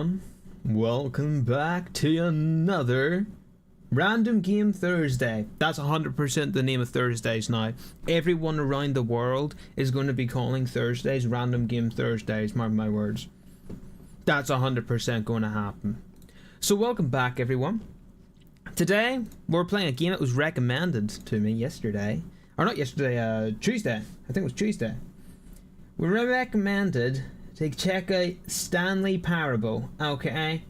everyone. Welcome back to another Random Game Thursday. That's 100% the name of Thursdays now. Everyone around the world is going to be calling Thursdays Random Game Thursdays, mark my words. That's 100% going to happen. So welcome back, everyone. Today, we're playing a game that was recommended to me yesterday. Or not yesterday, Tuesday. I think it was Tuesday. We were recommended to check out Stanley Parable, okay?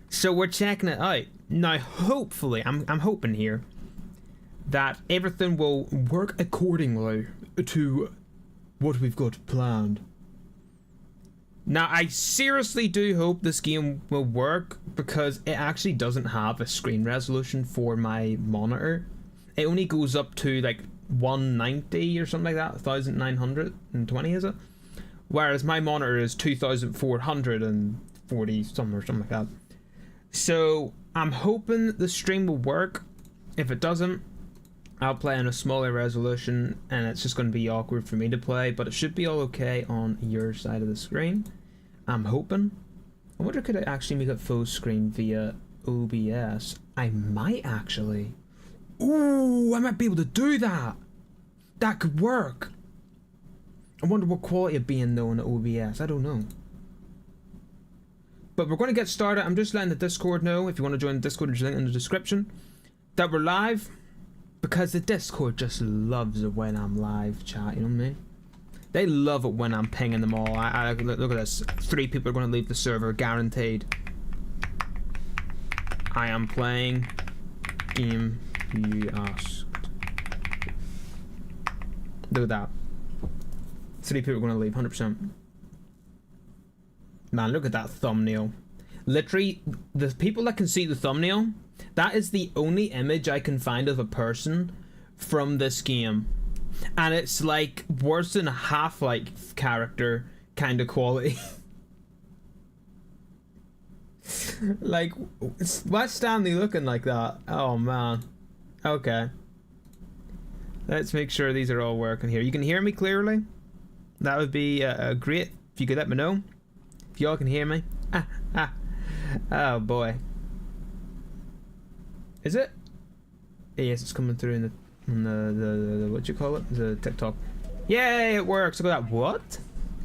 So we're checking it out. Now, hopefully, I'm hoping here that everything will work accordingly to what we've got planned. Now, I seriously do hope this game will work because it actually doesn't have a screen resolution for my monitor. It only goes up to like 190 or something like that, 1920 is it? Whereas my monitor is 2440 something or something like that. So I'm hoping the stream will work. If it doesn't, I'll play on a smaller resolution and it's just going to be awkward for me to play, but it should be all okay on your side of the screen. I'm hoping. I wonder, could I actually make it full screen via OBS? I might actually. Ooh, I might be able to do that. That could work. I wonder what quality it'd be in though in the OBS. I don't know. But we're going to get started. I'm just letting the Discord know, if you want to join the Discord, there's a link in the description, that we're live. Because the Discord just loves it when I'm live chat, you know what I mean? They love it when I'm pinging them all. I look at this. 3 people are going to leave the server, guaranteed. I am playing game you asked. Look at that. 3 people are going to leave, 100%. Man, look at that thumbnail. Literally, the people that can see the thumbnail, that is the only image I can find of a person from this game. And it's like worse than a Half-Life character kind of quality. Like, why's Stanley looking like that? Oh man. Okay. Let's make sure these are all working here. You can hear me clearly? That would be great if you could let me know. If y'all can hear me. Oh boy. Is it? Yes, it's coming through in the what do you call it? The TikTok. Yay, it works. Look at that. What?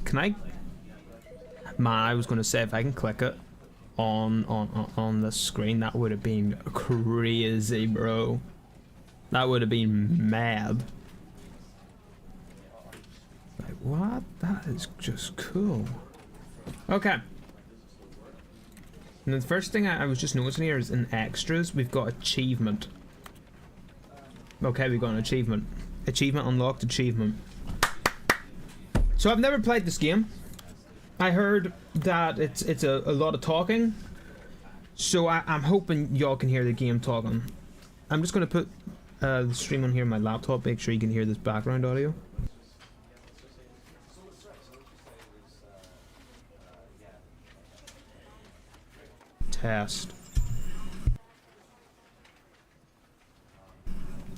Can I? Man, I was gonna say if I can click it on the screen, that would have been crazy, bro. That would have been mad. Like, what? That is just cool. Okay. And the first thing I was just noticing here is in extras, we've got achievement. Okay, we've got an achievement. Achievement unlocked, achievement. So I've never played this game. I heard that it's a lot of talking. So I'm hoping y'all can hear the game talking. I'm just going to put the stream on here on my laptop, make sure you can hear this background audio. Test.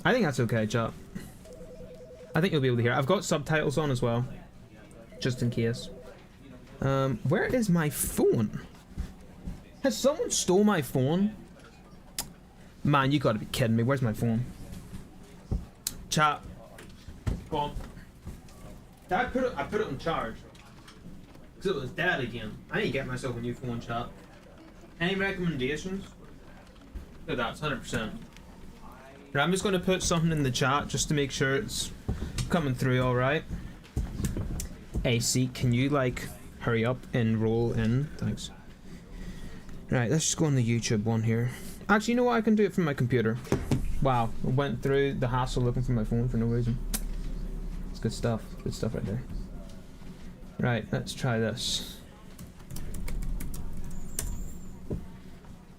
I think that's okay, chat. I think you'll be able to hear. I've got subtitles on as well, just in case. Where is my phone? Has someone stole my phone? Man, you gotta be kidding me. Where's my phone? Chat. Go on. I put it on charge. Because it was dead again. I need to get myself a new phone, chat. Any recommendations? No, that's 100%. Right, I'm just going to put something in the chat just to make sure it's coming through alright. AC, can you like hurry up and roll in? Thanks. Right, let's just go on the YouTube one here. Actually, you know what? I can do it from my computer. Wow, I went through the hassle looking for my phone for no reason. It's good stuff. Good stuff right there. Right, let's try this.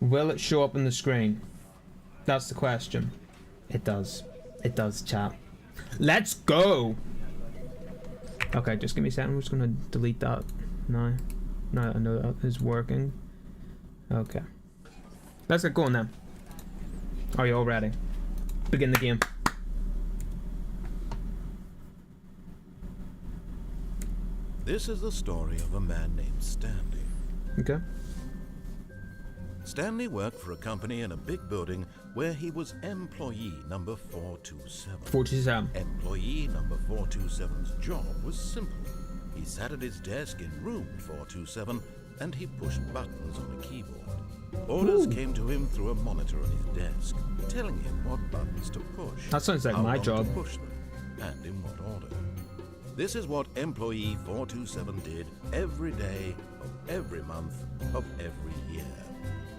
Will it show up on the screen? That's the question. It does. It does, chat. Let's go! Okay, just give me a second. I'm just gonna delete that now. Now I know that is working. Okay. Let's get going then. Are you all ready? Begin the game. This is the story of a man named Stanley. Okay. Stanley worked for a company in a big building where he was employee number 427. 47. Employee number 427's job was simple. He sat at his desk in room 427 and he pushed buttons on a keyboard. Orders came to him through a monitor on his desk, telling him what buttons to push. That sounds like how my long job. to push them, and in what order. This is what employee 427 did every day of every month of every year.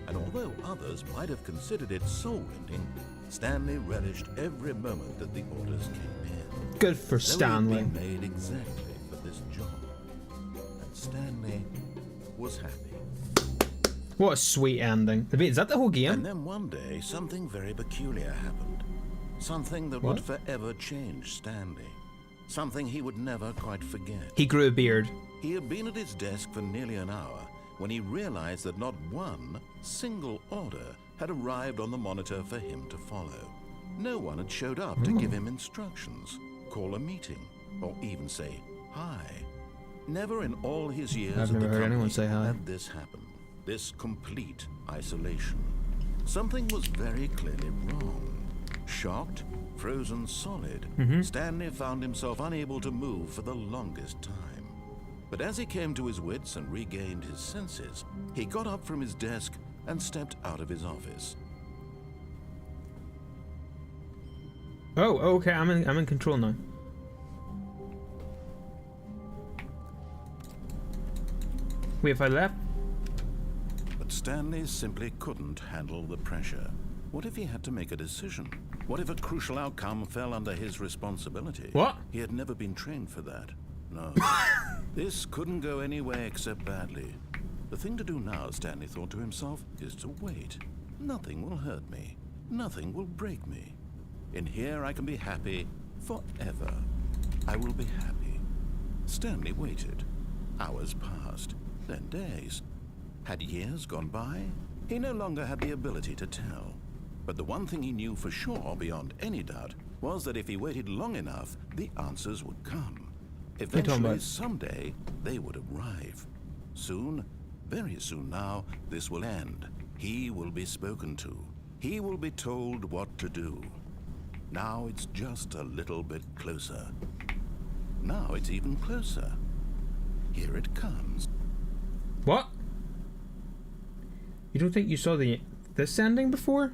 And although others might have considered it soul-rending, Stanley relished every moment that the orders came in. Good for They Stanley. had been made exactly for this job. And Stanley was happy. What a sweet ending. Wait, is that the whole And game? then one day, something very peculiar happened. Something that What? would forever change Stanley. Something he would never quite forget. He grew a beard. He had been at his desk for nearly an hour when he realized that not one single order had arrived on the monitor for him to follow. No one had showed up to give him instructions, call a meeting, or even say hi. Never in all his years I've at never the heard anyone company say hi. had this happen. This complete isolation. Something was very clearly wrong. Shocked, frozen solid, Stanley found himself unable to move for the longest time. But as he came to his wits and regained his senses, he got up from his desk and stepped out of his office. Oh, okay, I'm in control now. Wait, if I left? But Stanley simply couldn't handle the pressure. What if he had to make a decision? What if a crucial outcome fell under his responsibility? What? He had never been trained for that. No. This couldn't go any way except badly. The thing to do now, Stanley thought to himself, is to wait. Nothing will hurt me. Nothing will break me. In here I can be happy forever. I will be happy. Stanley waited. Hours passed, then days. Had years gone by? He no longer had the ability to tell. But the one thing he knew for sure, beyond any doubt, was that if he waited long enough, the answers would come. Eventually, someday, they would arrive. Soon, very soon now, this will end. He will be spoken to. He will be told what to do. Now it's just a little bit closer. Now it's even closer. Here it comes. What? You don't think you saw this ending before?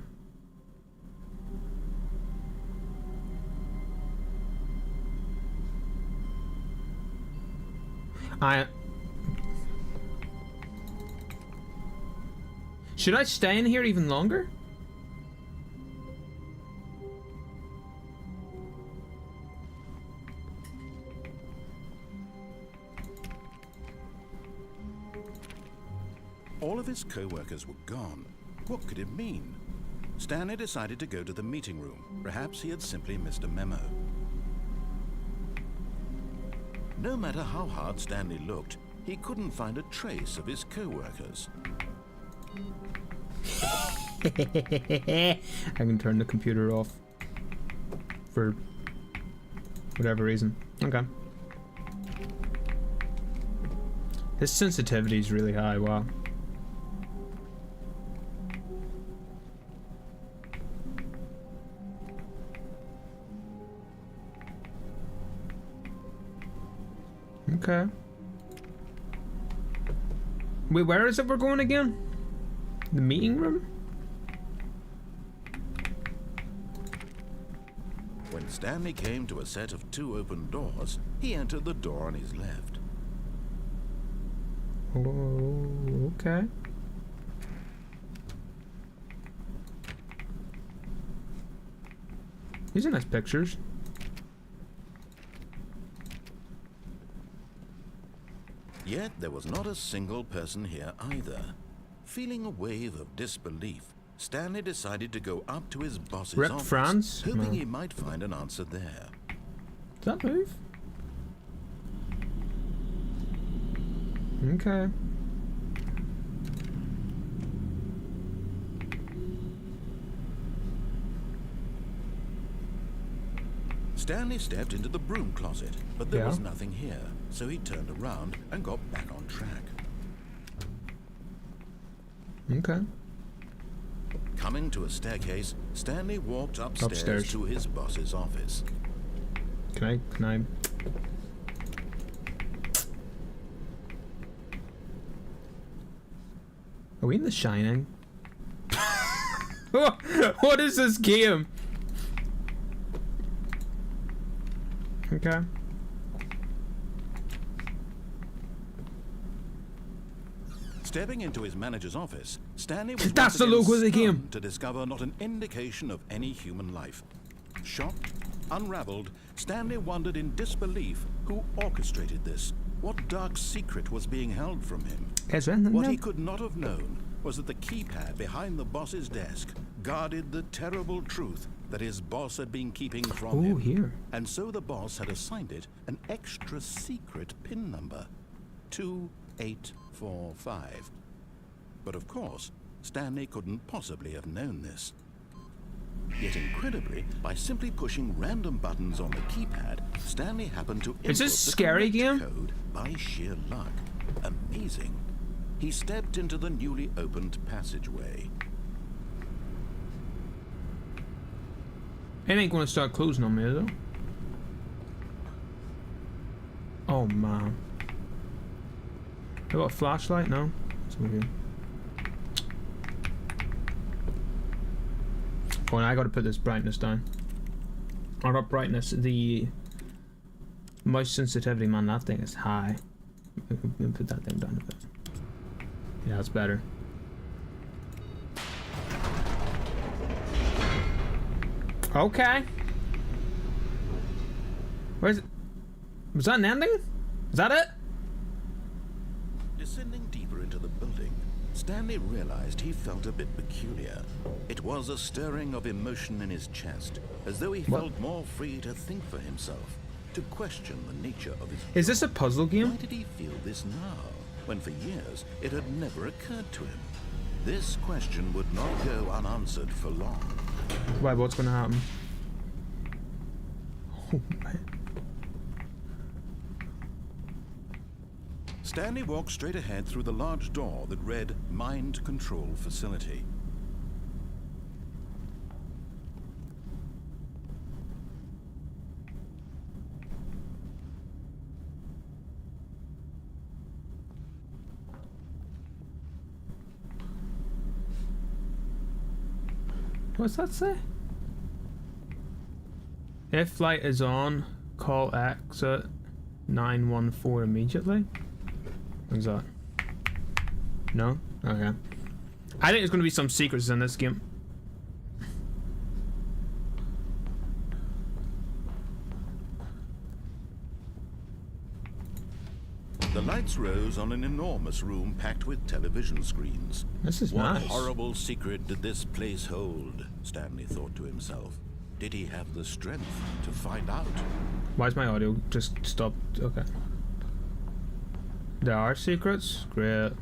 Should I stay in here even longer? All of his co-workers were gone. What could it mean? Stanley decided to go to the meeting room. Perhaps he had simply missed a memo. No matter how hard Stanley looked, he couldn't find a trace of his co-workers. I can turn the computer off for whatever reason. Okay. His sensitivity is really high. Wow. Okay. Wait, where is it we're going again? The meeting room? When Stanley came to a set of 2 open doors, he entered the door on his left. Oh, okay. These are nice pictures. Yet there was not a single person here either. Feeling a wave of disbelief, Stanley decided to go up to his boss's Rep office, France? hoping No. he might find an answer there. Does that move? Okay. Stanley stepped into the broom closet, but there Yeah. was nothing here, so he turned around and got back on track. Okay. Coming to a staircase, Stanley walked upstairs to his boss's office. Can I? Are we in The Shining? What is this game? Okay. Stepping into his manager's office, Stanley was That's once the again logo of the game. stunned to discover not an indication of any human life. Shocked, unraveled, Stanley wondered in disbelief who orchestrated this. What dark secret was being held from him? What he could not have known was that the keypad behind the boss's desk guarded the terrible truth that his boss had been keeping from him. Here. And so the boss had assigned it an extra secret PIN number, 2845. But of course, Stanley couldn't possibly have known this. Yet incredibly, by simply pushing random buttons on the keypad, Stanley happened to input Is this the scary correct game? code by sheer luck. Amazing. He stepped into the newly opened passageway. It ain't gonna start closing on me, is it? Oh man. I got a flashlight? No? It's okay. Oh, and I gotta put this brightness down. Or not brightness, the mouse sensitivity, man, that thing is high. Let me put that thing down a bit. Yeah, that's better. Okay. Where's it? Was that an ending? Is that it? Descending deeper into the building, Stanley realized he felt a bit peculiar. It was a stirring of emotion in his chest, as though he felt more free to think for himself, to question the nature of his... Is this a puzzle game? Why did he feel this now, when for years it had never occurred to him? This question would not go unanswered for long. Why, what's gonna happen? Oh, man. Stanley walked straight ahead through the large door that read Mind Control Facility. What's that say? If flight is on, call exit 914 immediately. What's that? No? Okay. I think there's gonna be some secrets in this game. The lights rose on an enormous room packed with television screens. This is What nice. horrible secret did this place hold? Stanley thought to himself. Did he have the strength to find out? Why is my audio just stopped? Okay. There are secrets? Great.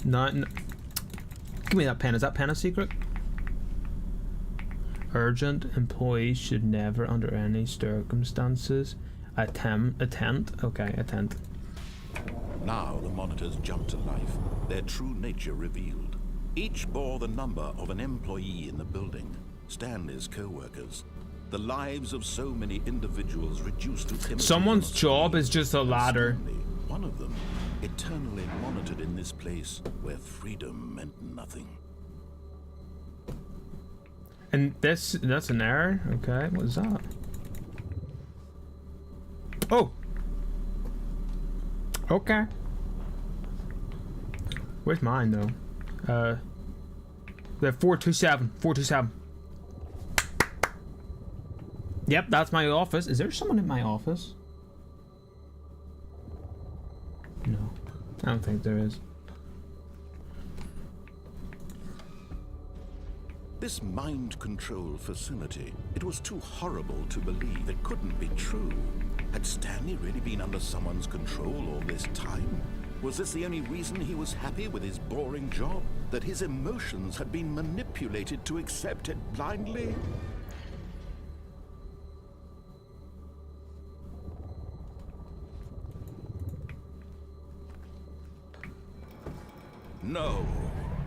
No. Give me that pen. Is that pen a secret? Urgent. Employees should never, under any circumstances, attempt. Okay, attempt. Now the monitors jumped to life, their true nature revealed. Each bore the number of an employee in the building, Stanley's co-workers. The lives of so many individuals reduced to primitive Someone's job is just a ladder. Stanley, one of them, eternally monitored in this place where freedom meant nothing. And that's an error? Okay, what is that? Oh! Okay. Where's mine, though? We have 427. 427. Yep, that's my office. Is there someone in my office? No. I don't think there is. This mind control facility, it was too horrible to believe. It couldn't be true. Had Stanley really been under someone's control all this time? Was this the only reason he was happy with his boring job? That his emotions had been manipulated to accept it blindly? No.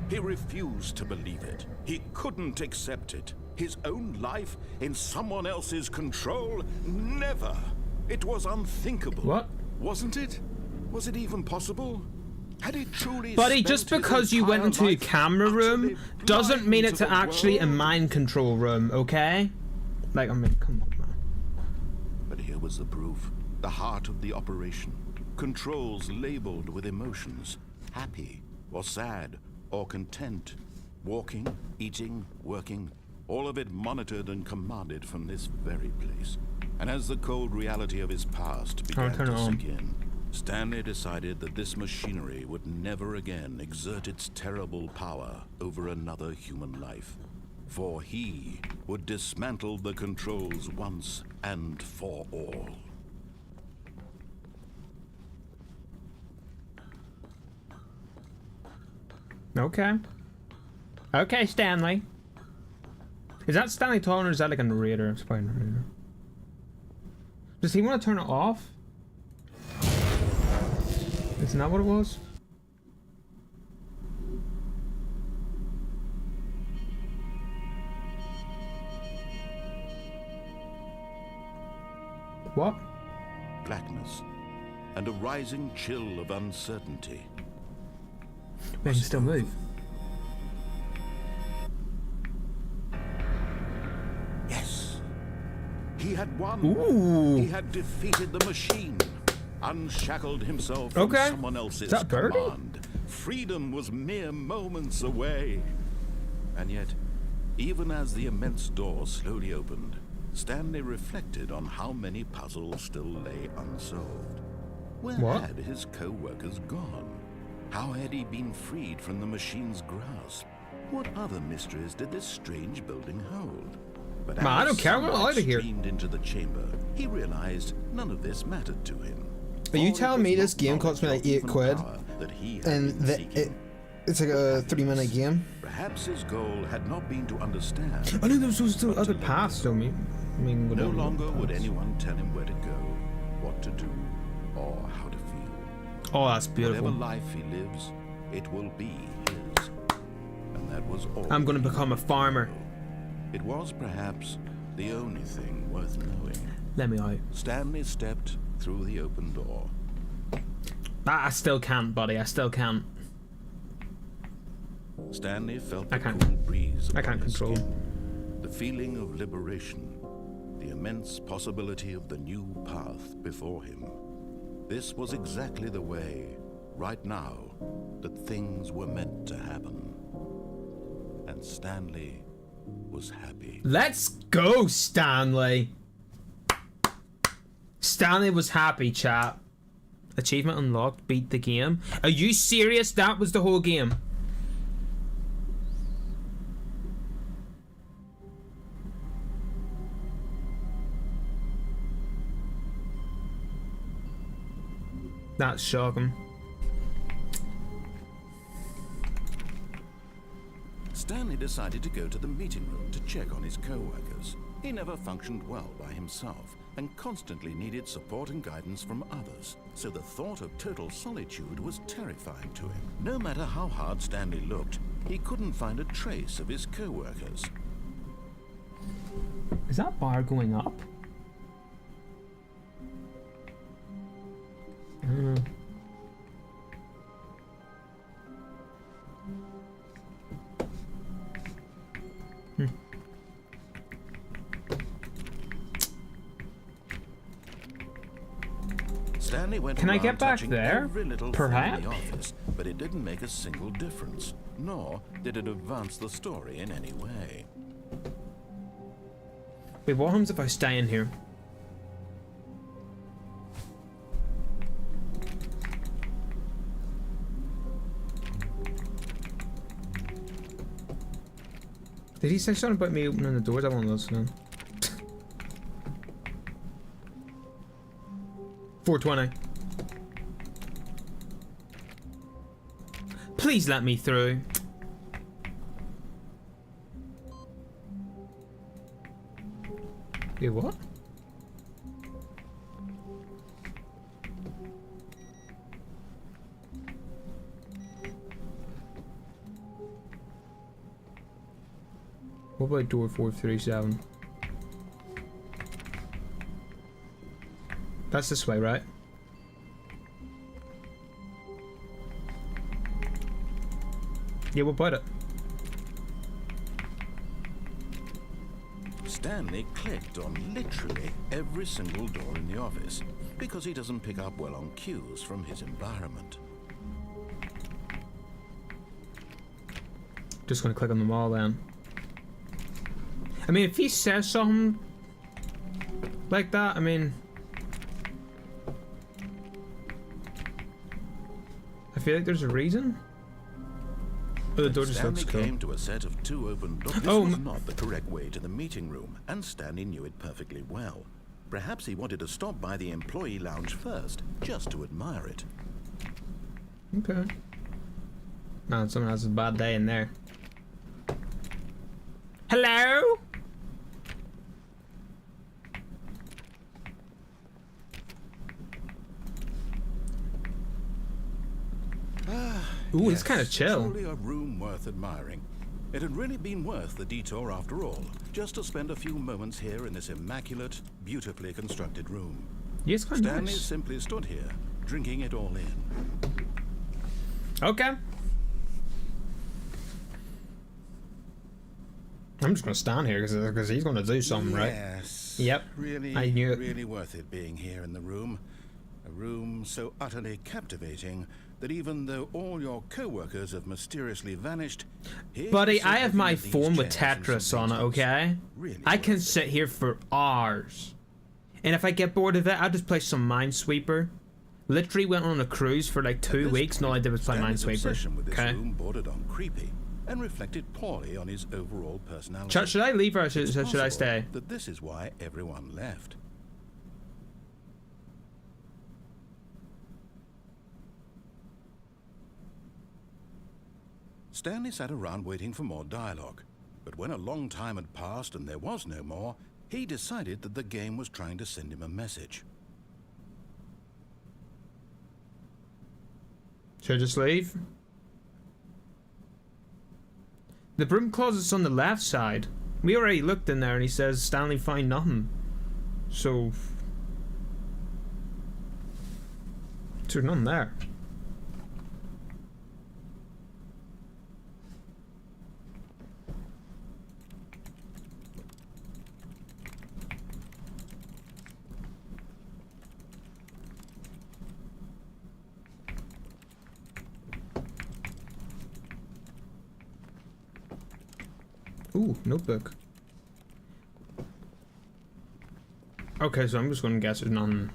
He refused to believe it. He couldn't accept it. His own life in someone else's control? Never. It was unthinkable. What? Wasn't it? Was it even possible? Had he truly Buddy, spent just his because you went entire into a life camera room utterly doesn't mean blind it's to the actually a world? mind control room, okay? Like, I mean, come on, man. But here was the proof. The heart of the operation. Controls labeled with emotions. Happy, or sad, or content. Walking, eating, working. All of it monitored and commanded from this very place. And as the cold reality of his past began turn it to on. sink in, Stanley decided that this machinery would never again exert its terrible power over another human life. For he would dismantle the controls once and for all. Okay. Okay, Stanley. Is that Stanley talking or is that like a narrator? It's probably a narrator. Does he want to turn it off? Isn't that what it was? What? Blackness and a rising chill of uncertainty. They can still move. Yes. He had won. Ooh. He had defeated the machine. Unshackled himself from Okay. someone else's Is that Birdie? command. Freedom was mere moments away. And yet, even as the immense door slowly opened, Stanley reflected on how many puzzles still lay unsolved. Where What? had his co-workers gone? How had he been freed from the machine's grasp? What other mysteries did this strange building hold? But Man, I as don't care. I'm sunlight out of here. streamed into the chamber, he realized none of this mattered to him. Are you All it telling was me this not game cost me knowledge like of £8 human power that he had and been that seeking. it's like a 3-minute game? Perhaps his goal had not been to understand. I knew there was still other paths, though. I mean, No whatever longer would paths. anyone tell him where to go, what to do, or how to feel. Oh, that's beautiful. Whatever life he lives, it will be his. And that was all. I'm gonna he become a farmer. It was perhaps the only thing worth knowing. Let me out. Stanley stepped through the open door. I still can't, buddy. I still can't. Stanley felt I the can't- cool breeze I upon can't his control. skin, the feeling of liberation, the immense possibility of the new path before him. This was exactly the way, right now, that things were meant to happen. And Stanley was happy. Let's go, Stanley. Stanley was happy, chat. Achievement unlocked. Beat the game. Are you serious? That was the whole game. That's shocking. Stanley decided to go to the meeting room to check on his co-workers. He never functioned well by himself and constantly needed support and guidance from others, so the thought of total solitude was terrifying to him. No matter how hard Stanley looked, he couldn't find a trace of his co-workers. Is that bar going up? I don't know. Stanley went Can I around get back touching there? every little Perhaps? thing in the office, but it didn't make a single difference, nor did it advance the story in any way. Wait, what happens if I stay in here? Did he say something about me opening the doors? I want to listen. 420. Please let me through. Wait, what? What about door 437? That's this way, right? Yeah, what about it? Stanley clicked on literally every single door in the office because he doesn't pick up well on cues from his environment. Just gonna click on them all then. I mean, if he says something like that, I mean, I feel like there's a reason. Oh, the door just Stanley looks cool. came to a set of 2 open doors. This was not the correct way to the meeting room, and Stanley knew it perfectly well. Perhaps he wanted to stop by the employee lounge first, just to admire it. Okay. No, someone has a bad day in there. Hello? Ooh, it's kind of chill. Truly a room worth admiring. It had really been worth the detour after all, just to spend a few moments here in this immaculate, beautifully constructed room. Yeah, it's quite Stanley nice. simply stood here, drinking it all in. Okay. I'm just gonna stand here because he's gonna do something, right? Yes. Yep. Really, I knew it. really worth it being here in the room. A room so utterly captivating that even though all your co-workers have mysteriously vanished, here Buddy, you sit I have my looking at these phone with chairs and Tetris some on it, paintings. okay? Really I can worth it. sit here for hours. And if I get bored of it, I'll just play some Minesweeper. Literally went on a cruise for like At 2 this weeks, and all I did was play Stanley's obsession with Minesweeper. this Okay. room bordered on creepy and reflected poorly on his overall personality. Should I leave or should It's I possible stay? that this is why everyone left. Stanley sat around waiting for more dialogue, but when a long time had passed and there was no more, he decided that the game was trying to send him a message. Should I just leave? The broom closet's on the left side. We already looked in there and he says Stanley find nothing. So there's nothing there. Ooh, notebook. Okay, so I'm just gonna guess there's none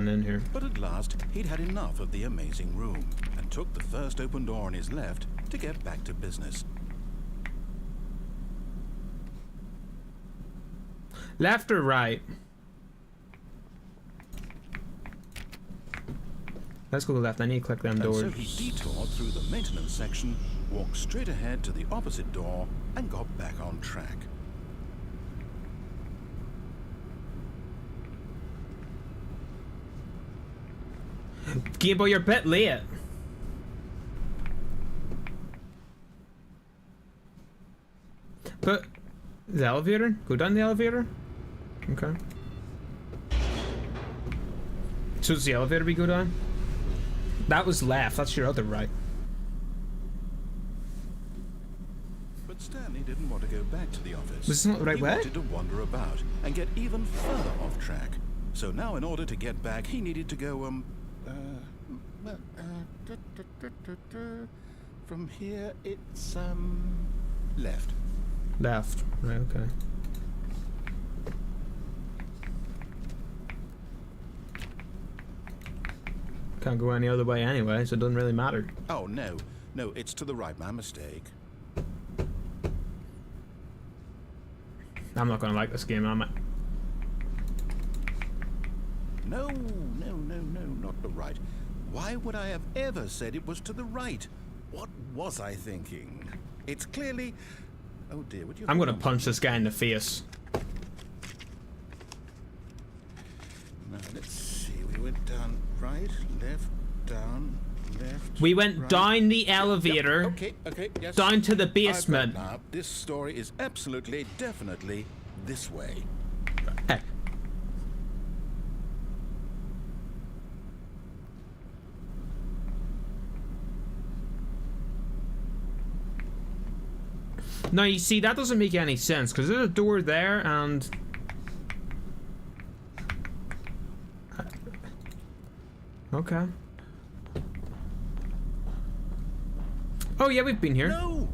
in here. But at last, he'd had enough of the amazing room and took the first open door on his left to get back to business. Left or right? Let's go left. I need to click them And doors. so he detoured through the maintenance section, walked straight ahead to the opposite door, and got back on track. Game Boy, you're a bit late. But the elevator? Go down the elevator? Okay. So does the elevator we go down? That was left, that's your other right. But Stanley didn't want to go back to the office. This is not the right he way? wanted to wander about and get even further off track. So now in order to get back, he needed to go, from here it's, left. Left. Right, okay. Can't go any other way anyway, so it doesn't really matter. Oh, no. No, it's to the right. My mistake. I'm not gonna like this game, am I? No, not the right. Why would I have ever said it was to the right? What was I thinking? It's clearly... Oh dear, would you... I'm gonna punch this guy in the face. Now, let's see. We went down right, left, down, left, We went right. down the Yep, elevator, okay, yes. down to the I've read basement. now. This story is absolutely, definitely this way. Hey. Now, you see, that doesn't make any sense, because there's a door there, and... Okay. Oh, yeah, we've been here. No.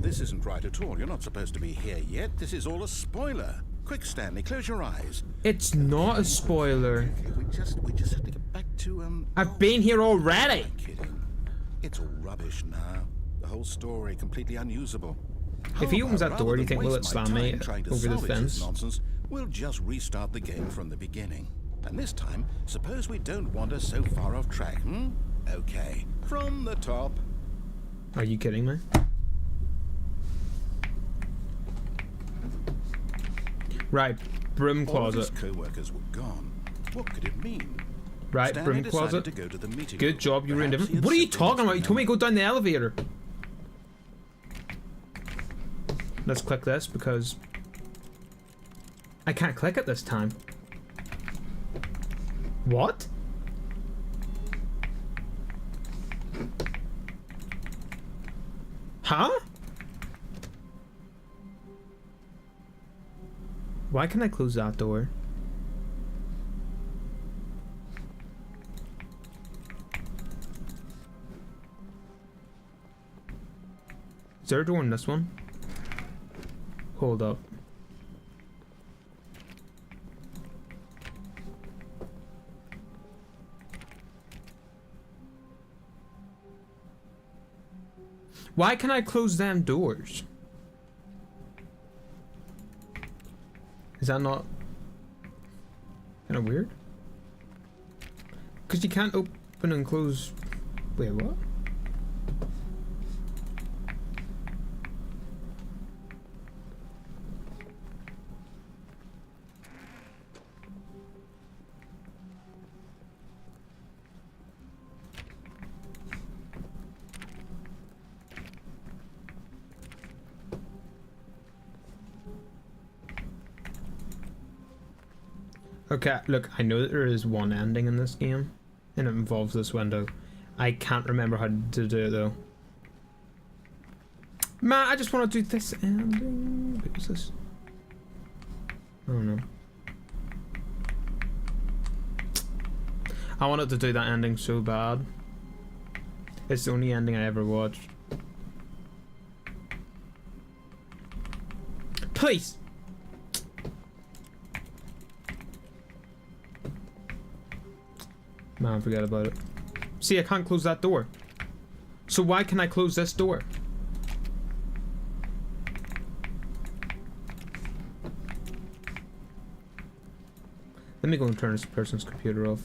This isn't right at all. You're not supposed to be here yet. This is all a spoiler. Quick, Stanley, close your eyes. It's not a spoiler. Okay, we just have to get back to, I've been here already. I'm kidding. It's all rubbish now. The whole story completely unusable. If he opens that Rather door, do you than think will it waste my slam me time trying to over the salvage this fence? nonsense, we'll just restart the game from the beginning. And this time, suppose we don't wander so far off track, hmm? Okay, from the top. Are you kidding me? Right, broom All of his closet. co-workers were gone. What could it mean? Right, Stanley broom decided closet. to go to the meeting Good room. job, you ruined Perhaps he everything. had What are you simply talking about? You told me to go misremembered. down the elevator. Let's click this because I can't click it this time. What? Huh? Why can I close that door? Is there a door in this one? Hold up. Why can I close them doors? Is that not kind of weird? Because you can't open and close. Wait, what? Okay, look, I know that there is one ending in this game, and it involves this window. I can't remember how to do it, though. Man, I just want to do this ending. Wait, what's this? Oh, no. I wanted to do that ending so bad. It's the only ending I ever watched. Please! Man, forget about it. See, I can't close that door. So why can I close this door? Let me go and turn this person's computer off.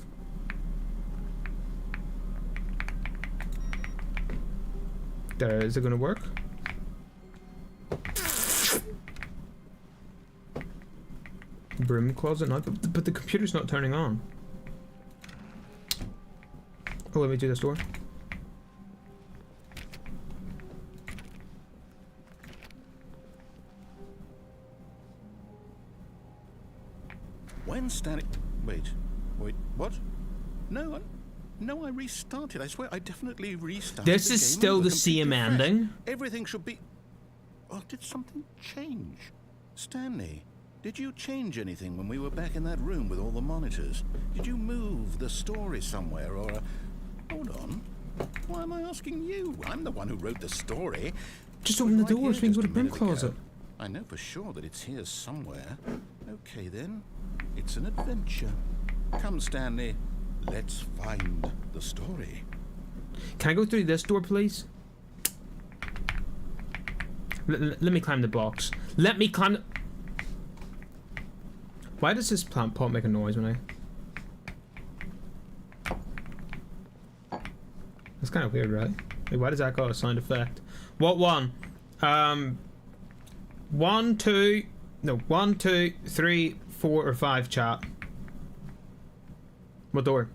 There, is it gonna work? Broom closet, not, but the computer's not turning on. Oh, let me do this door. When Stanley... Wait, what? No, I restarted. I swear, I definitely restarted. This the is game still over the same completely fresh. ending? Everything should be... Oh, did something change? Stanley, did you change anything when we were back in that room with all the monitors? Did you move the story somewhere, or... Hold on. Why am I asking you? I'm the one who wrote the story. Just open the Right door here so we can just go to a broom minute ago. closet. I know for sure that it's here somewhere. Okay then, it's an adventure. Come, Stanley, let's find the story. Can I go through this door, please? Let me climb the blocks. Let me climb the... Why does this plant pot make a noise when I... That's kind of weird, right? Wait, why does that got a sound effect? What one? 1, 2... No, 1, 2, 3, 4, or 5, chat. What door?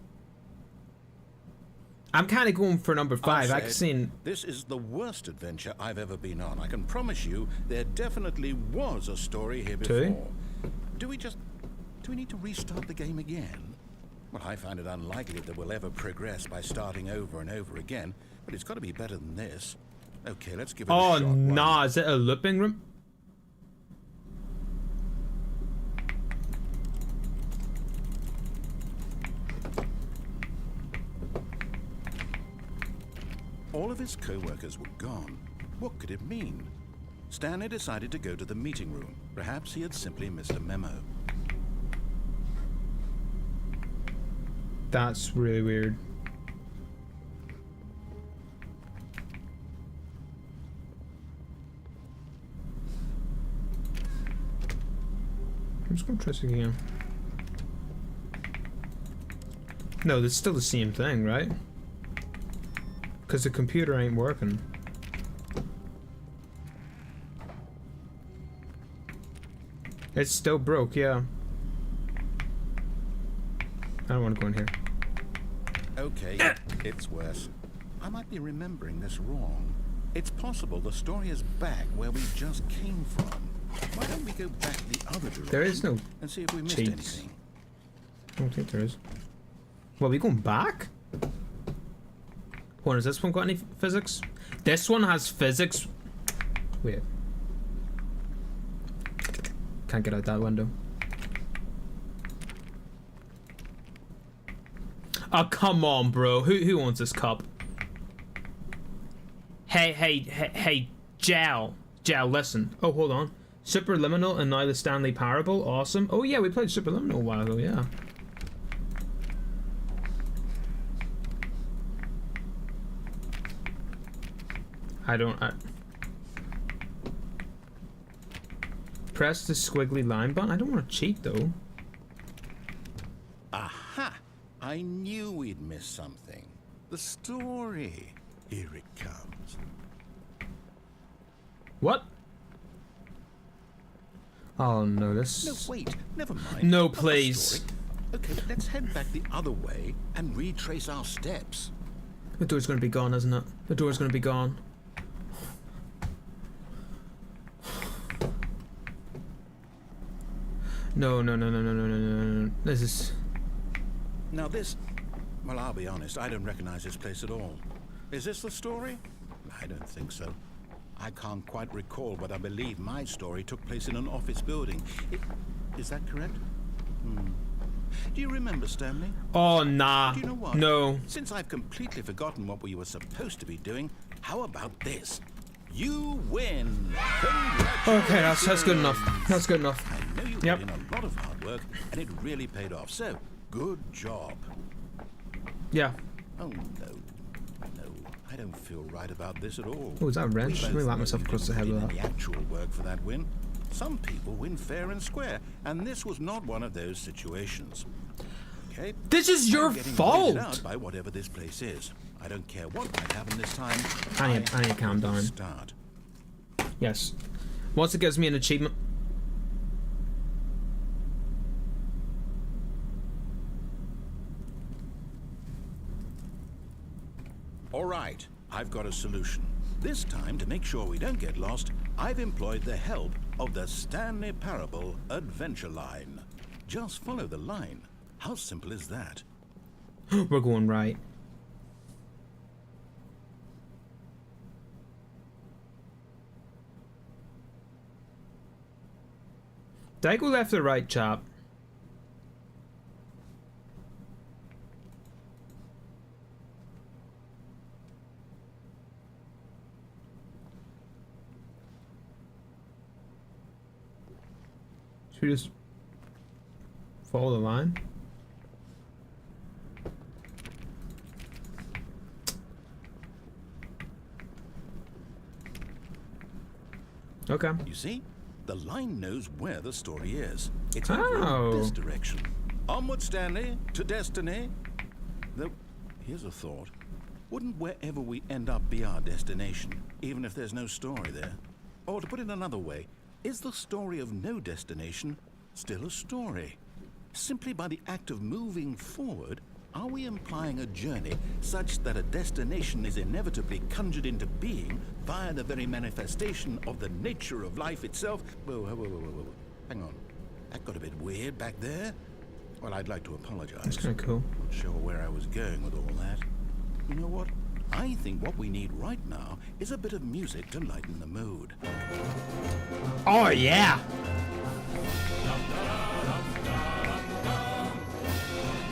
I'm kind of going for number 5. I'll I say it, seen. this is the worst adventure I've ever been on. I can promise you there definitely was a story here before. 2? Do we need to restart the game again? Well, I find it unlikely that we'll ever progress by starting over and over again, but it's got to be better than this. Okay, let's give it a Oh, shot. nah. Is it a looping room? All of his co-workers were gone. What could it mean? Stanley decided to go to the meeting room. Perhaps he had simply missed a memo. That's really weird. I'm just gonna try this again. No, it's still the same thing, right? Because the computer ain't working. It's still broke, yeah. I don't want to go in here. Okay, it's worse. I might be remembering this wrong. It's possible the story is back where we just came from. Why don't we go back the other direction? There is no and see if we missed cheats. anything. I don't think there is. Well, we going back? Hold on, has this one got any physics? This one has physics. Wait. Can't get out that window. Oh, come on, bro. Who wants this cup? Hey, Jal, listen. Oh, hold on. Superliminal and now the Stanley Parable. Awesome. Oh, yeah, we played Superliminal a while ago, yeah. Press the squiggly line button. I don't want to cheat, though. Aha! I knew we'd miss something. The story. Here it comes. What? Oh, no, this... No, wait. Never mind. No, Not the please. story. Okay, let's head back the other way and retrace our steps. The door's gonna be gone, isn't it? The door's gonna be gone. No. This is... Now this... Well, I'll be honest, I don't recognize this place at all. Is this the story? I don't think so. I can't quite recall, but I believe my story took place in an office building. Is that correct? Do you remember, Stanley? Oh, nah. Do you know what? No. Since I've completely forgotten what we were supposed to be doing, how about this? You win! Okay, that's good enough. That's good enough. I know you Yep. put in a lot of hard work, and it really paid off. So, good job. Yeah. Oh, no. I don't feel right about this at all. Oh, is that a wrench? We Let me both whack know myself you across the didn't head put with in that. any actual work for that win. Some people win fair and square, and this was not one of those situations. Okay? This is your I'm getting fault! weirded out by whatever this place is. I don't care what might happen this time. I need to calm down. Start. Yes. Once it gives me an achievement... All right, I've got a solution. This time, to make sure we don't get lost, I've employed the help of the Stanley Parable Adventure Line. Just follow the line. How simple is that? We're going right. Did I go left or right, chap? Should we just follow the line? Okay. You see? The line knows where the story is. It's over Oh. in this direction. Onward, Stanley, to destiny. Though, here's a thought. Wouldn't wherever we end up be our destination, even if there's no story there? Or to put it another way, is the story of no destination still a story? Simply by the act of moving forward, Are we implying a journey such that a destination is inevitably conjured into being via the very manifestation of the nature of life itself? Whoa. Hang on. That got a bit weird back there. Well, I'd like to apologize. That's kind of cool. Not sure where I was going with all that. You know what? I think what we need right now is a bit of music to lighten the mood. Oh, yeah.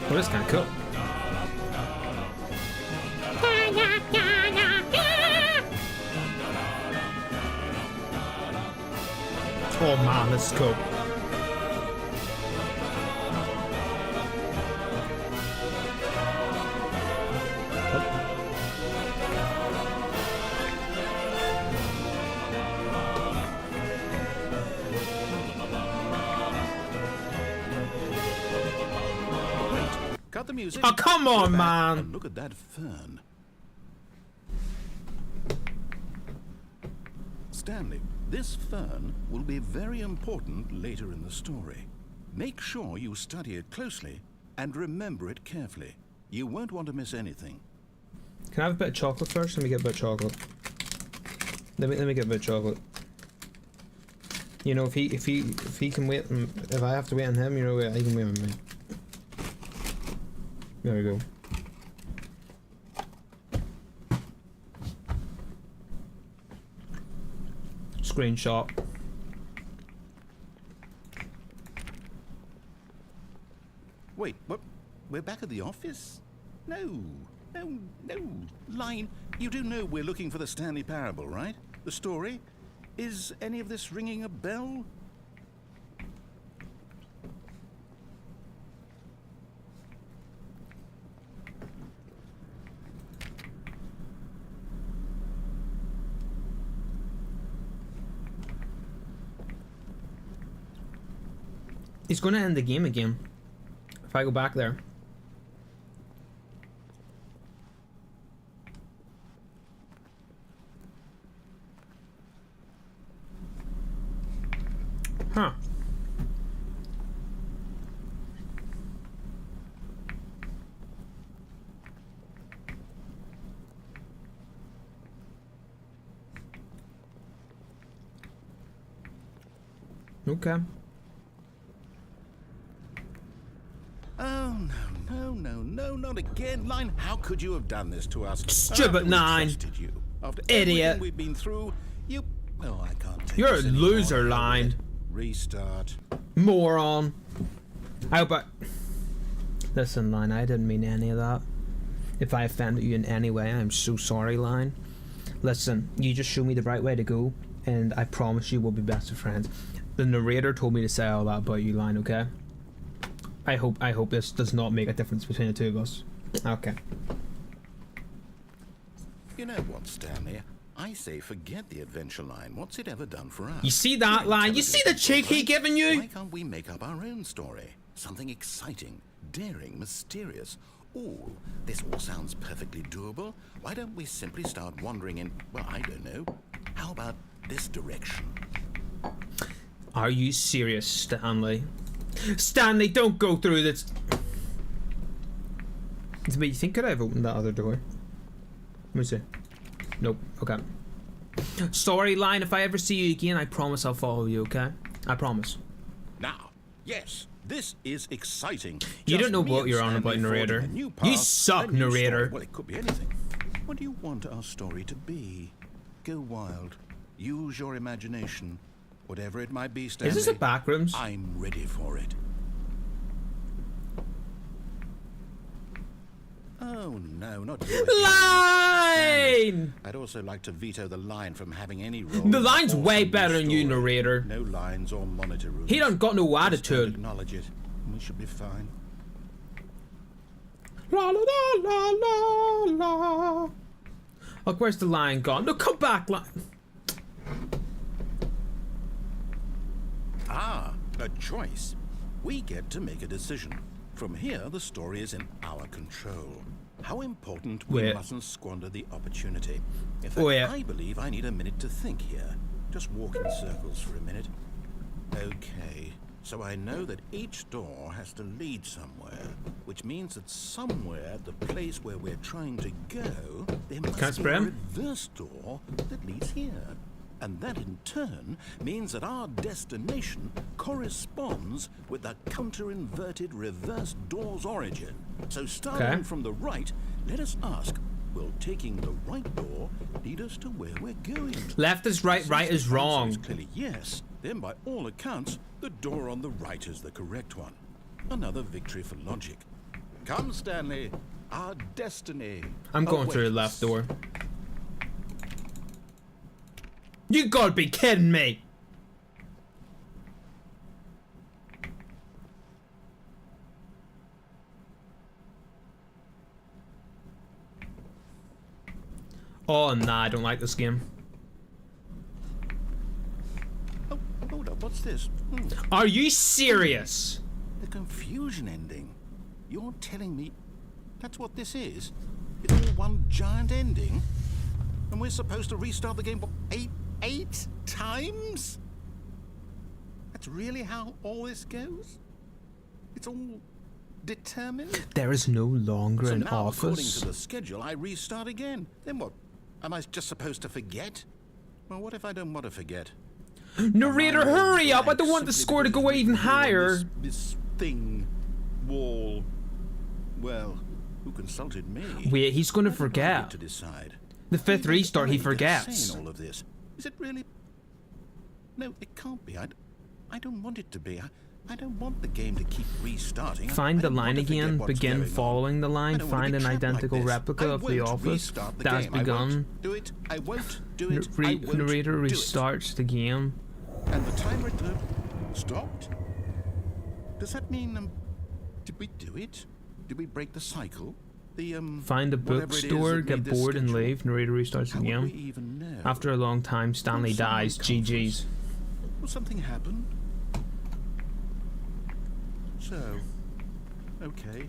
Oh, that's kind of cool. Oh man, this is cool. Cut the music. Oh, come on, Go back man. and look at that fern. Stanley, this fern will be very important later in the story. Make sure you study it closely and remember it carefully. You won't want to miss anything. Can I have a bit of chocolate first? Let me get a bit of chocolate. Let me get a bit of chocolate. You know, if he can wait, if I have to wait on him, you know, he can wait on me. There we go. Screenshot. Wait, what? We're back at the office? No. Line, you do know we're looking for the Stanley Parable, right? The story? Is any of this ringing a bell? He's gonna end the game again. If I go back there. Huh. Okay. Oh, no, not again. Line, how could you have done this to us? Stupid Nine. Trusted you. After Idiot. everything we've been through, you... Oh, I can't take You're this a anymore. loser, Line. Restart. Moron. How about... Listen, Line, I didn't mean any of that. If I offended you in any way, I'm so sorry, Line. Listen, you just show me the right way to go, and I promise you we'll be best of friends. The narrator told me to say all that about you, Line, okay? I hope this does not make a difference between the two of us. Okay. You know what, Stanley? I say forget the adventure line. What's it ever done for us? You see that, Line? You see the cheek he giving you? Why can't we make up our own story? Something exciting, daring, mysterious. Ooh, this all sounds perfectly doable. Why don't we simply start wandering in, well, I don't know. How about this direction? Are you serious, Stanley? Stanley, don't go through this. But you think could I have opened that other door? Let me see. Nope. Okay. Sorry, Line. If I ever see you again, I promise I'll follow you. Okay? I promise. Now, yes, this is exciting. You Just don't know me what and you're on Stanley about, narrator. forging a new You path, suck, a new narrator. story. Well, it could be anything. What do you want our story to be? Go wild. Use your imagination. Whatever it might be, Stanley. Is this a back rooms? I'm ready for it. Oh no, not you again. Line! I'd also like to veto the line from having any role. The in line's awesome way new better than you, story. narrator. No lines or monitor rules. He done got no Just don't attitude. acknowledge it. We should be fine. La la la la la la. Look, where's the lion gone? No, come back, Lion. Ah, a choice. We get to make a decision. From here, the story is in our control. How important we Wait. mustn't squander the opportunity. In fact, Wait. I believe I need a minute to think here. Just walk in circles for a minute. Okay, so I know that each door has to lead somewhere, which which means that somewhere at the place where we're trying to go, there Can I must be a spray him? reverse door that leads here. And that in turn means that our destination corresponds with the counter-inverted reverse door's origin. So starting from the right, let us ask, will taking the right door lead us to where we're going? Left is right, right is wrong. Is clearly yes. Then by all accounts, the door on the right is the correct one. Another victory for logic. Come, Stanley. Our destiny. I'm going through the awaits. left door. You gotta be kidding me! Oh, nah, I don't like this game. Oh, hold up. What's this? Are you serious? The confusion ending. You're telling me that's what this is? It's all one giant ending? And we're supposed to restart the game what, eight times? That's really how all this goes? It's all determined? There is no longer So an now, according office. to the schedule, I restart again. Then what? Am I just supposed to forget? Well, what if I don't want to forget? Narrator, hurry up! I don't want the score to go even higher. This thing, wall. Well, who consulted me? Wait, he's gonna How did I forget. get to decide. The fifth Maybe restart, he I'm forgets. insane, all of this. Is it really? No, it can't be. I don't want it to be. I don't want the game to keep restarting. Find I the don't want line to forget again, what's begin going on. following the I line, don't wanna find be an trapped like identical this. replica I of the won't office restart the that has game. I begun. won't do it. I won't do it. I won't Narrator do it. restarts the game. And the timer at the stopped? Does that mean, did we do it? Did we break the cycle? The, Find a whatever it is bookstore, that get made this bored and schedule? leave. Narrator restarts the How would we game. even know? After a long time, Stanley Will someone dies. comfort GG's. us? Will something happen? So, okay.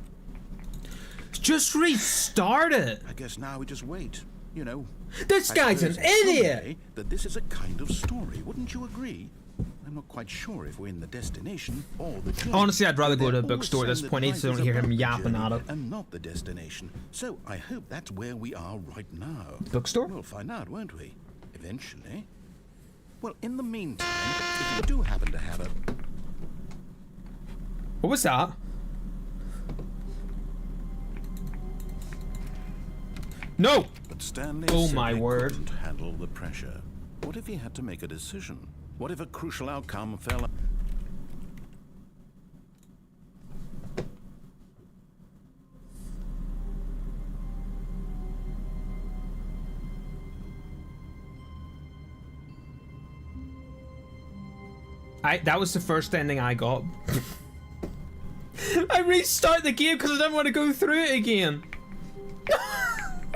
Just restart it! I guess now we just wait. You know. This I guy's an suppose in some idiot! way that this is a kind of story, wouldn't you agree? I'm not quite sure if we're in the destination or the journey. Honestly, I'd rather go to a They're always bookstore at this saying that point, so I life don't is hear him about the yapping journey at it. and not the destination. So I hope that's where we are right now. Bookstore? We'll find out, won't we? Eventually. Well, in the meantime, if you do happen to have a What was that? No! But Stanley Oh, simply my word. couldn't handle the pressure. What if he had to make a decision? What if a crucial outcome fell? That was the first ending I got. I restart the game because I don't want to go through it again.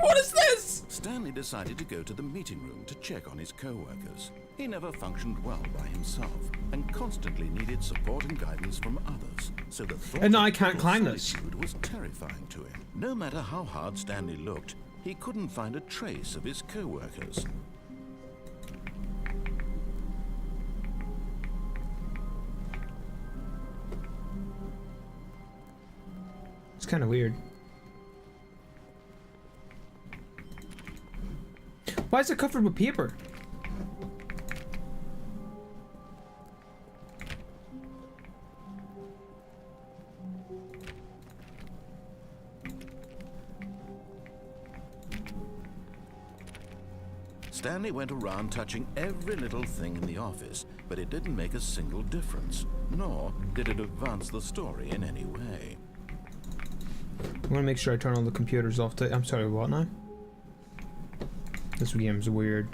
What is this? Stanley decided to go to the meeting room to check on his co-workers. He never functioned well by himself and constantly needed support and guidance from others. So the thought And now of I can't total climb this. solitude was terrifying to him. No matter how hard Stanley looked, he couldn't find a trace of his co-workers. It's kind of weird. Why is it covered with paper? Stanley went around touching every little thing in the office, but it didn't make a single difference, nor did it advance the story in any way. I'm gonna make sure I turn all the computers off. I'm sorry, what now? This game's weird.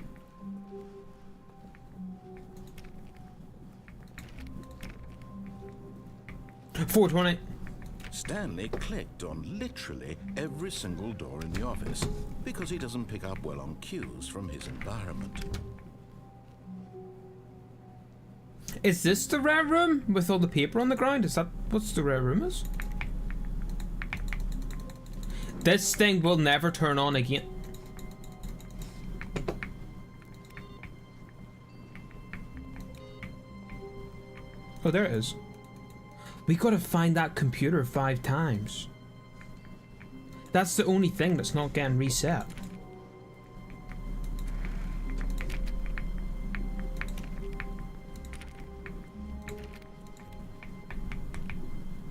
$4.20. Stanley clicked on literally every single door in the office because he doesn't pick up well on cues from his environment. Is this the red room with all the paper on the ground? Is that what's the red room is? This thing will never turn on again. Oh, there it is. We gotta find that computer 5 times. That's the only thing that's not getting reset.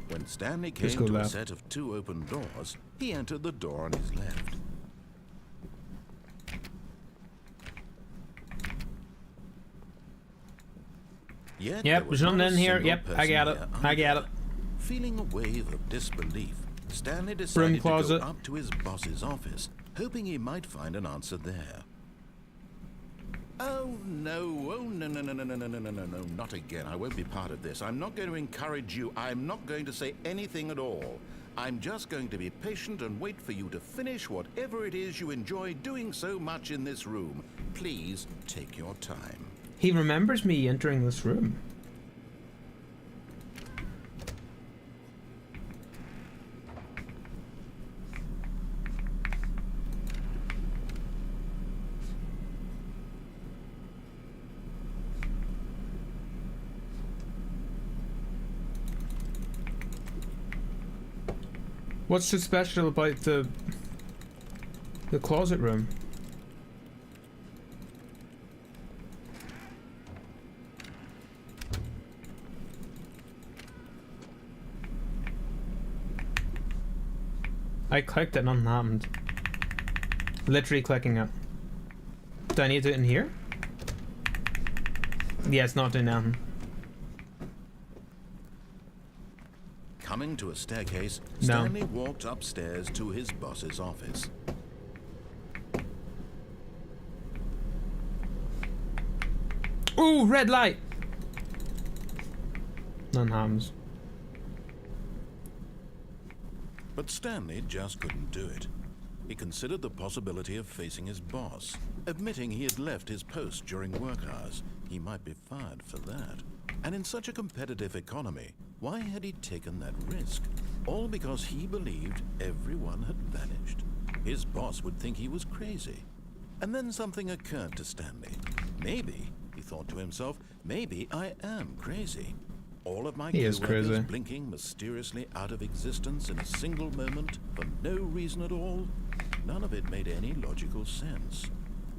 When Stanley came Let's go to a left. set of 2 open doors, he entered the door on his left. Yet there Yep, was there's nothing not a in here. single Yep, I person get it. there I get it. either. Feeling a wave of disbelief, Stanley Broom decided to closet. go up to his boss's office, hoping he might find an answer there. Oh no, no, not again. I won't be part of this. I'm not going to encourage you. I'm not going to say anything at all. I'm just going to be patient and wait for you to finish whatever it is you enjoy doing so much in this room. Please take your time. He remembers me entering this room. What's so special about the closet room? I clicked it and nothing happened. Literally clicking it. Do I need to do it in here? Yeah, it's not doing nothing. Coming to a staircase, No. Stanley walked upstairs to his boss's office. Ooh, red light! None happens. But Stanley just couldn't do it. He considered the possibility of facing his boss. Admitting he had left his post during work hours, he might be fired for that. And in such a competitive economy, why had he taken that risk? All because he believed everyone had vanished. His boss would think he was crazy. And then something occurred to Stanley. Maybe, he thought to himself, maybe I am crazy. All of my He is coworkers crazy. blinking mysteriously out of existence in a single moment for no reason at all. None of it made any logical sense.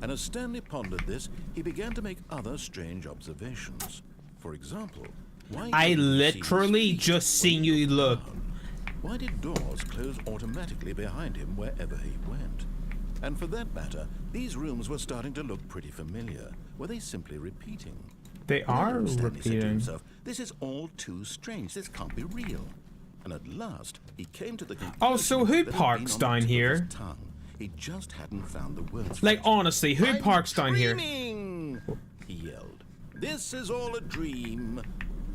And as Stanley pondered this, he began to make other strange observations. For example, why I couldn't he see his literally feet just when seen he you look. looked down? Why did doors close automatically behind him wherever he went? And for that matter, these rooms were starting to look pretty familiar. Were they simply repeating? They are No, Stanley said to repeating. himself, this is all too strange. This can't be real. And at last, he came to the conclusion Oh, so who that had parks been on the down tip of here? his tongue. He just hadn't found the words for Like, it. honestly, who I'm parks down here? dreaming, he yelled. This is all a dream.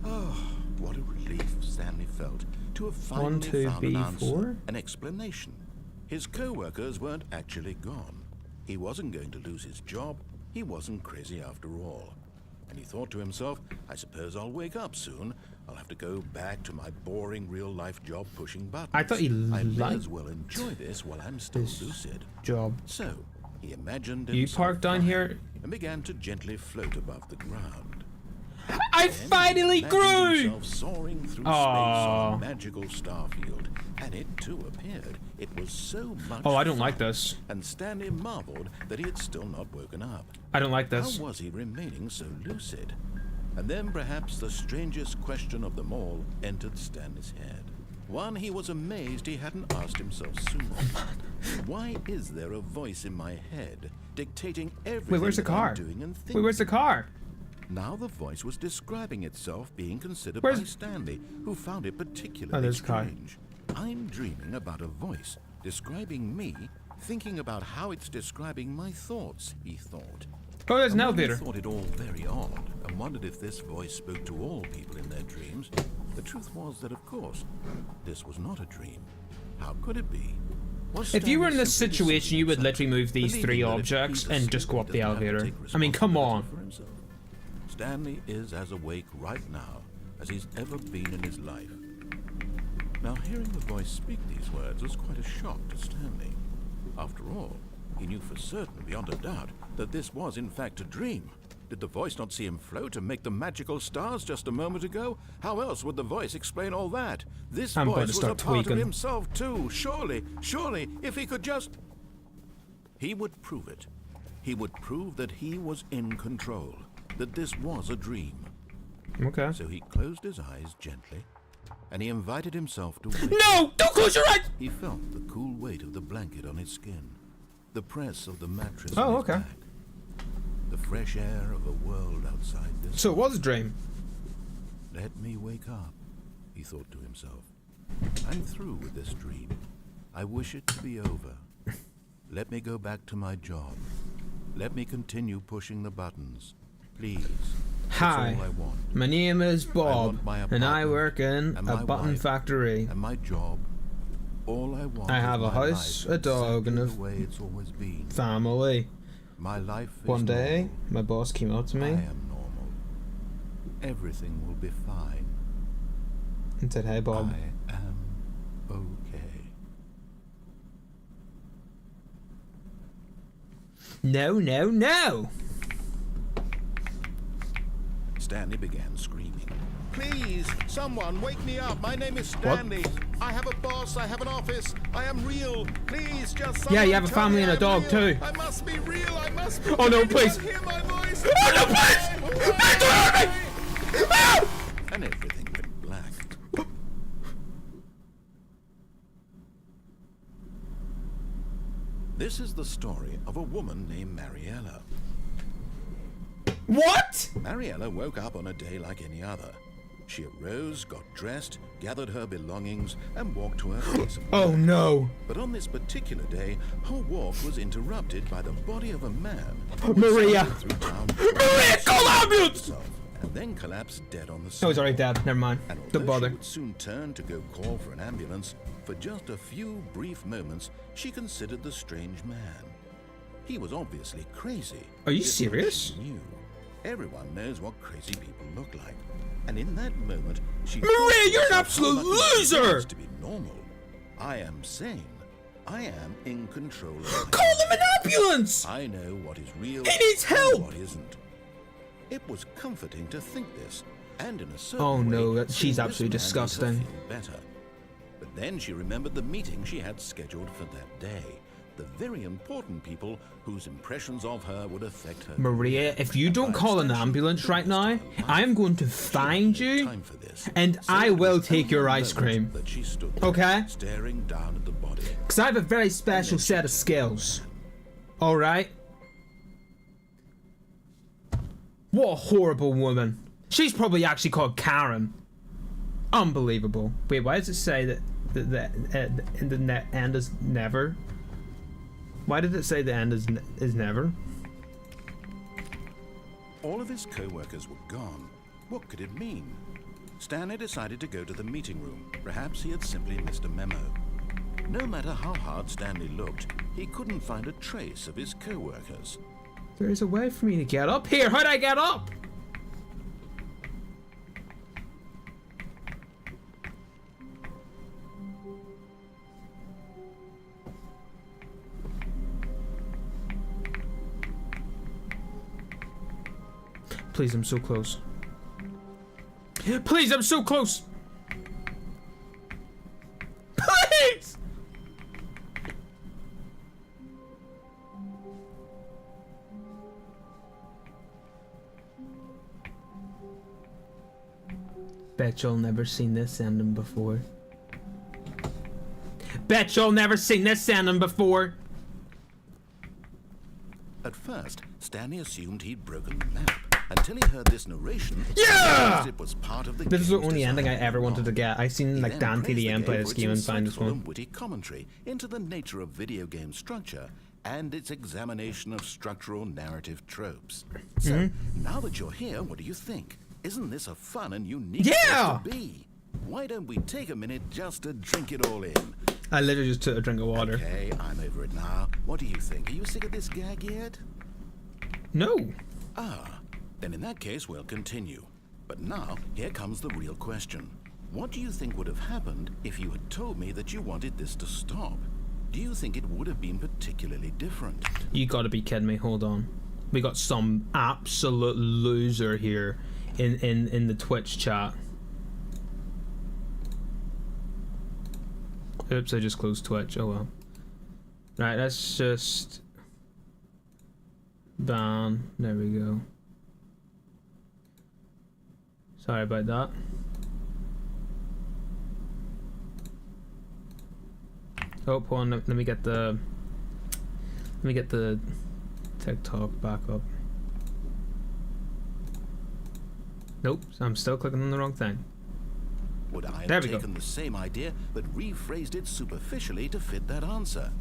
Oh, what a relief Stanley felt to have finally 1, 2, found an B, answer, 4? an explanation. His co-workers weren't actually gone. He wasn't going to lose his job. He wasn't crazy after all. And he thought to himself, I suppose I'll wake up soon. I'll have to go back to my boring real-life job pushing buttons. I thought he I may liked as well enjoy this while I'm still this lucid. job. So, he imagined You himself parked down flying here? and began to gently float above the ground. I Then he finally imagined grew! himself soaring through space Aw. on a magical starfield, and it too appeared. It was so much Oh, I don't like fun, this. And Stanley marveled that he had still not woken up. I don't like this. How was he remaining so lucid? And then perhaps the strangest question of them all entered Stanley's head. One he was amazed he hadn't asked himself sooner. Why is there a voice in my head dictating everything Wait, where's the that I'm car? doing and Wait, thinking? where's the car? Now the voice was describing itself being considered Where's- by Stanley, who found it Oh, particularly there's Kai. strange. I'm dreaming about a voice describing me, thinking about how it's describing my thoughts, he thought. Oh, there's an And when he elevator. thought it all very odd and wondered if this voice spoke to all people in their dreams. The truth was that, of course, this was not a dream. How could it be? Was If you were in Stanley this simply situation, you would deceiving literally move these himself, three believing that if objects he's and just asleep, go up he the doesn't have to elevator. take I mean, come responsibility on. for himself? Stanley is as awake right now as he's ever been in his life. Now, hearing the voice speak these words was quite a shock to Stanley. After all, he knew for certain, beyond a doubt, that this was in fact a dream. Did the voice not see him float and make the magical stars just a moment ago? How else would the voice explain all that? This I'm about voice to was a start part tweaking. of himself too. Surely, if he could just... He would prove it. He would prove that he was in control, that this was a dream. Okay. So he closed his eyes gently, and he invited himself to wake. No! Don't close your eyes! He felt the cool weight of the blanket on his skin, the press of the mattress Oh, on his okay. back, the fresh air of a world outside this. So it was a dream. Let me wake up, he thought to himself. I'm through with this dream. I wish it to be over. Let me go back to my job. Let me continue pushing the buttons. Please. That's Hi, all I want. my name is Bob, want my and I apartment work in and a my button wife factory. And my job. All I want I is have a my house, life a dog, and exactly a the way it's always been. family. My life is One day, normal. my boss came up to I me am normal. Everything will be fine. and said, "Hey, Bob." I am okay. No, no, no! Stanley began screaming. Please, someone, wake me up. My name is Stanley. I have a boss. I have an office. I am real. Please, just someone Yeah, you have a tell family me and a I'm dog, real. too. I must be real. I must be Oh, no, real. please. Hear my voice. Oh, no, please! Please don't hurt me! Ah! And everything went black. This is the story of a woman named Mariella. What? Mariella woke up on a day like any other. She arose, got dressed, gathered her belongings, and walked to her place of Oh, work. no. But on this particular day, her walk was interrupted by the body of a man who Maria. was through town Maria, call ambulance! himself, and then collapsed dead on the Oh, sidewalk. he's already dead. Never mind. And Don't although bother. she would soon turn to go call for an ambulance, for just a few brief moments, she considered the strange man. He was obviously crazy. Are you This much serious? she knew. Everyone knows what crazy people look like. And in that moment, she Maria, thought to you're an herself, absolute how lucky it loser! is to be normal. I am sane. I am in control of my Call them an ambulance! I know what is real He needs and help! what isn't. It was comforting to think this, and in a certain Oh, no, way, she's seeing this absolutely man made her disgusting. feel better. But then she remembered the meeting she had scheduled for that day. The very important people whose impressions of her would affect her. Maria, if you And don't by call an extension, ambulance the right rest of now, her life. I am going to She find had no you, time for this. and So I it will was take only your a ice moment cream. That she stood there, Okay? staring down at the body. Because I have a very special set of skills. Alright? What a horrible woman. She's probably actually called Karen. Unbelievable. Wait, why does it say that in the end is never? Why did it say the end is never? All of his co-workers were gone. What could it mean? Stanley decided to go to the meeting room. Perhaps he had simply missed a memo. No matter how hard Stanley looked, he couldn't find a trace of his co-workers. There is a way for me to get up here. How'd I get up? Please, I'm so close. Please, I'm so close. Please! Bet you'll never seen this ending before. Bet you'll never seen this ending before. At first, Stanley assumed he'd broken the map until he heard this narration. Yeah! realized It was part of the This is the game's only ending I design ever wanted to wrong. get. I seen He like then Dan praised the TDM play game this for game and its find this insightful one. and witty commentary into the nature of video game structure and its examination of structural narrative tropes. So, Mm-hmm. now that you're here, what do you think? Isn't this a fun and unique Yeah! place to be? Why don't we take a minute just to drink it all in? I literally just took a drink of water. Okay, I'm over it now. What do you think? Are you sick of this gag yet? No. Ah, then in that case, we'll continue. But now, here comes the real question. What do you think would have happened if you had told me that you wanted this to stop? Do you think it would have been particularly different? You gotta be kidding me. Hold on. We got some absolute loser here in the Twitch chat. Oops, I just closed Twitch. Oh well. Right, let's just ban. There we go. Sorry about that. Oh, hold on. Let me get the TikTok back up. Nope, I'm still clicking on the wrong thing. Would I There have we go. taken the same idea but rephrased it superficially to fit that answer?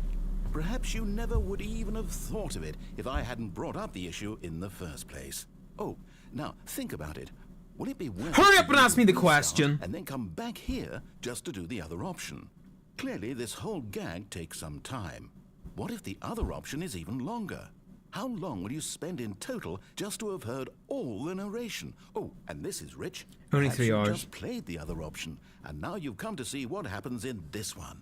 Perhaps you never would even have thought of it if I hadn't brought up the issue in the first place. Oh, now think about it. Will it be worth Hurry it up for and you ask to me the restart question. and then come back here just to do the other option? Clearly, this whole gag takes some time. What if the other option is even longer? How long will you spend in total just to have heard all the narration? Oh, and this is rich. Only Perhaps 3 you hours. just played the other option, and now you've come to see what happens in this one.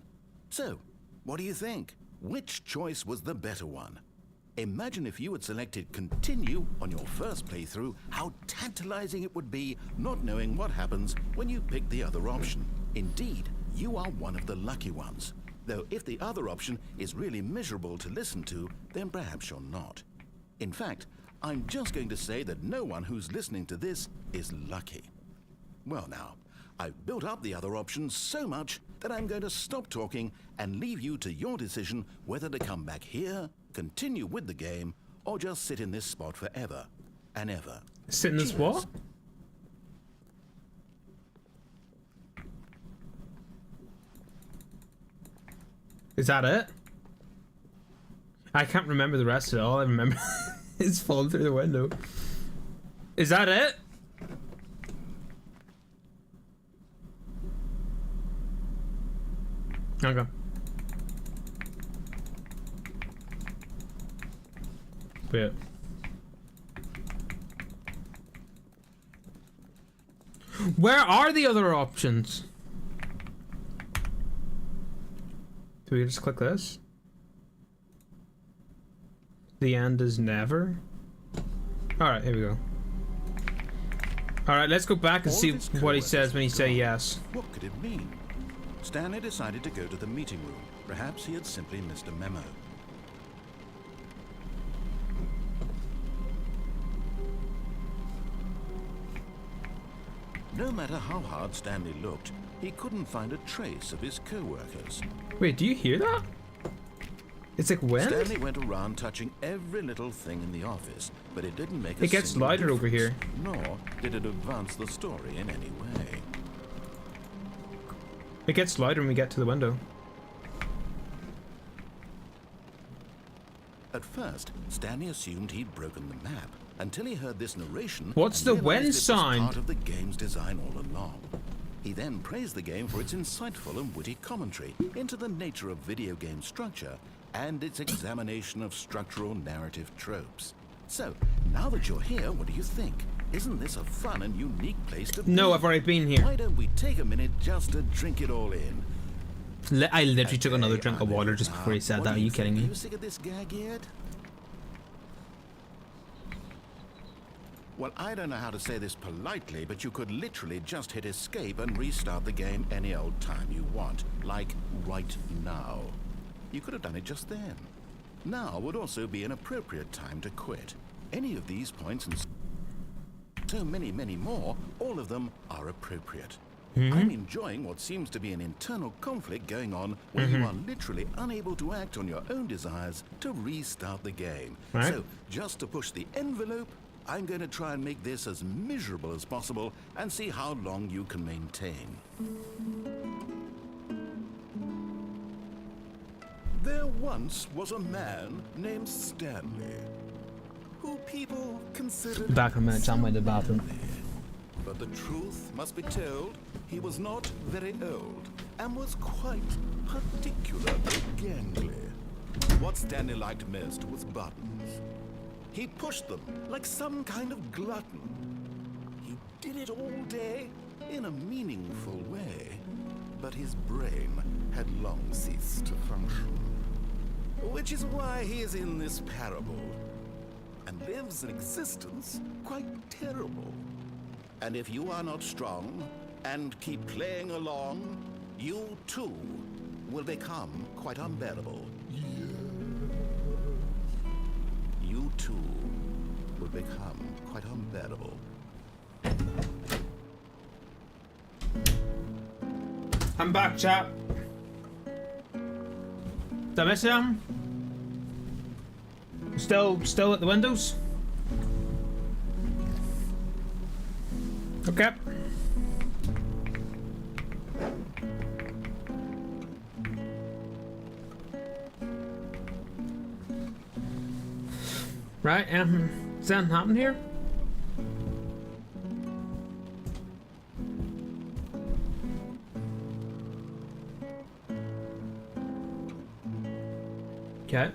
So, what do you think? Which choice was the better one? Imagine if you had selected continue on your first playthrough, how tantalizing it would be not knowing what happens when you pick the other option. Indeed, you are one of the lucky ones. Though if the other option is really miserable to listen to, then perhaps you're not. In fact, I'm just going to say that no one who's listening to this is lucky. Well now, I've built up the other option so much that I'm going to stop talking and leave you to your decision whether to come back here, continue with the game, or just sit in this spot forever and ever. Sit in this Cheers. what? Is that it? I can't remember the rest of it. All I remember is falling through the window. Is that it? Okay. Wait. Where are the other options? Do we just click this? The end is never? Alright, here we go. Alright, let's go back and All see this what he coworkers says when he was say gone. yes. What could it mean? Stanley decided to go to the meeting room. Perhaps he had simply missed a memo. No matter how hard Stanley looked, he couldn't find a trace of his co-workers. Wait, do you hear that? It's like wind? Stanley went around touching every little thing in the office, but it didn't make a It gets single lighter over difference, here. Nor did it advance the story in any way. It gets lighter when we get to the window. At first, Stanley assumed he'd broken the map until he heard this narration. What's and the realized wind it was sound? part of the game's design all along. He then praised the game for its insightful and witty commentary into the nature of video game structure and its examination of structural narrative tropes. So, now that you're here, what do you think? Isn't this a fun and unique place to be? No, I've already been here. Why don't we take a minute just to drink it all in? I literally took another Okay, drink of I'm water in just now. before he said What that. do Are you think? kidding Are me? you sick of this gag yet? Well, I don't know how to say this politely, but you could literally just hit escape and restart the game any old time you want, like right now. You could have done it just then. Now would also be an appropriate time to quit. Any of these points and so many, many more, all of them are appropriate. I'm enjoying what seems to be an internal conflict going on where you are literally unable to act on your own desires to restart the game. Right. So, just to push the envelope, I'm going to try and make this as miserable as possible and see how long you can maintain. There once was a man named Stanley, who people considered Back in a minute, I'm in the bathroom. but the truth must be told, he was not very old and was quite particularly gangly. What Stanley liked most was buttons. He pushed them like some kind of glutton. He did it all day in a meaningful way, but his brain had long ceased to function. Which is why he is in this parable. and lives an existence quite terrible. And if you are not strong and keep playing along, you too will become quite unbearable. You too will become quite unbearable. I'm back, chap. Did I miss him? Still at the windows? Okay. Right, does anything happen here? Okay.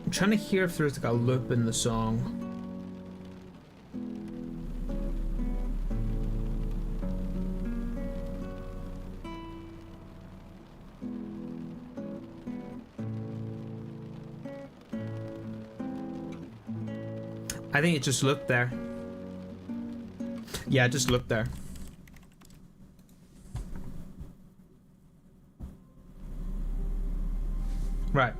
I'm trying to hear if there's like a loop in the song. I think it just looked there. Yeah, it just looked there. Right.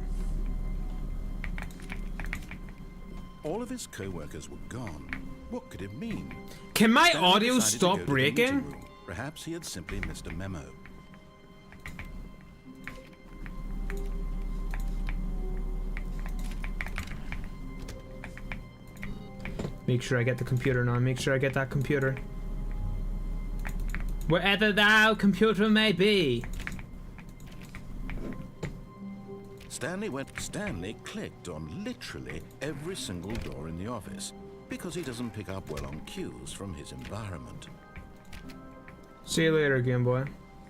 All of his co-workers were gone. What could it mean? Can my Stanley audio decided to stop go to the meeting breaking? room. Perhaps he had simply missed a memo. Make sure I get the computer now. Make sure I get that computer. Wherever thou computer may be. Stanley clicked on literally every single door in the office because he doesn't pick up well on cues from his environment. See you later, Game Boy.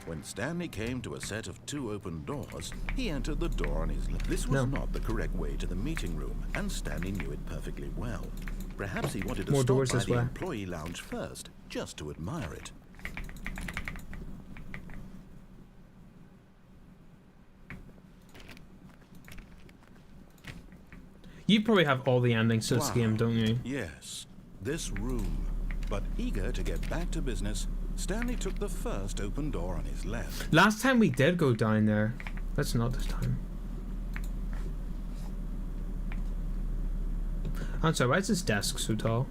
When Stanley came to a set of 2 open doors, he entered the door on his left. This was not the correct way to the meeting room, and Stanley knew it perfectly well. Perhaps he wanted to More stop doors by this the way. employee lounge first, just to admire it. You probably have all the endings to this game, don't you? Yes, this room. But eager to get back to business, Stanley took the first open door on his left. Last time we did go down there. That's not this time. I'm sorry, why is this desk so tall?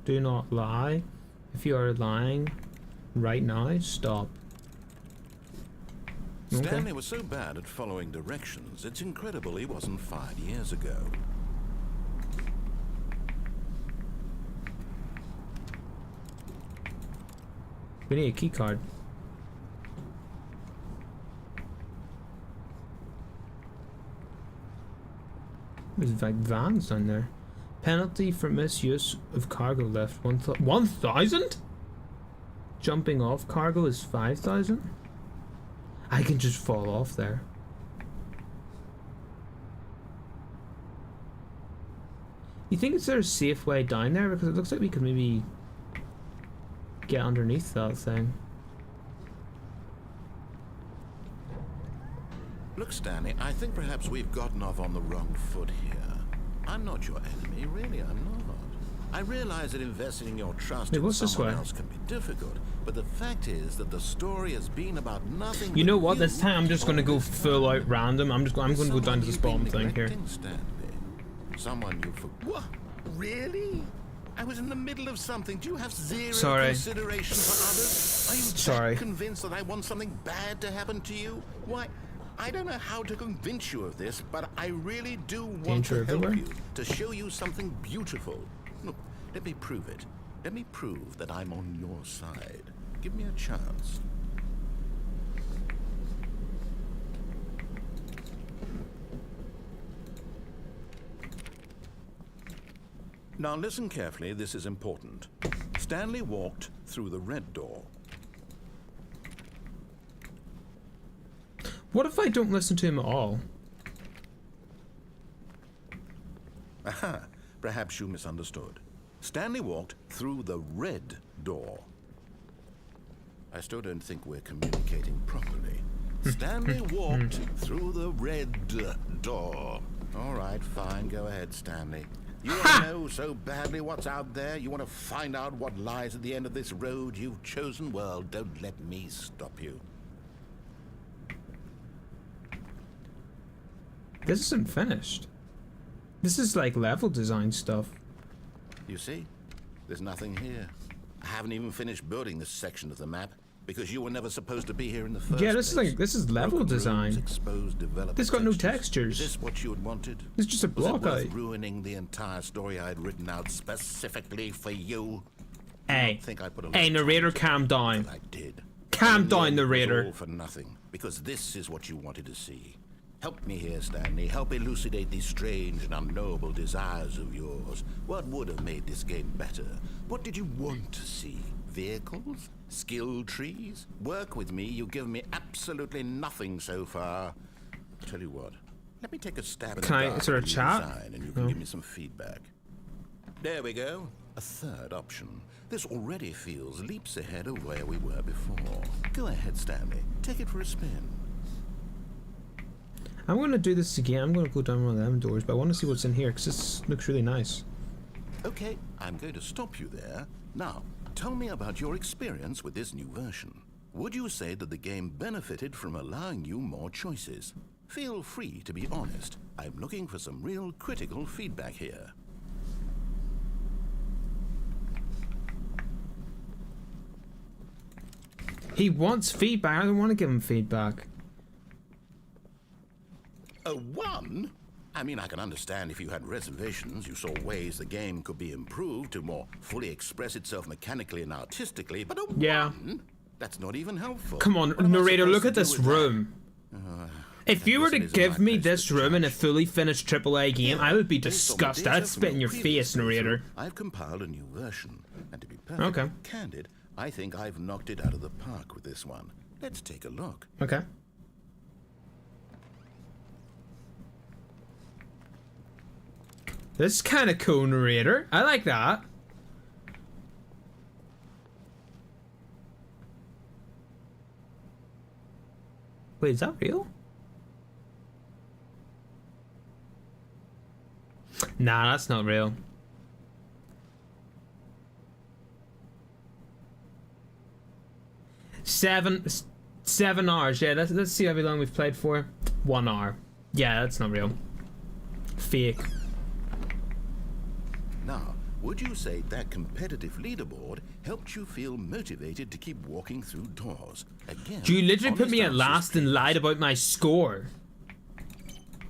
Do not lie. If you are lying right now, stop. Okay. Stanley was so bad at following directions, it's incredible he wasn't fired years ago. We need a key card. There's like vans down there. Penalty for misuse of cargo lift 1,000? Jumping off cargo is 5,000? I can just fall off there. You think is there a safe way down there? Because it looks like we could maybe get underneath that thing. Look, Stanley, I think perhaps we've gotten off on the wrong foot here. I'm not your enemy, really, I'm not. I realize that investing your trust in someone else can be difficult, but the fact is that the story has been about nothing. You know what? This time I'm just gonna go full out random. I'm going to go down to the spawn thing here. Stanley. Someone you What? Really? I was in the middle of something. Do you have zero consideration for others? Are you that convinced that I want something bad to happen to you? Why? I don't know how to convince you of this, but I really do want to help you, to show you something beautiful. Look, let me prove it. Let me prove that I'm on your side. Give me a chance. Now listen carefully, this is important. Stanley walked through the red door. What if I don't listen to him at all? Aha, perhaps you misunderstood. Stanley walked through the red door. I still don't think we're communicating properly. Stanley walked through the red door. All right, fine. Go ahead, Stanley. You want to know so badly what's out there? You want to find out what lies at the end of this road you've chosen? Well, don't let me stop you. This isn't finished. This is like level design stuff. You see? There's nothing here. I haven't even finished building this section of the map because you were never supposed to be here in the first Yeah, this place. is like level Broken design. rooms, exposed developer This got no Is textures. this what you had wanted? It's just a Was it block worth out. ruining the entire story I had written out specifically for you? Hey, I think I put a lot hey, of time narrator, into it, calm down. but I did. Calm In the down, end, it was narrator. all for nothing, because this is what you wanted to see. Help me here, Stanley. Help elucidate these strange and unknowable desires of yours. What would have made this game better? What did you want to see? Vehicles? Skill trees? Work with me. You've given me absolutely nothing so far. Tell you what. Let me take a stab at Can I the dark sort of of the chat? design, and you can give me some feedback. There we go. A third option. This already feels leaps ahead of where we were before. Go ahead, Stanley. Take it for a spin. I'm gonna do this again. I'm gonna go down one of them doors, but I want to see what's in here because this looks really nice. Okay, I'm going to stop you there. Now, tell me about your experience with this new version. Would you say that the game benefited from allowing you more choices? Feel free to be honest. I'm looking for some real critical feedback here. He wants feedback. I don't want to give him feedback. A 1? I mean, I can understand if you had reservations, you saw ways the game could be improved to more fully express itself mechanically and artistically, but a 1? That's not even helpful. Come on, What am I narrator, supposed look to at do this with that? room. If you were to guess it isn't give my me place to this room in a judge. fully finished AAA game, I would be Based on the disgusted. data I'd from spit in your previous face, narrator. playthrough, I've compiled a new version, and to be perfectly Okay. candid, I think I've knocked it out of the park with this one. Let's take a look. Okay. This is kind of cool, narrator. I like that. Wait, is that real? Nah, that's not real. Seven hours. Yeah, let's see how long we've played for. 1 hour. Yeah, that's not real. Fake. Now, would you say that competitive leaderboard helped you feel motivated to keep walking through doors? Again, You literally put honest me at answers, last and please. lied about my score.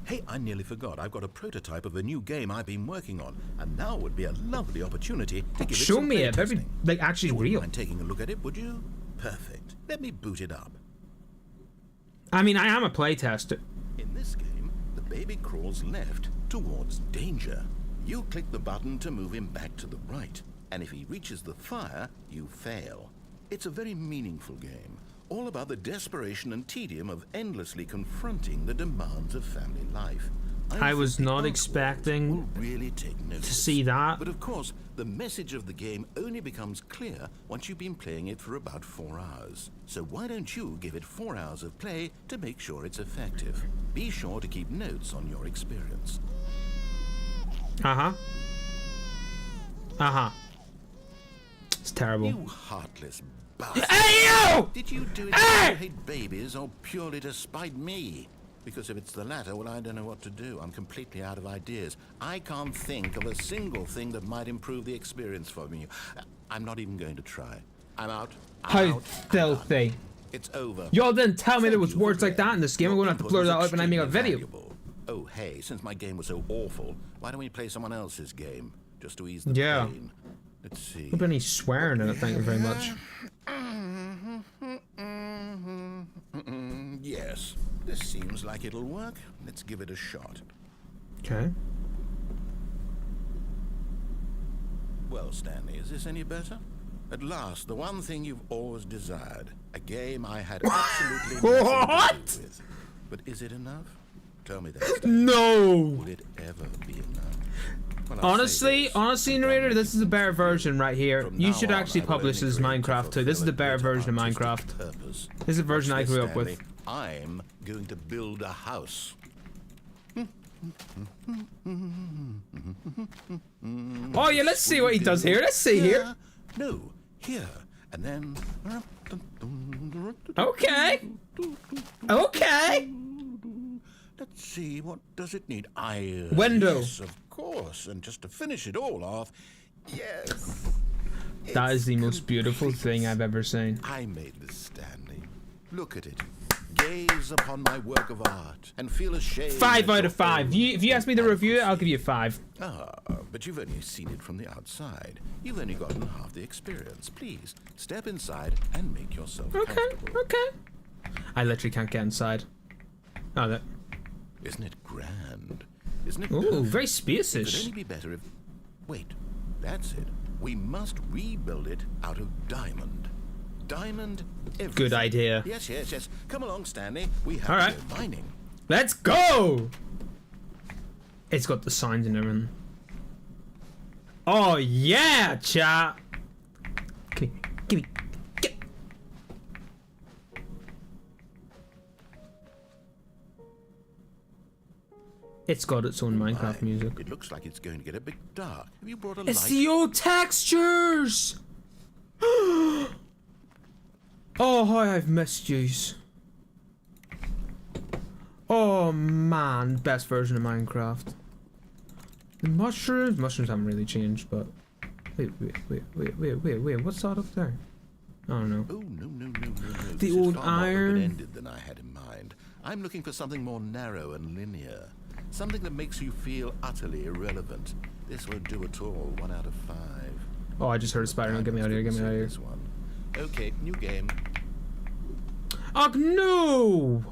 Hey, I nearly forgot. I've got a prototype of a new game I've been working on, and now would be a lovely opportunity to give it Show some me it. Maybe, playtesting. like, actually You wouldn't real. mind taking a look at it, would you? Perfect. Let me boot it up. I mean, I am a playtester. In this game, the baby crawls left towards danger. You click the button to move him back to the right, and if he reaches the fire, you fail. It's a very meaningful game, all about the desperation and tedium of endlessly confronting the demands of family life. I was think the not artwork expecting will really take notice. to see that. But of course, the message of the game only becomes clear once you've been playing it for about 4 hours. So why don't you give it 4 hours of play to make sure it's effective? Be sure to keep notes on your experience. Uh-huh. Uh-huh. It's terrible. You heartless bastard. Hey, you! Did you do it Hey! because you hate babies or purely to spite me? Because if it's the latter, well, I don't know what to do. I'm completely out of ideas. I can't think of a single thing that might improve the experience for me. I'm not even going to try. I'm out. How filthy. It's over. Y'all didn't tell me there was Thank you words for like that in this game. I'm Your gonna have to input blur was that out when I make a extremely video. valuable. Oh, hey, since my game was so awful, why don't we play someone else's game? Just to ease the Yeah. pain. Let's see. I've been swearing in it, thank you very much. Yes, this seems like it'll work. Let's give it a shot. Okay. Well, Stanley, is this any better? At last, the one thing you've always desired. A game I had absolutely nothing What? to do with. But is it enough? Tell me that, Stanley. No! Will it ever be enough? Well, I'll say honestly, this. narrator, this is a better version right here. From You now should on, actually I will publish only this as dream to Minecraft too. This is the fulfill a better greater version of artistic Minecraft. purpose. This is the version I Watch this, grew up with. Stanley. I'm going to build a house. Oh yeah, let's see what he does here. Let's see here. No, here. And then... Okay. Okay. Let's see, what does it need? Window. Yes, of course. And just to finish it all off, yes. That is the It's most beautiful complete. thing I've ever seen. I made this, Stanley. Look at it. Gaze upon my work of art and feel ashamed. 5 at out your of 5. own If you ask me to review it, I'll give you 5. but you've only seen it from the outside. You've only gotten half the experience. Please, step inside and make yourself Okay, comfortable. okay. I literally can't get inside. Oh, that. Isn't it grand? Isn't it Ooh, perfect? very It could spacious. only be better if... Wait, that's it. We must rebuild it out of diamond. Diamond everything. Good idea. Yes, yes, yes. Come along, Stanley. We have All to right. go mining. Let's go! It's got the signs and everything. Oh yeah, chat. Give me. Get. It's got its own Minecraft My, music. It looks like it's going to get a bit dark. Have you brought a It's light? the old textures. Oh, hi, I've missed yous. Oh man, best version of Minecraft. The mushrooms haven't really changed, but wait, what's that up there? I don't know. Oh, no. The This is old far more iron. open-ended than I had in mind. I'm looking for something more narrow and linear. Something that makes you feel utterly irrelevant. This won't do at all. 1 out of 5. Oh, I just heard a spider. Get me out of here, get me out of here. This one. Okay, new game. Oh no!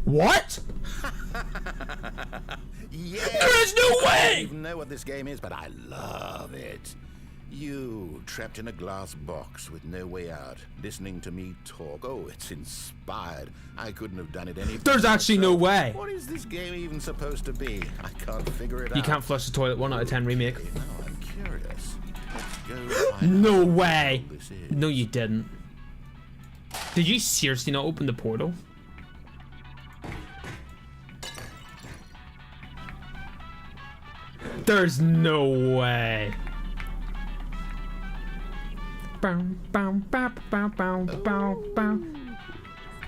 What? Yes! There's no I way! don't even know what this game is, but I love it. You, trapped in a glass box with no way out, listening to me talk. Oh, it's inspired. I couldn't have done it any better There's actually no myself. way. What is this game even supposed to be? I can't figure it out. You can't flush the toilet. 1 out of 10 remake. Okay, now I'm curious. Let's go find No out what way. all this is. No, you didn't. Did you seriously not open the portal? There's no way. Bow, bow, bow, bow, bow, bow, bow.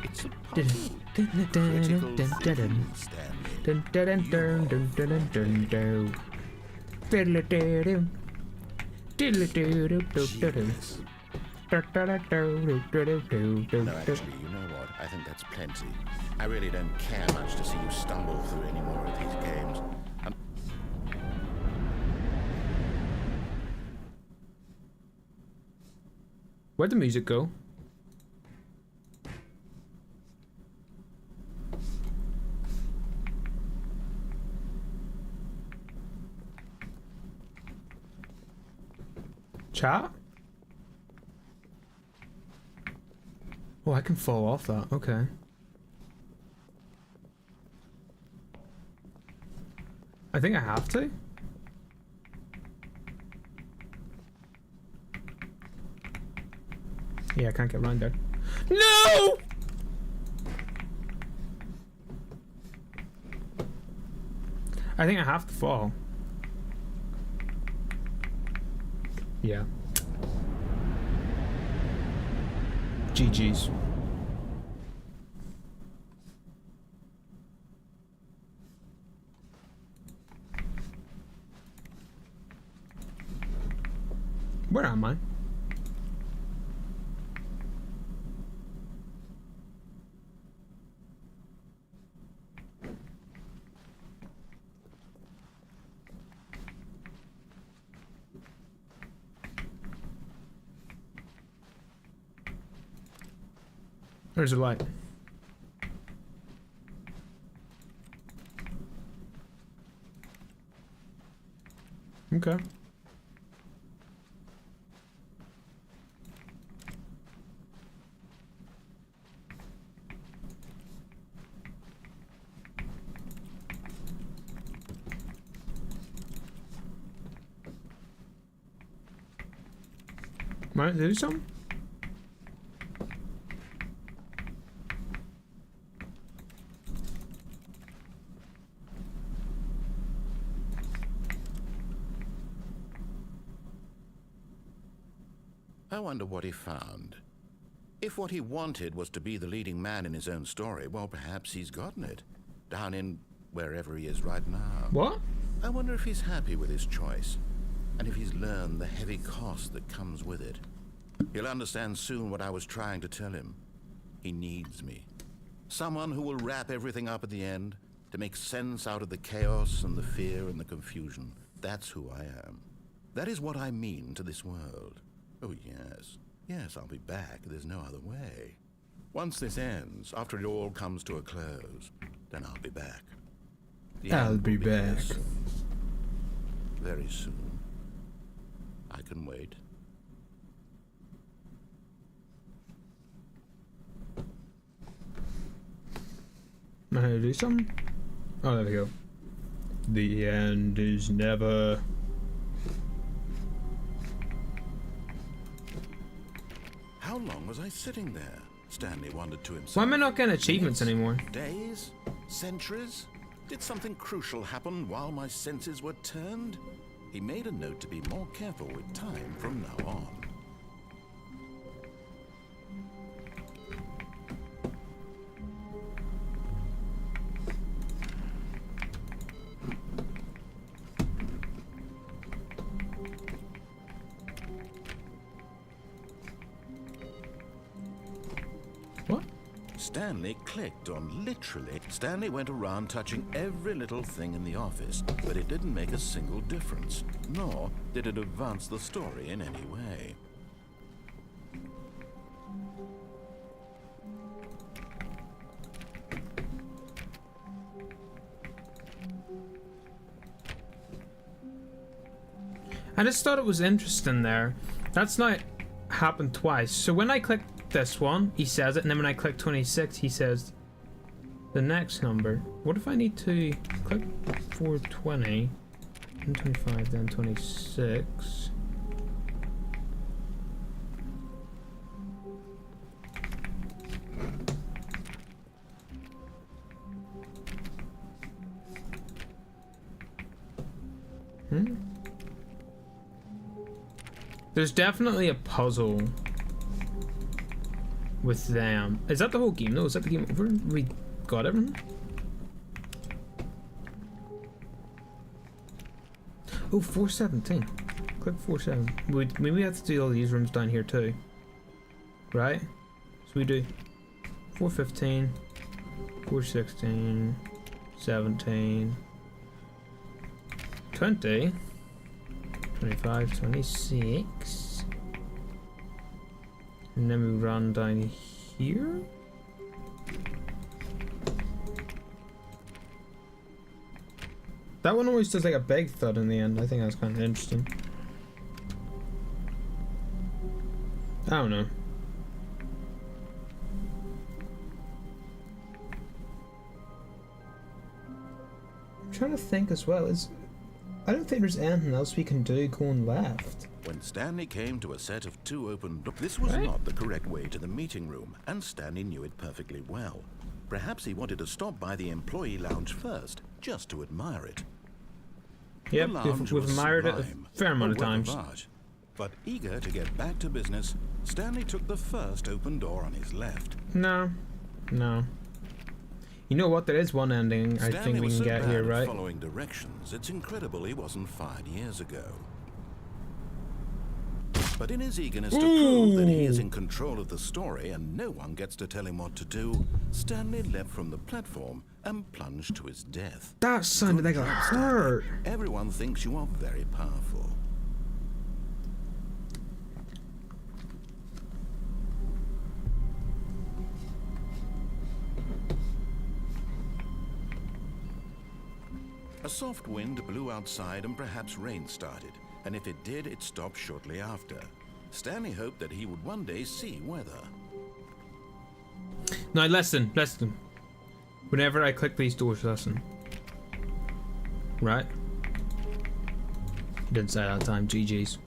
It's a Dun, puzzle. dun, dun, Critical dun, dun, dun, thinking, Stanley. dun, dun, dun, dun, dun, dun, dun, dun. Diddle-a-doo-doo. Diddle-a-doo-doo-doo-doo-doo. Genius. Da-da-da-doo-doo-doo-doo-doo. No, actually, you know what? I think that's plenty. I really don't care much to see you stumble through any more of these games. Where'd the music go? Chat? Oh, I can fall off that. Okay. I think I have to. Yeah, I can't get around there. No! I think I have to fall. Yeah. GG's. Where am I? There's a light. Okay. Might do something? I wonder what he found. If what he wanted was to be the leading man in his own story, well, perhaps he's gotten it. Down in wherever he is right now. What? I wonder if he's happy with his choice, and if he's learned the heavy cost that comes with it. He'll understand soon what I was trying to tell him. He needs me. Someone who will wrap everything up at the end, to make sense out of the chaos and the fear and the confusion. That's who I am. That is what I mean to this world. Oh, yes. Yes, I'll be back. There's no other way. Once this ends, after it all comes to a close, then I'll be back. The I'll end be will here back. soon. Very soon. I can wait. Might I do something? Oh, there we go. The end is never. How long was I sitting there? Stanley wondered to himself. Why am I not getting achievements anymore? Days? Centuries? Did something crucial happen while my senses were turned? He made a note to be more careful with time from now on. What? Stanley clicked on literally. Stanley went around touching every little thing in the office, but it didn't make a single difference, nor did it advance the story in any way. I just thought it was interesting there. That's not happened twice. So when I click this one, he says it, and then when I click 26, he says the next number. What if I need to click 420, then 25, then 26? There's definitely a puzzle with them. Is that the whole game though? Is that the game over? We got everything? Oh, 417. Click 47. Maybe we have to do all these rooms down here too. Right? So we do 415, 416, 17, 20. 25, 26. And then we run down here. That one always does like a big thud in the end. I think that's kind of interesting. I don't know. I'm trying to think as well. I don't think there's anything else we can do going left. When Stanley came to a set of two open doors, this was Right. not the correct way to the meeting room, and Stanley knew it perfectly well. Perhaps he wanted to stop by the employee lounge first, just to admire it. Yep, The lounge we've was admired it a sublime, fair amount a of work times. art. But eager to get back to business, Stanley took the first open door on his left. No. You know what? There is one ending I Stanley think we was can so get bad here, at right? following directions, it's incredible he wasn't fired years ago. But in his eagerness to prove that he is in control of the story and no one gets to tell him what to do, Stanley leapt from the platform and plunged to his death. That sounded like Good a job, Stanley. hurt. Everyone thinks you are very powerful. A soft wind blew outside and perhaps rain started, and if it did, it stopped shortly after. Stanley hoped that he would one day see weather. Now listen. Whenever I click these doors, listen. Right? Didn't say that time, GG's.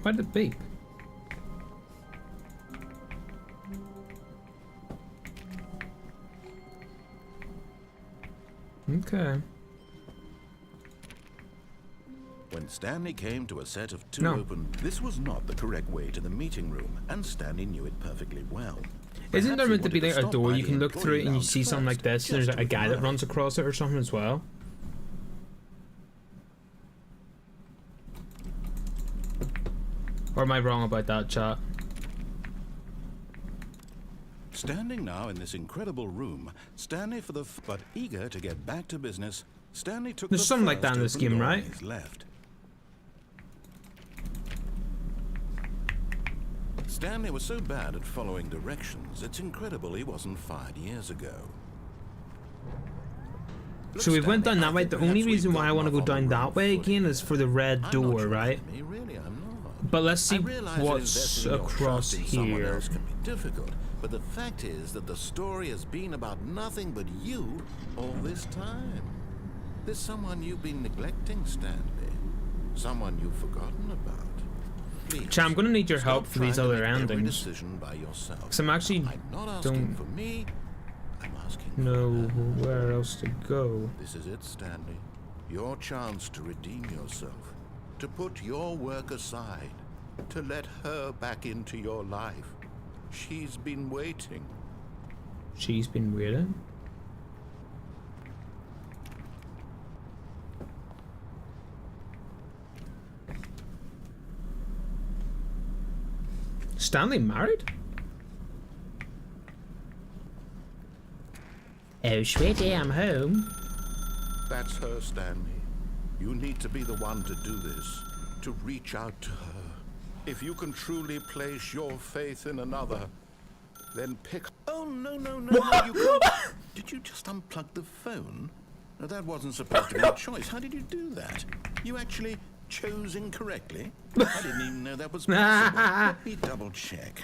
Why did it beep? Okay. When Stanley came to a set of two No. open, this was not the correct way to the meeting room, and Stanley knew it perfectly well. Isn't there Perhaps he meant to be wanted like a stop door by you the can look through it and you employee see lounge something like first, this and there's just like a to guy that admire. runs across it or something as well? Or am I wrong about that, chat? Standing now in this incredible room, Stanley but eager to get back to business, Stanley took There's the something like that in first this open game, door on right? his left. Stanley was so bad at following directions, it's incredible he wasn't fired years ago. So we went down that way. The only reason why I want to go Look, Stanley, down I that think way we've gotten again is for the red I'm not door, your right? enemy, really, I'm not. But let's see I realize that what's investing your across trust in someone here. else can be difficult, but the fact is that the story has been about nothing but you all this time. There's someone you've been neglecting, Stanley. Someone you've forgotten about. Please, Chat, I'm gonna need your help stop for these trying to other make every endings. decision by yourself. Because I'm actually I'm not asking don't for me. I'm asking for know them. where else to go. This is it, Stanley. Your chance to redeem yourself, to put your work aside, to let her back into your life. She's been waiting. She's been waiting. Stanley married? Oh, sweetie, I'm home. That's her, Stanley. You need to be the one to do this, to reach out to her. If you can truly place your faith in another, then pick... Oh, no, you can't. Did you just unplug the phone? No, that wasn't supposed to be a choice. How did you do that? You actually chose incorrectly? I didn't even know that was possible. Let me double check.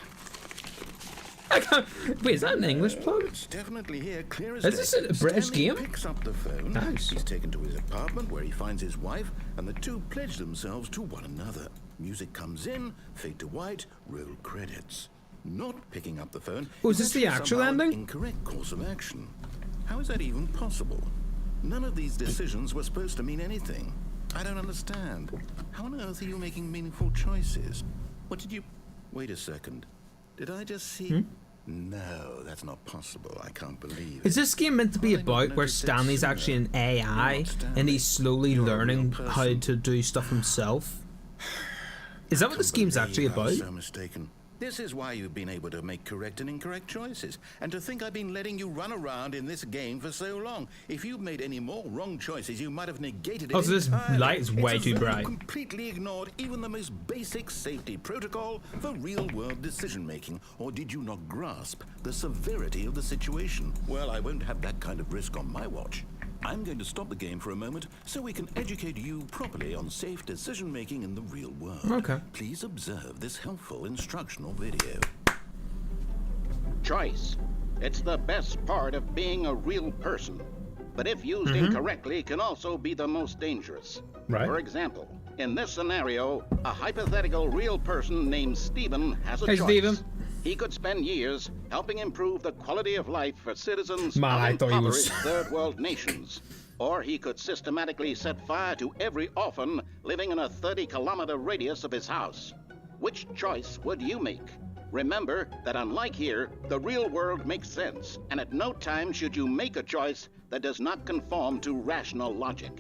I can't... Wait, is that an English plug? It's definitely here, clear as Is day. this a British Stanley game? Picks up the phone. Nice. He's taken to his apartment where he finds his wife, and the two pledge themselves to one another. Music comes in, fade to white, roll credits. Not picking up the phone. Oh, is this the actually actual somehow an ending? Incorrect course of action. How is that even possible? None of these decisions were supposed to mean anything. I don't understand. How on earth are you making meaningful choices? What did you... Wait a second. Did I just see... No, that's not possible. I can't believe it. Is this game meant to be Why not about where notice it Stanley's sooner? actually an AI You're not Stanley. and he's slowly You're a real learning person. how to do stuff himself? Is that what this game's actually I was about? so mistaken. This is why you've been able to make correct and incorrect choices. And to think I've been letting you run around in this game for so long. If you've made any more wrong choices, you might have negated it Oh, so this entirely. light is way It's as too though you bright. completely ignored even the most basic safety protocol for real-world decision-making. Or did you not grasp the severity of the situation? Well, I won't have that kind of risk on my watch. I'm going to stop the game for a moment so we can educate you properly on safe decision-making in the real world. Okay. Please observe this helpful instructional video. Choice. It's the best part of being a real person. But if used incorrectly, can also be the most dangerous. Right. For example, in this scenario, a hypothetical real person named Stephen has a Hey, choice. Stephen. He could spend years helping improve the quality of life for citizens Man, I of thought he was- impoverished third world nations. Or he could systematically set fire to every orphan living in a 30-kilometer radius of his house. Which choice would you make? Remember that unlike here, the real world makes sense, and at no time should you make a choice that does not conform to rational logic.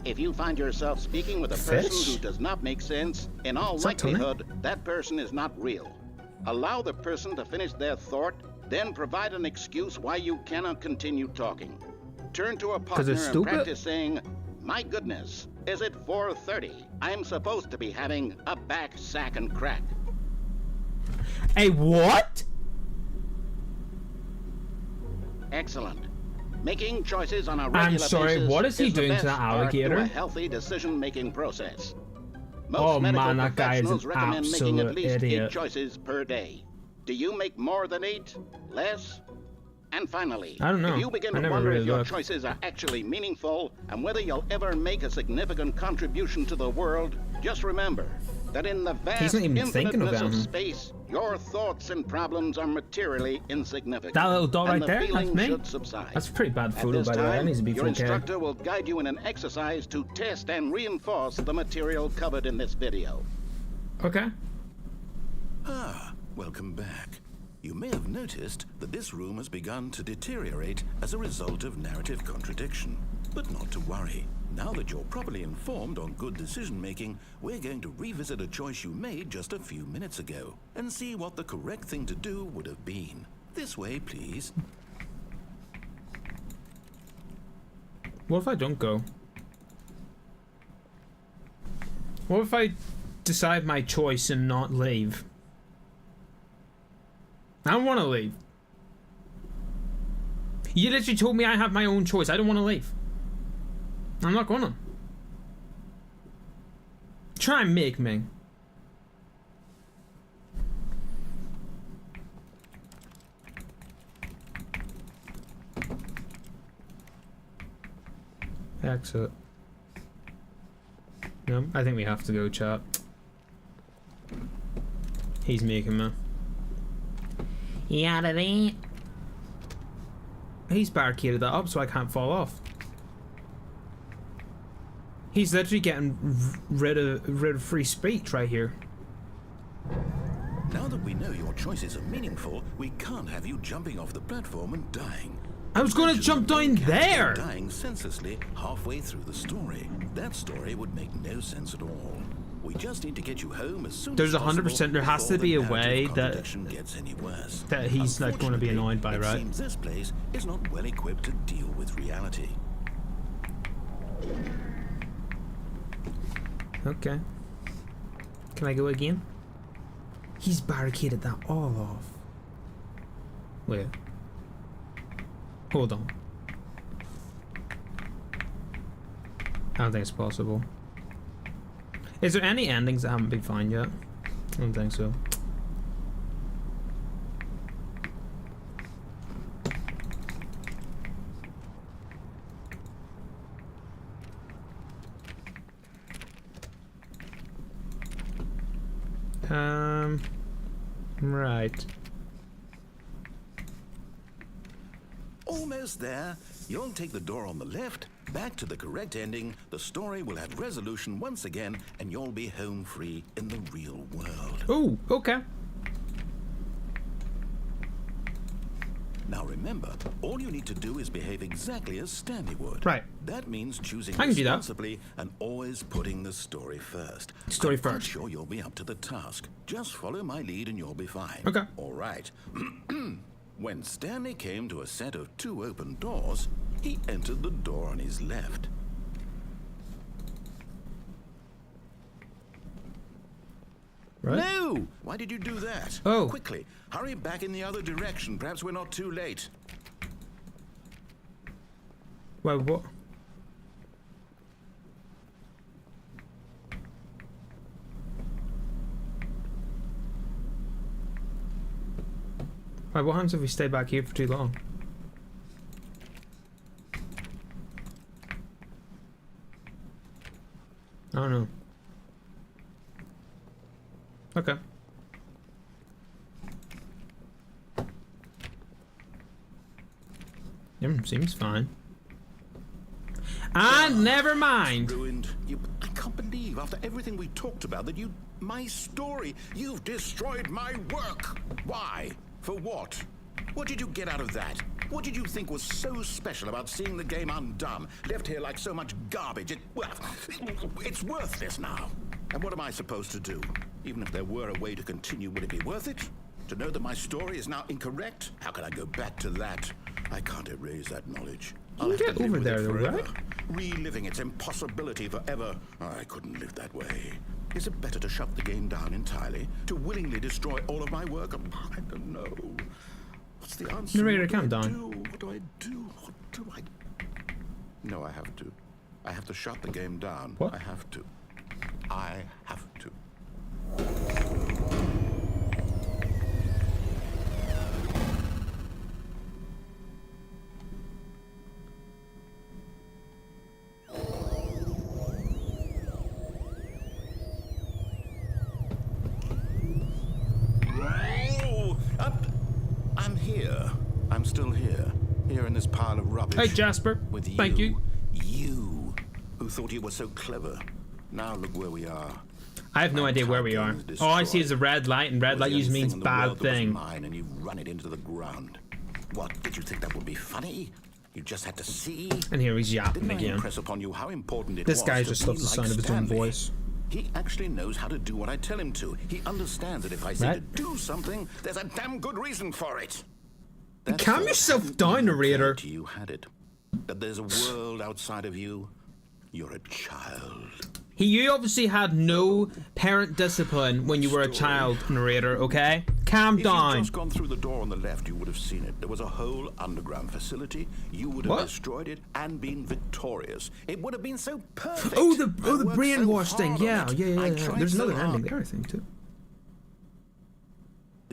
If you find yourself speaking with a person Fish? who does not make sense, in all Is that Tony? likelihood, that person is not real. Allow the person to finish their thought, then provide an excuse why you cannot continue talking. Turn to a partner it's and stupid? practice saying, "My goodness, is it 4:30? I'm supposed to be having a back, sack, and crack." Hey, what? Excellent. Making choices on a regular I'm sorry, basis what is he the doing to best that part alligator? a healthy decision-making process. Most Oh, medical man, that guy is an professionals recommend making at absolute least idiot. 8 choices per day. Do you make more than 8? Less? And finally, I don't know. if you begin I to never wonder really if your looked. choices are actually meaningful and whether you'll ever make a significant contribution to the world, just remember, that in the He's vast not even thinking infiniteness about of him. space, your thoughts and problems are materially insignificant. That little dot and right there, the that's feeling me. should subside. That's a pretty bad At photo, this by the way. That time, needs to be your 4K. instructor will guide you in an exercise to test and reinforce the material covered in this video. Okay. Ah, welcome back. You may have noticed that this room has begun to deteriorate as a result of narrative contradiction. But not to worry. Now that you're properly informed on good decision-making, we're going to revisit a choice you made just a few minutes ago and see what the correct thing to do would have been. This way, please. What if I don't go? What if I decide my choice and not leave? I don't want to leave. You literally told me I have my own choice. I don't want to leave. I'm not gonna. Try and make me. Exit. No, I think we have to go, chat. He's making me. Yeah, he's barricaded that up so I can't fall off. He's literally getting rid of free speech right here. Now that we know your choices are meaningful, we can't have you jumping off the platform and dying. I was going to jump down there! Dying senselessly halfway through the story. That story would make no sense at all. We just need to get you home as soon There's as possible 100% there has before to be the a way narrative that contradiction gets any worse. he's not going to be annoyed by, It right? seems this place is not well equipped to deal with reality. Okay. Can I go again? He's barricaded that all off. Wait. Hold on. I don't think it's possible. Is there any endings that haven't been found yet? I don't think so. Right. Almost there. You'll take the door on the left, back to the correct ending, the story will have resolution once again, and you'll be home free in the real world. Oh, okay. Now remember, all you need to do is behave exactly as Stanley would. Right. That means choosing I can do that. responsibly and always putting the story first. Story I'm quite first. sure you'll be up to the task. Just follow my lead and you'll be fine. Okay. All right. When Stanley came to a set of 2 open doors, he entered the door on his left. Right. No! Why did you do that? Oh. Quickly, hurry back in the other direction. Perhaps we're not too late. Wait, what? Wait, what happens if we stay back here for too long? I don't know. Okay. Seems fine. And never mind. Ruined. I can't believe, after everything we talked about, that my story, you've destroyed my work. Why? For what? What did you get out of that? What did you think was so special about seeing the game undone, left here like so much garbage? It's worthless now. And what am I supposed to do? Even if there were a way to continue, would it be worth it? To know that my story is now incorrect? How can I go back to that? I can't erase that knowledge. You can get over there, though, right? Reliving its impossibility forever. I couldn't live that way. Is it better to shut the game down entirely? To willingly destroy all of my work? I don't know. What's the answer? Narrator, What do I count down. do? What do I do? What do I... No, I have to. I have to shut the game down. What? I have to. I have to. still here in this pile of rubbish. Hey, Jasper. With you. Thank you. You, who thought you were so clever. Now look where we are. I have no idea where we are. All I see is a red light, and red light usually means bad thing. Mine, and you run it into the ground. What, did you think that would be funny? You just had to see. And here he's yapping Didn't I again. impress upon you how important it This was guy to just be loves the like sound of his own Stanley? voice. He actually knows how to do what I tell him to. He understands that if I say Right. to do something, there's a damn good reason for it. Calm yourself down, narrator. You had it. That there's a world outside of you. You're a child. You obviously had no parent discipline when you were a child, narrator, okay? Calm If down. you'd just gone through the door on the left, you would have seen it. There was a whole underground facility. You would have What? destroyed it and been victorious. It would have been so perfect. Oh, the I worked so brainwash thing. hard on Yeah, it. yeah, I yeah. tried There's so another ending hard. there, I think, too.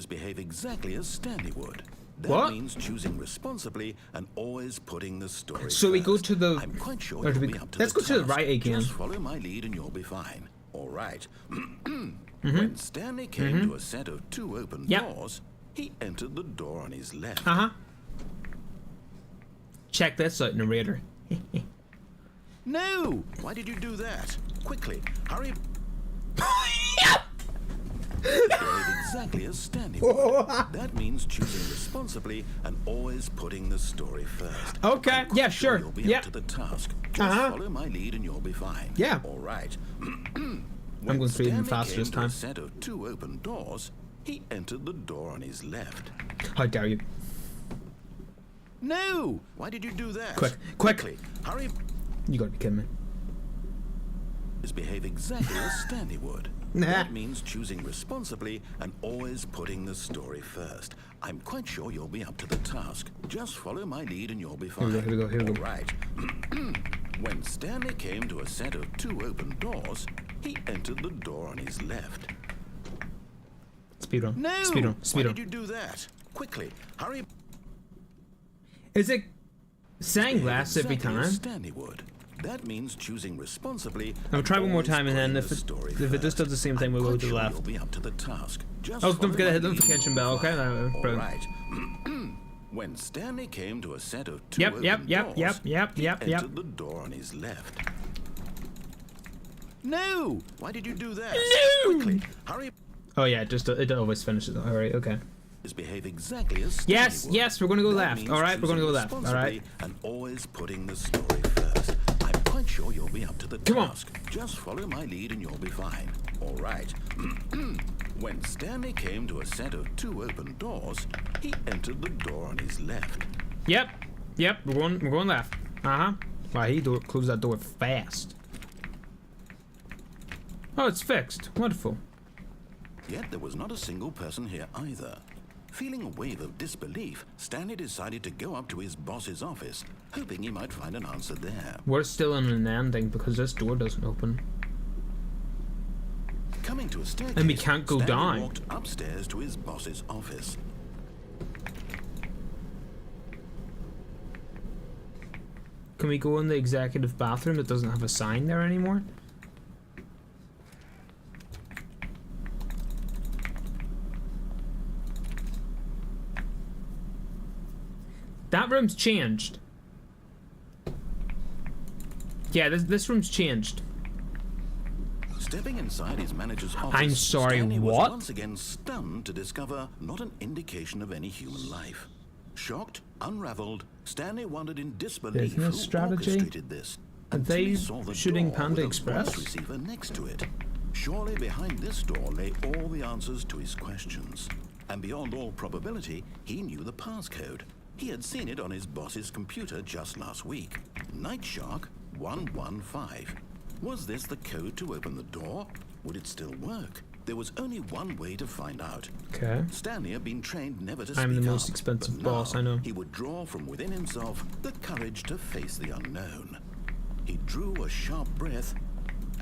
Behave exactly as Stanley would. That What? means choosing responsibly and always putting the story So we go first. to the- I'm quite sure or do you'll we- be up to let's the go to the task. right again. Just follow my lead and you'll be fine. All right. Mm-hmm. When Stanley came to a set of 2 open Yep. doors, he entered the door on his left. Uh-huh. Check this out, narrator. No! Why did you do that? Quickly, hurry. Behave exactly as Stanley would. That means choosing responsibly and always putting the story first. Okay, I'm quite yeah, sure. You'll be Yeah. up to the task. Just Uh-huh. follow my lead and you'll be fine. Yeah. All right. I'm going through even Stanley faster came this to a time. set of 2 open doors, he entered the door on his left. How dare you? No! Why did you do that? Quick. Quickly, hurry. You gotta be kidding me. Behave exactly as Stanley would. Nah. That means choosing responsibly and always putting the story first. I'm quite sure you'll be up to the task. Just follow my lead and you'll be fine. Here we go, here we go. All right. When Stanley came to a set of 2 open doors, he entered the door on his left. Speedrun. No! Speedrun. Why Speedrun. did you do that? Quickly, hurry. Is it saying Behave less every exactly as time? Stanley would. That means choosing responsibly. I'll try one more always time, and then putting if the story it just does the same thing, I'm we'll go quite to the sure left. You'll be up to the task. Just Oh, don't follow forget to hit the my lead notification and bell, you'll be okay? fine. All All right. right. When Stanley came to a set of 2 Yep, open yep, yep, doors, yep, yep, he yep, yep. entered the door on his left. No! Why did you do that? No! Quickly, hurry. Oh yeah, it always finishes. All right, okay. Behave exactly as Stanley Yes, would. yes, we're gonna go That left. means All right, we're gonna go choosing left. All right. responsibly and always putting the story first. I'm quite sure you'll be up to the Come on. task. Just follow my lead and you'll be fine. All right. When Stanley came to a set of 2 open doors, he entered the door on his left. Yep, yep, we're going left. Uh-huh. Wow, he closed that door fast. Oh, it's fixed. Wonderful. Yet there was not a single person here either. Feeling a wave of disbelief, Stanley decided to go up to his boss's office, hoping he might find an answer there. We're still in an ending because this door doesn't open. Coming to a staircase, And we can't go Stanley down. walked upstairs to his boss's office. Can we go in the executive bathroom that doesn't have a sign there anymore? That room's changed. Yeah, this room's changed. Stepping inside his manager's office, I'm sorry, Stanley what? was once again stunned to discover not an indication of any human life. Shocked, unraveled, Stanley wondered in disbelief Business who strategy? orchestrated this. Are until he they saw the shooting door Panda with a Express? voice receiver next to it. Surely behind this door lay all the answers to his questions. And beyond all probability, he knew the passcode. He had seen it on his boss's computer just last week. Night Shark 115. Was this the code to open the door? Would it still work? There was only one way to find out. Okay. Stanley had been trained never to speak I'm the up, most expensive but boss, now I know. He would draw from within himself the courage to face the unknown. He drew a sharp breath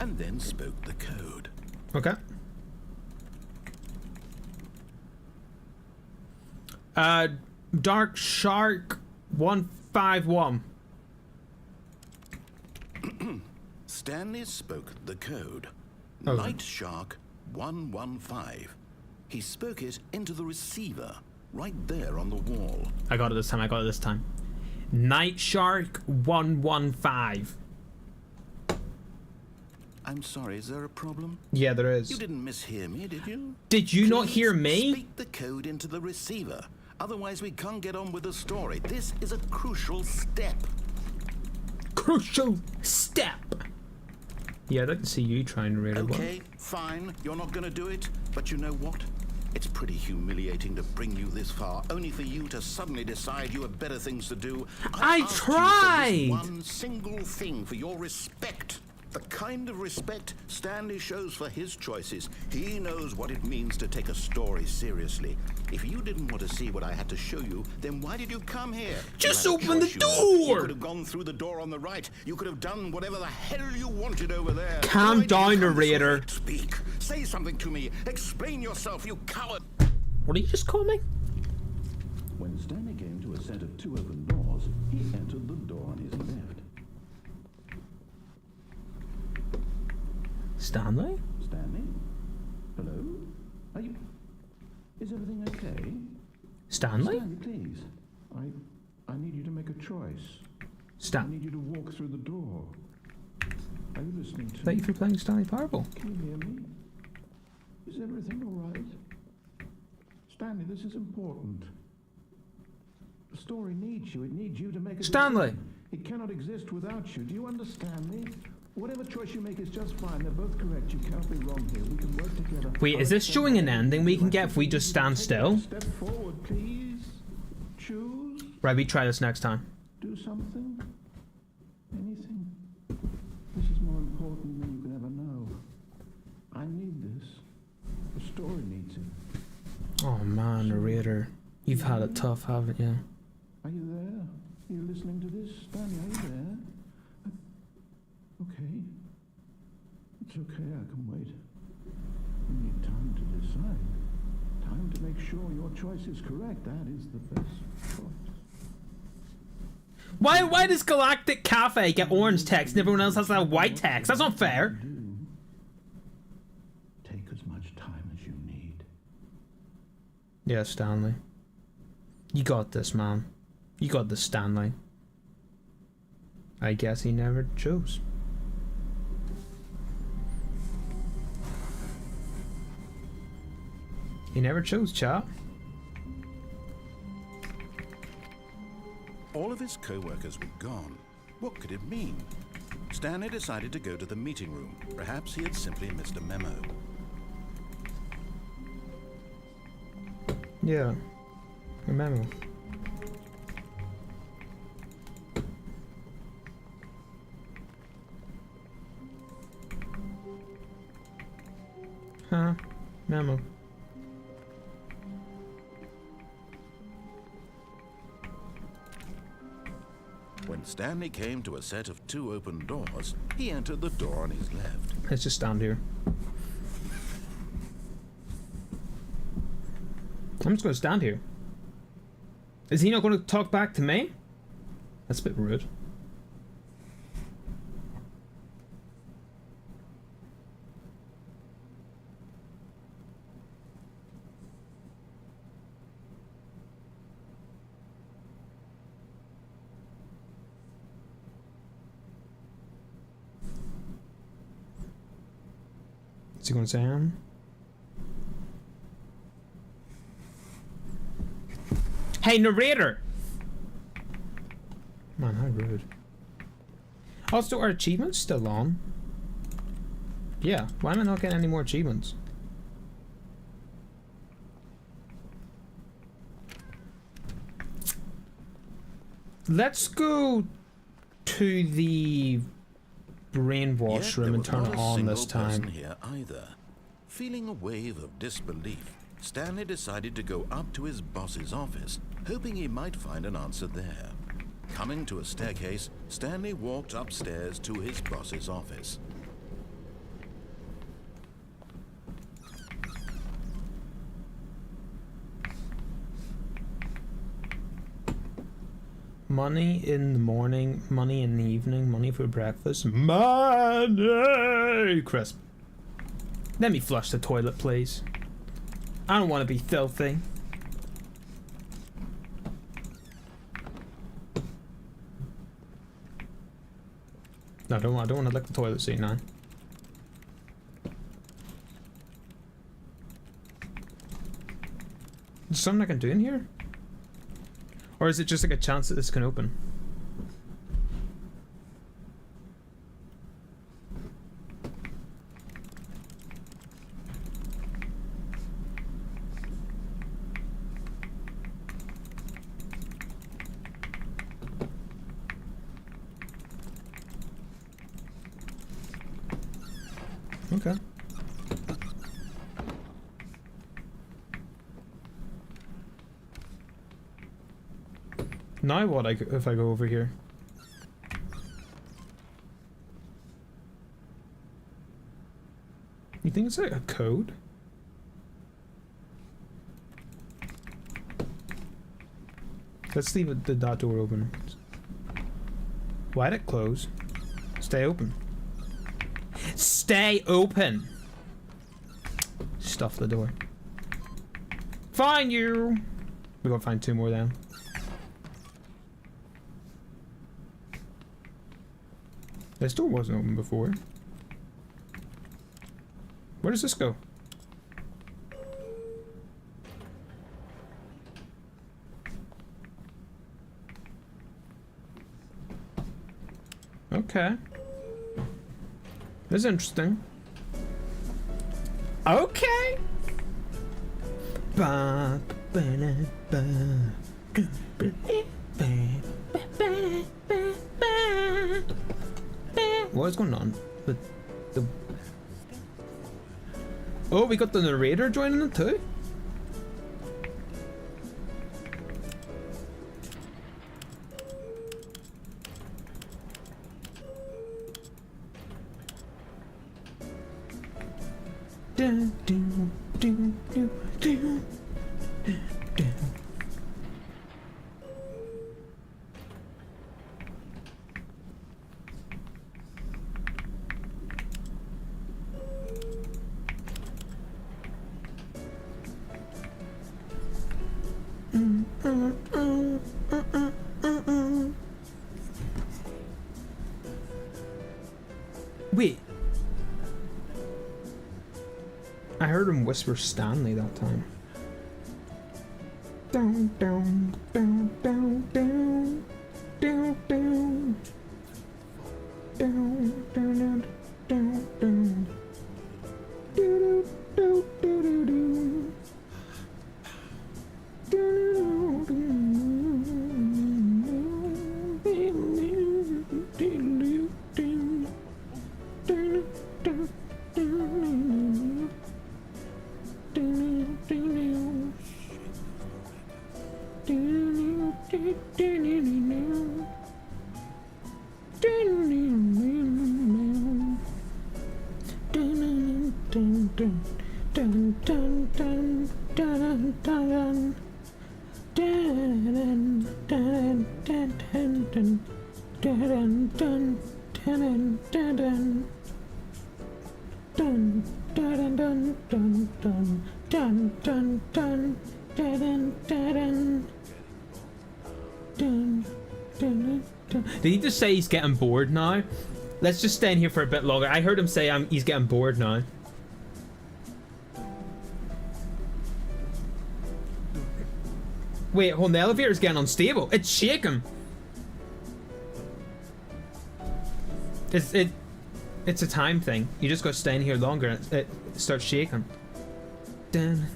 and then spoke the code. Okay. Dark Shark 151. Stanley spoke the code. Oh. Night Shark 115. He spoke it into the receiver. right there on the wall. I got it this time. I got it this time. Night Shark 115. I'm sorry, is there a problem? Yeah, there is. You didn't mishear me, did you? Did you not Please hear me? Speak the code into the receiver. Otherwise, we can't get on with the story. This is a crucial step. Crucial step. Yeah, I'd like to see you try and read it. Okay, fine. You're not going to do it. But you know what? It's pretty humiliating to bring you this far, only for you to suddenly decide you have better things to do. I asked tried! You for this one single thing, for your respect. The kind of respect Stanley shows for his choices. He knows what it means to take a story seriously. If you didn't want to see what I had to show you, then why did you come here? Just You had a open the choice, you know. door! You could have gone through the door on the right. You could have done whatever the hell you wanted over there. Calm Why did you down, come this narrator. way? Speak. Say something to me. Explain yourself, you coward. What did you just call me? When Stanley came to a set of 2 open doors, he entered the door on his left. Stanley? Stanley? Hello? Are you... Is everything okay? Stanley? Stanley, please. I need you to make a choice. I Stan. need you to walk through the door. Are you listening to Thank me? you for playing Stanley Parable. Can you hear me? Is everything all right? Stanley, this is important. The story needs you. It needs you to make a Stanley! decision. It cannot exist without you. Do you understand me? Whatever choice you make is just fine. They're both correct. You cannot be wrong here. We can work together. Wait, is this showing an ending we can get if we just stand still? Step forward, please. Choose. Right, we try this next time. Do something. Anything. This is more important than you can ever know. I need this. The story needs it. Oh man, narrator. You've had it tough, haven't you? Are you there? Are you listening to this? Stanley, are you there? Okay. It's okay, I can wait. You need time to decide. Time to make sure your choice is correct. That is the best choice. Why does Galactic Cafe get orange text and everyone else has that white text? That's not fair. Do. Take as much time as you need. Yeah, Stanley. You got this, man. You got this, Stanley. I guess he never chose. He never chose, chat. All of his co-workers were gone. What could it mean? Stanley decided to go to the meeting room. Perhaps he had simply missed a memo. Yeah. Remember. Huh? Memo. When Stanley came to a set of 2 open doors, he entered the door on his left. Let's just stand here. I'm just going to stand here. Is he not going to talk back to me? That's a bit rude. Is he going to say him? Hey, narrator! Man, how rude. Also, are achievements still on? Yeah, why am I not getting any more achievements? Let's go to the brainwash Yet room there and was turn not it a on single this time. person here either. Feeling a wave of disbelief, Stanley decided to go up to his boss's office, hoping he might find an answer there. Coming to a staircase, Stanley walked upstairs to his boss's office. Money in the morning, money in the evening, money for breakfast. Money! Crisp. Let me flush the toilet, please. I don't want to be filthy. No, I don't want to lick the toilet seat now. Is something I can do in here? Or is it just like a chance that this can open? Okay. Now what if I go over here? You think it's like a code? Let's leave that door open. Why'd it close? Stay open. Stay open! Stuff the door. Find you! We gotta find 2 more then. This door wasn't open before. Where does this go? Okay. This is interesting. Okay. What is going on with the... Oh, we got the narrator joining it too? Wait. I heard him whisper Stanley that time. Down, down, down, down, down, down, down, down, down, down, down, do do do do do. Did he just say he's getting bored now? Let's just stay in here for a bit longer. I heard him say he's getting bored now. Wait, hold on, the elevator's getting unstable. It's shaking. It's a time thing. You just gotta stay in here longer and it starts shaking. Dun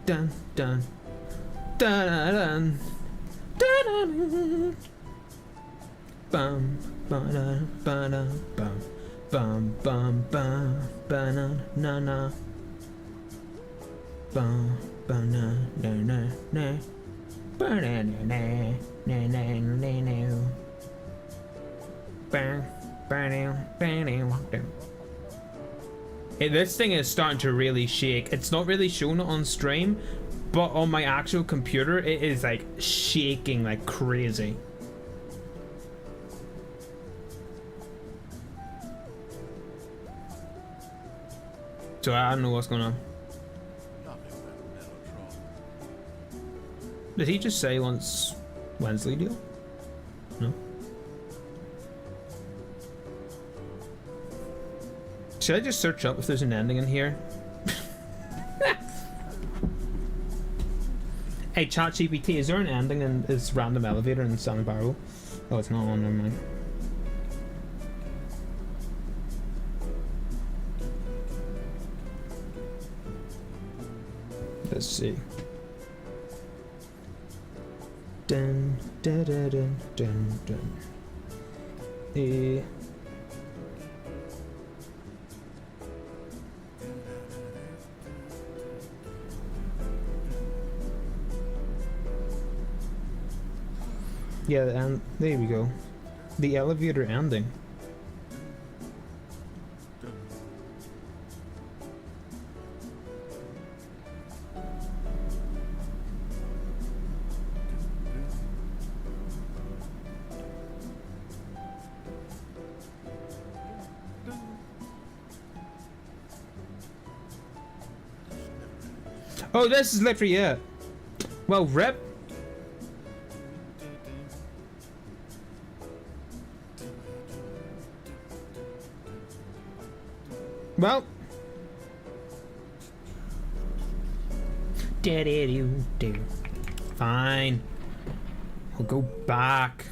dun dun dun dun dun. Bum ba ba bum bum bum bum ba na na bum ba na na na ba na na na na na na bam bam bam. Hey, this thing is starting to really shake. It's not really showing it on stream, but on my actual computer it is like shaking like crazy. So I don't know what's going on. Did he just say once Wensley deal? No. Should I just search up if there's an ending in here? Hey, ChatGPT, is there an ending in this random elevator in Stanley Parable? Oh, it's not on, never mind. Let's see. Dun, dun, dun, dun, dun, dun. Yeah, and there we go. The elevator ending. Oh, this is literally it. Well, rip. Well. Do. Fine. We'll go back.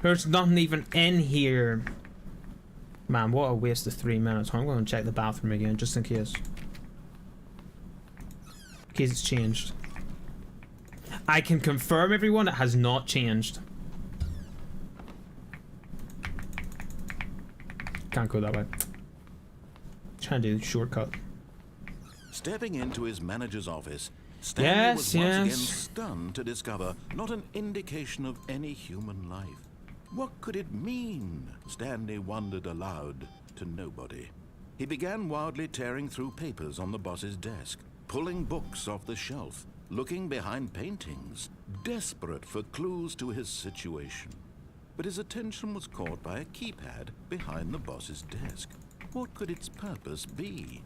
There's nothing even in here. Man, what a waste of 3 minutes. I'm going to check the bathroom again, just in case. In case it's changed. I can confirm, everyone, it has not changed. Can't go that way. Trying to do the shortcut. Stepping into his manager's office, Stanley was once again Yes. stunned to discover not an indication of any human life. What could it mean? Stanley wondered aloud to nobody. He began wildly tearing through papers on the boss's desk, pulling books off the shelf, looking behind paintings, desperate for clues to his situation. But his attention was caught by a keypad behind the boss's desk. What could its purpose be?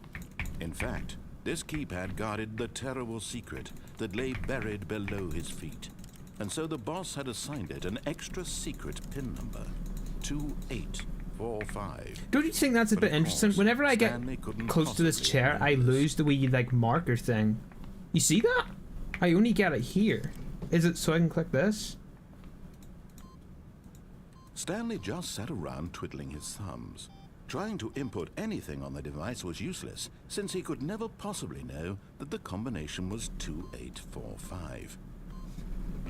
In fact, this keypad guarded the terrible secret that lay buried below his feet. And so the boss had assigned it an extra secret pin number, 2845. Don't you think that's a But bit of interesting? course, Whenever I get Stanley couldn't close to this possibly chair, I remember this. lose the wee, like, marker thing. You see that? I only get it here. Is it so I can click this? Stanley just sat around twiddling his thumbs. Trying to input anything on the device was useless, since he could never possibly know that the combination was 2845.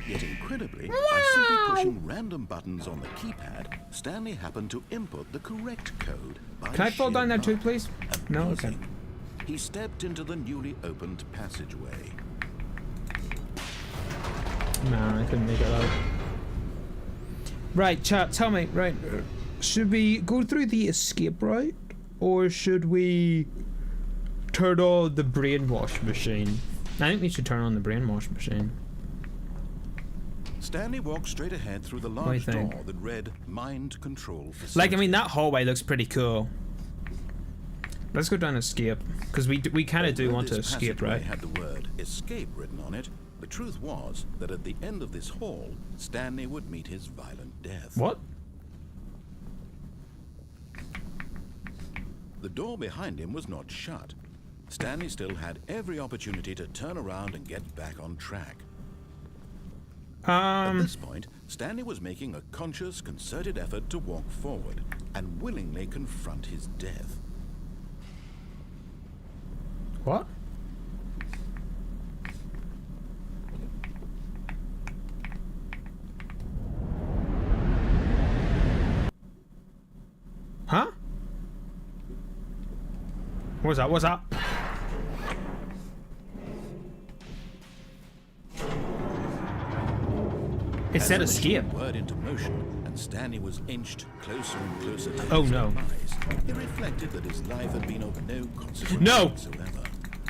Yet incredibly, by simply pushing random buttons on the keypad, Stanley happened to input the correct code by Can I fall sheer down there too, luck. please? No? Okay. Amazing. He stepped into the newly opened passageway. Nah, I couldn't make it out. Right, chat, tell me, right, should we go through the escape route, or should we turn on the brainwash machine? I think we should turn on the brainwash machine. Stanley walked straight ahead through the do you large think? door that read Mind Control Facility. Like, I mean, that hallway looks pretty cool. Let's go down escape, because we kind of do Although want to this escape, passageway right? had the word escape written on it, the truth was that at the end of this hall, Stanley would meet his violent death. What? The door behind him was not shut. Stanley still had every opportunity to turn around and get back on track. At this point, Stanley was making a conscious, concerted effort to walk forward and willingly confront his death. What? Huh? What's that? What's that? It As said the escape. machine whirred into motion, and Stanley was inched closer and closer to Oh, his no. demise. He reflected that his life had been of no consequence No! whatsoever.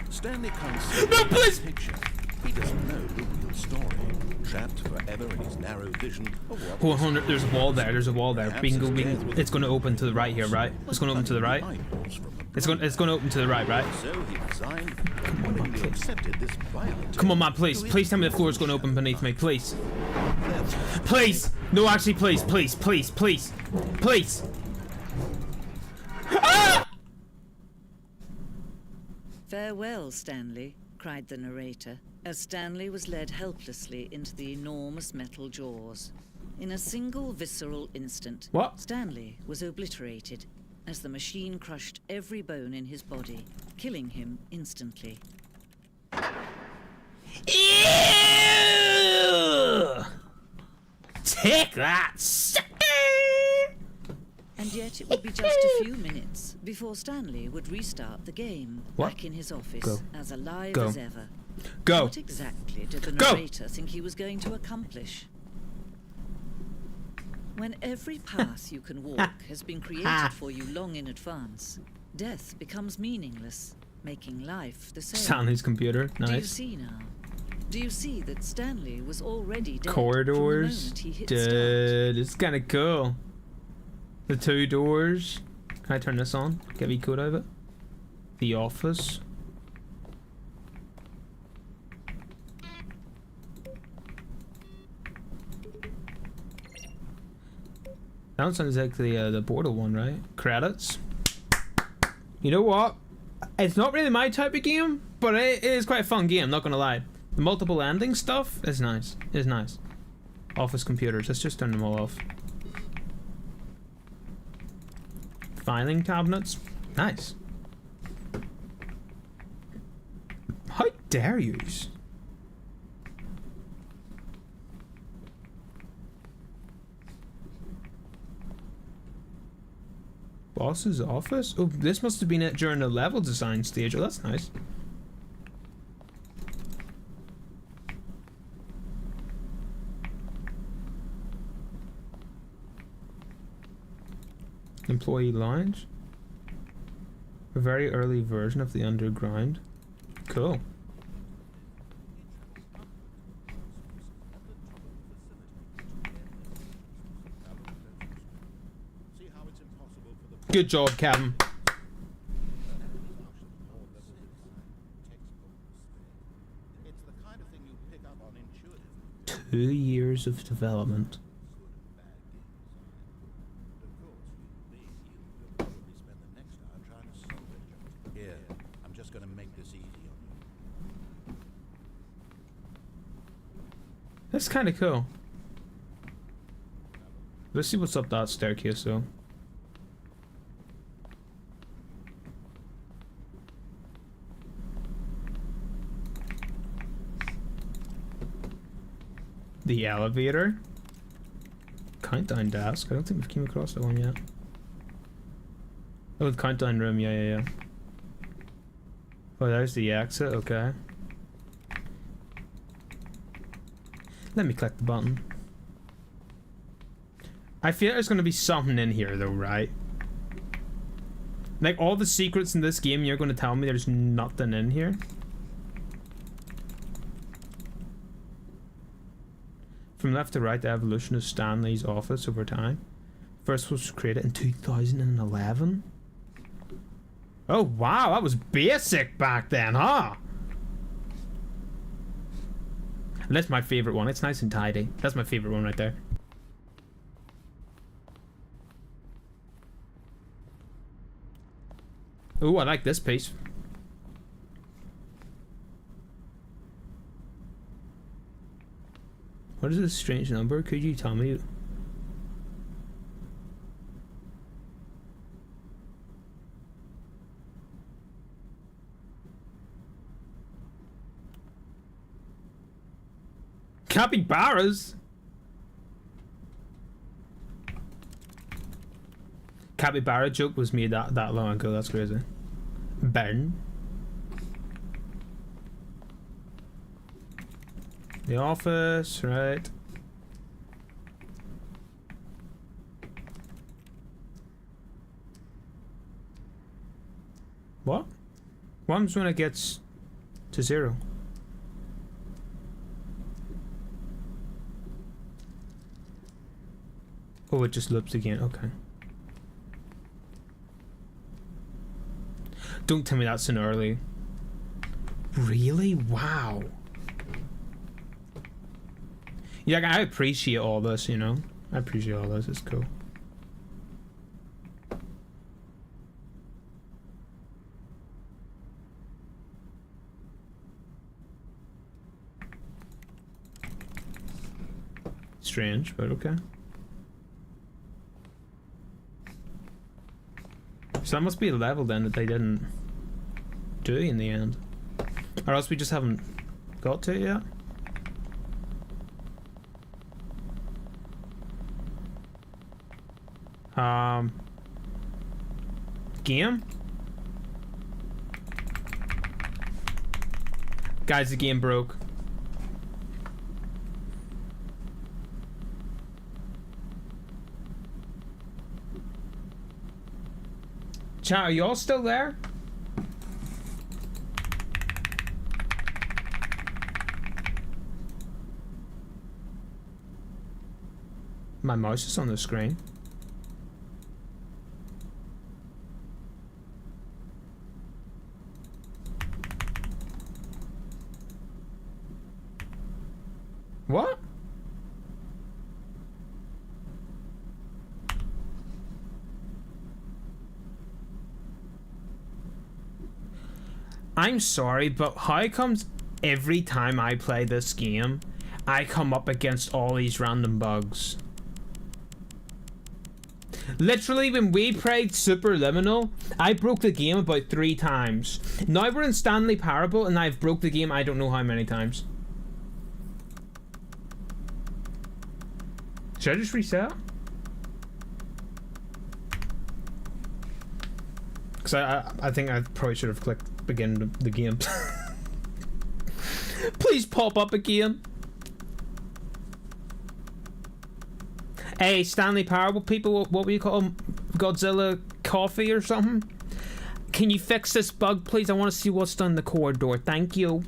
Stanley can't see No, the please! picture. He doesn't know the real story. Trapped forever in his narrow vision of what Hold was on, there's a wall there. There's a wall there. We can go. It's going to open to the right here, right? It's going to open to the right. It's going to open to the right, right? So he resigned and willingly accepted this violent. Come on, man, please. Please tell me the floor is going to open beneath me, please. Please. No, actually, please, please, please, please, please. "Farewell, Stanley," cried the narrator, as Stanley was led helplessly into the enormous metal jaws. In a single visceral instant, What? Stanley was obliterated as the machine crushed every bone in his body, killing him instantly. Ew! Take that, sucker! And yet it would be just a few minutes before Stanley would restart the game, What? back in his office, Go. as alive Go. as ever. Go. What exactly did the Go. narrator think he was going to accomplish? When every path you can walk has been created for you long in advance, death becomes meaningless, making life the same. Stanley's computer, Do you nice. see now? Do you see that Stanley was already dead Corridors, from the moment he hit start? dude, it's kind of cool. The 2 doors. Can I turn this on? Get me code out of it. The office. That one sounds like the Portal one, right? Credits. You know what? It's not really my type of game, but it is quite a fun game, not gonna lie. The multiple ending stuff is nice. Is nice. Office computers. Let's just turn them all off. Filing cabinets. Nice. How dare you? Boss's office? Oh, this must have been it during the level design stage. Oh, that's nice. Employee lounge. A very early version of the underground. Cool. Good job, Captain. It's the kind of thing you pick up on intuitive. 2 years of development. Of course, you'll probably spend the next hour trying to solve it. Here, I'm just going to make this easy on you. That's kind of cool. Let's see what's up that staircase though. The elevator. Countdown desk. I don't think we've came across that one yet. Oh, the countdown room. Yeah. Oh, there's the exit. Okay. Let me click the button. I feel there's gonna be something in here though, right? Like all the secrets in this game, you're gonna tell me there's nothing in here? From left to right, the evolution of Stanley's office over time. First was created in 2011. Oh wow, that was basic back then, huh? And that's my favorite one. It's nice and tidy. That's my favorite one right there. Ooh, I like this piece. What is this strange number? Could you tell me? Capybaras? Capybara joke was made that long ago. That's crazy. Burn. The office, right? What? What happens when it gets to 0? Oh, it just loops again. Okay. Don't tell me that's an early. Really? Wow. Yeah, I appreciate all this, you know? I appreciate all this. It's cool. strange, but okay. So that must be a level then that they didn't do in the end. Or else we just haven't got to it yet. Game? Guys, the game broke. Chat, are y'all still there? My mouse is on the screen. What? I'm sorry, but how comes every time I play this game, I come up against all these random bugs? Literally, when we played Superliminal, I broke the game about 3 times. Now we're in Stanley Parable, and I've broke the game I don't know how many times. Should I just reset? Because I think I probably should have clicked begin the game. Please pop up again. Hey, Stanley Parable people, what we call them? Godzilla coffee or something? Can you fix this bug, please? I want to see what's done in the corridor. Thank you.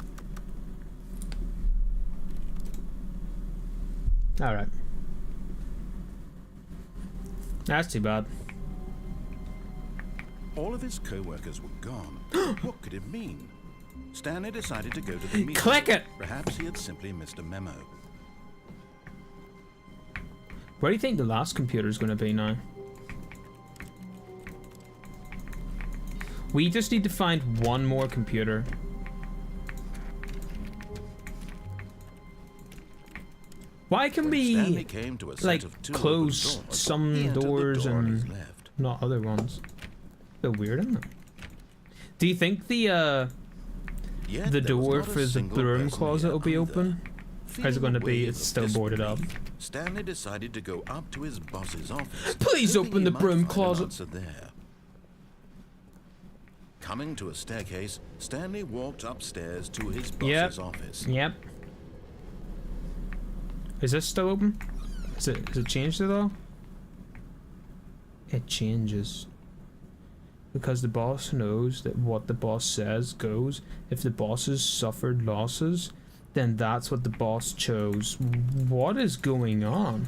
Alright. That's too bad. All of his co-workers were gone. What could it mean? Stanley decided to go to the meeting. Click it! Perhaps he had simply missed a memo. Where do you think the last computer is going to be now? We just need to find one more computer. Why can we, like, close some doors and not other ones? So weird, isn't it? Do you think the door for the broom closet will be open? Or is it going to be, it's still boarded up? Stanley decided to go up to his boss's office. Please open the broom closet. There. Coming to a staircase, Stanley walked upstairs to his boss's office. Yep. Is this still open? Is it changed at all? It changes. Because the boss knows that what the boss says goes. If the bosses suffered losses, then that's what the boss chose. What is going on?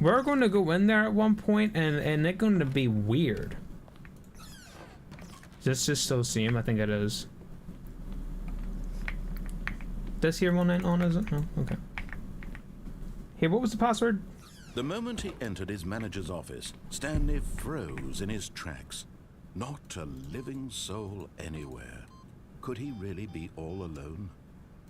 We're going to go in there at one point and it's going to be weird. Is this just still the same? I think it is. This here one ain't on, is it? No? Okay. Hey, what was the password? The moment he entered his manager's office, Stanley froze in his tracks. Not a living soul anywhere. Could he really be all alone?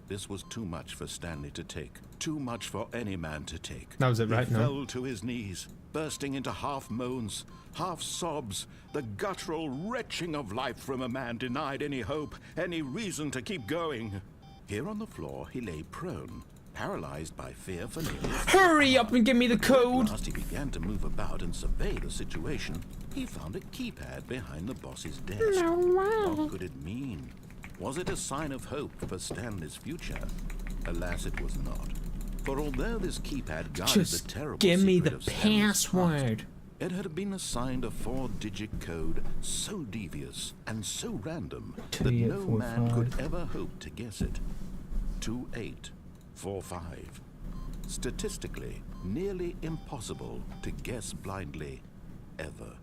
This was too much for Stanley to take. Too much for any man to take. That was it, right? He No. fell to his knees, bursting into half moans, half sobs, the guttural retching of life from a man denied any hope, any reason to keep going. Here on the floor, he lay prone, paralyzed by fear for nearly... Hurry up and give me the code! At last he began to move about and survey the situation. He found a keypad behind the boss's desk. No way. What could it mean? Was it a sign of hope for Stanley's future? Alas, it was not. For although this keypad guarded Just the terrible give me secret the of Stanley's password. past, it had been assigned a 4-digit code so devious and so random that no man could ever hope to guess it. 2845. Statistically, nearly impossible to guess blindly, ever.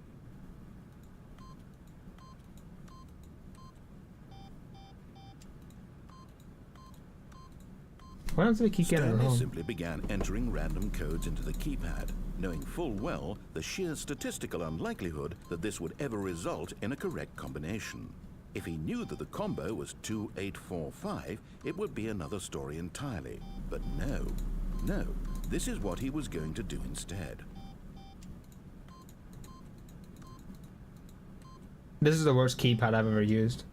Why don't they keep getting it Stanley wrong? simply began entering random codes into the keypad, knowing full well the sheer statistical unlikelihood that this would ever result in a correct combination. If he knew that the combo was 2845, it would be another story entirely. But no, this is what he was going to do instead. This is the worst keypad I've ever used.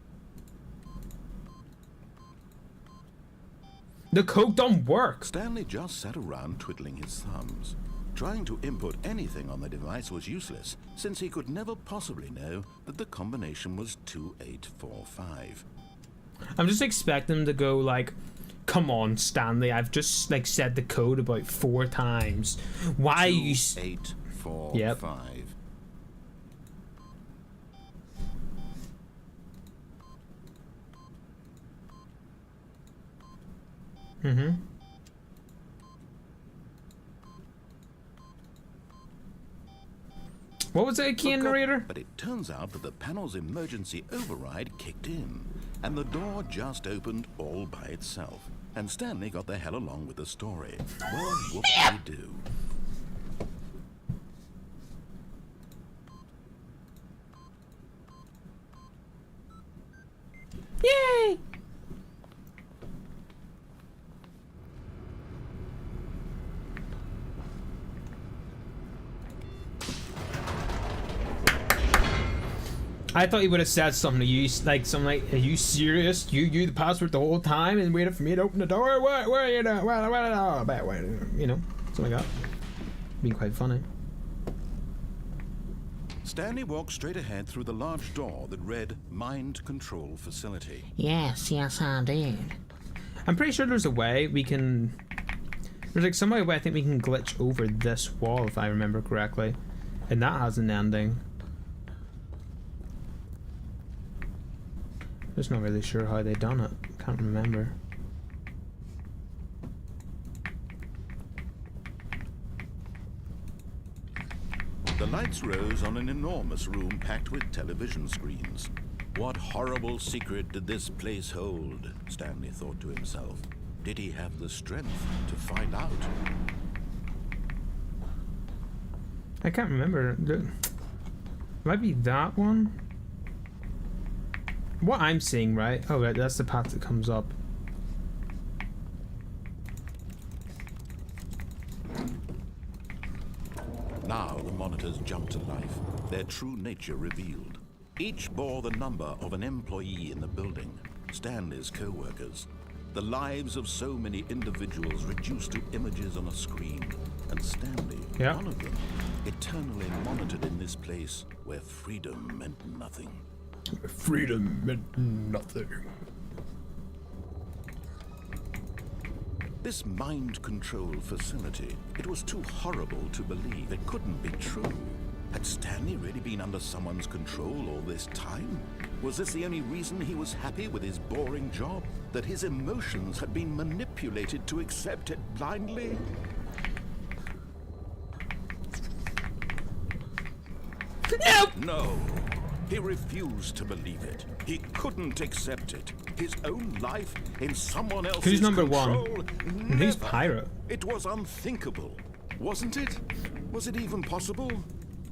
The code don't work. Stanley just sat around twiddling his thumbs. Trying to input anything on the device was useless, since he could never possibly know that the combination was 2845. I'm just expecting to go like, come on, Stanley, I've just like said the code about 4 times. Why are you... 2845. Yep. Mm-hmm. What was that key, narrator? But it turns out that the panel's emergency override kicked in, and the door just opened all by itself. And Stanley got the hell along with the story. Well, what did he do? Yay! I thought he would have said something to you, like something like, "Are you serious? You the password the whole time and waited for me to open the door? What are you doing? What, you know, something like that." Being quite funny. Stanley walked straight ahead through the large door that read Mind Control Facility. Yes, I did. I'm pretty sure there's a way we can... There's like some way I think we can glitch over this wall, if I remember correctly. And that has an ending. Just not really sure how they done it. Can't remember. The lights rose on an enormous room packed with television screens. What horrible secret did this place hold? Stanley thought to himself. Did he have the strength to find out? I can't remember. Might be that one. What I'm seeing, right? Oh, right, that's the path that comes up. Now the monitors jumped to life, their true nature revealed. Each bore the number of an employee in the building, Stanley's co-workers. The lives of so many individuals reduced to images on a screen, and Stanley, one of them, eternally monitored in this place where freedom meant nothing. Freedom meant nothing. This mind control facility, it was too horrible to believe. It couldn't be true. Had Stanley really been under someone's control all this time? Was this the only reason he was happy with his boring job? That his emotions had been manipulated to accept it blindly? No! He refused to believe it. He couldn't accept it. His own life in someone else's Who's number control? one? Never. Who's pirate? It was unthinkable, wasn't it? Was it even possible?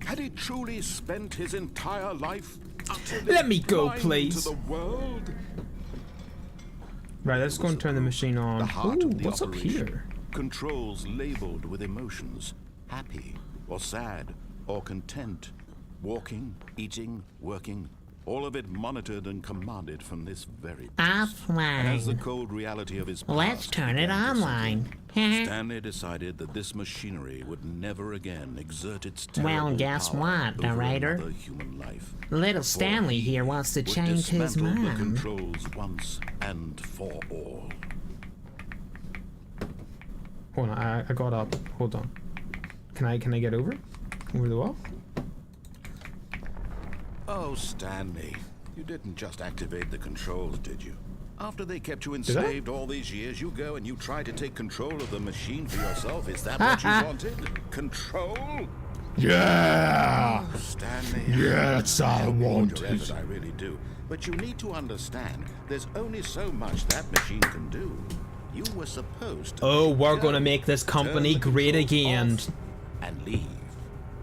Had he truly spent his entire life utterly Let me go, blind please. to the world? Right, let's go and turn the machine on. The heart Ooh, of the what's up operation. here? Controls labeled with emotions, happy or sad or content, walking, eating, working, all of it monitored and commanded from this very place. And as the Offline. cold reality of his Let's past turn it began to online. settle, Stanley decided that this machinery would never again exert its Well, terrible guess power what, over narrator? another human life. Little For Stanley he here wants to would change his dismantle the mind. controls once and for all. Hold on, I got up. Hold on. Can I get over the wall? Oh, Stanley, you didn't just activate the controls, did you? After they kept you I? enslaved all these years, you go and you try to take control of the machine for yourself. Is that what you wanted? Control? Yeah. Oh, Stanley. Yeah, that's all I applaud your wanted. effort, I really do. But you need to understand, there's only so much that machine can do. You were supposed to. Oh, we're go, gonna make this company turn the great controls again. off, and leave.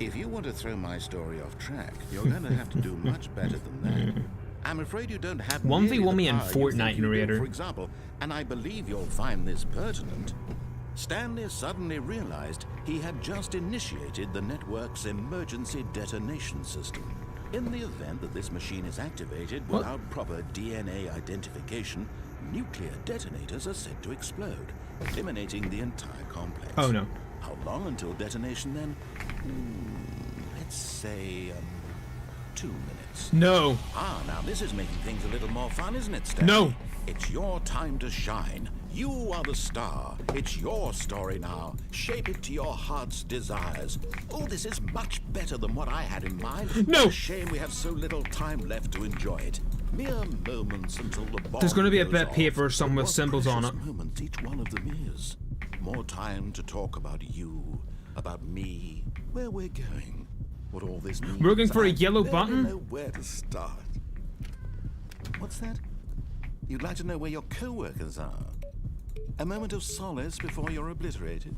If you want to throw my story off track, you're going to have to do much better than that. I'm afraid you don't have 1v1 nearly the me in power you think Fortnite, you do, narrator. for example, and I believe you'll find this pertinent. Stanley suddenly realized he had just initiated the network's emergency detonation system. In the event that this machine is activated What? without proper DNA identification, nuclear detonators are said to explode, eliminating the entire complex. Oh no. How long until detonation then? Let's say 2 minutes. No. Ah, now this is making things a little more fun, isn't it, Stanley? No. It's your time to shine. You are the star. It's your story now. Shape it to your heart's desires. Oh, this is much better than what I had in mind. No. What a shame we have so little time left to enjoy it. Mere moments until the bomb There's gonna be a goes bit of off. paper or something But with what symbols on precious it. moments each one of them is. More time to talk about you, about me, where we're going, what all this means. We're looking for a I yellow barely button? know where to start. What's that? You'd like to know where your co-workers are? A moment of solace before you're obliterated?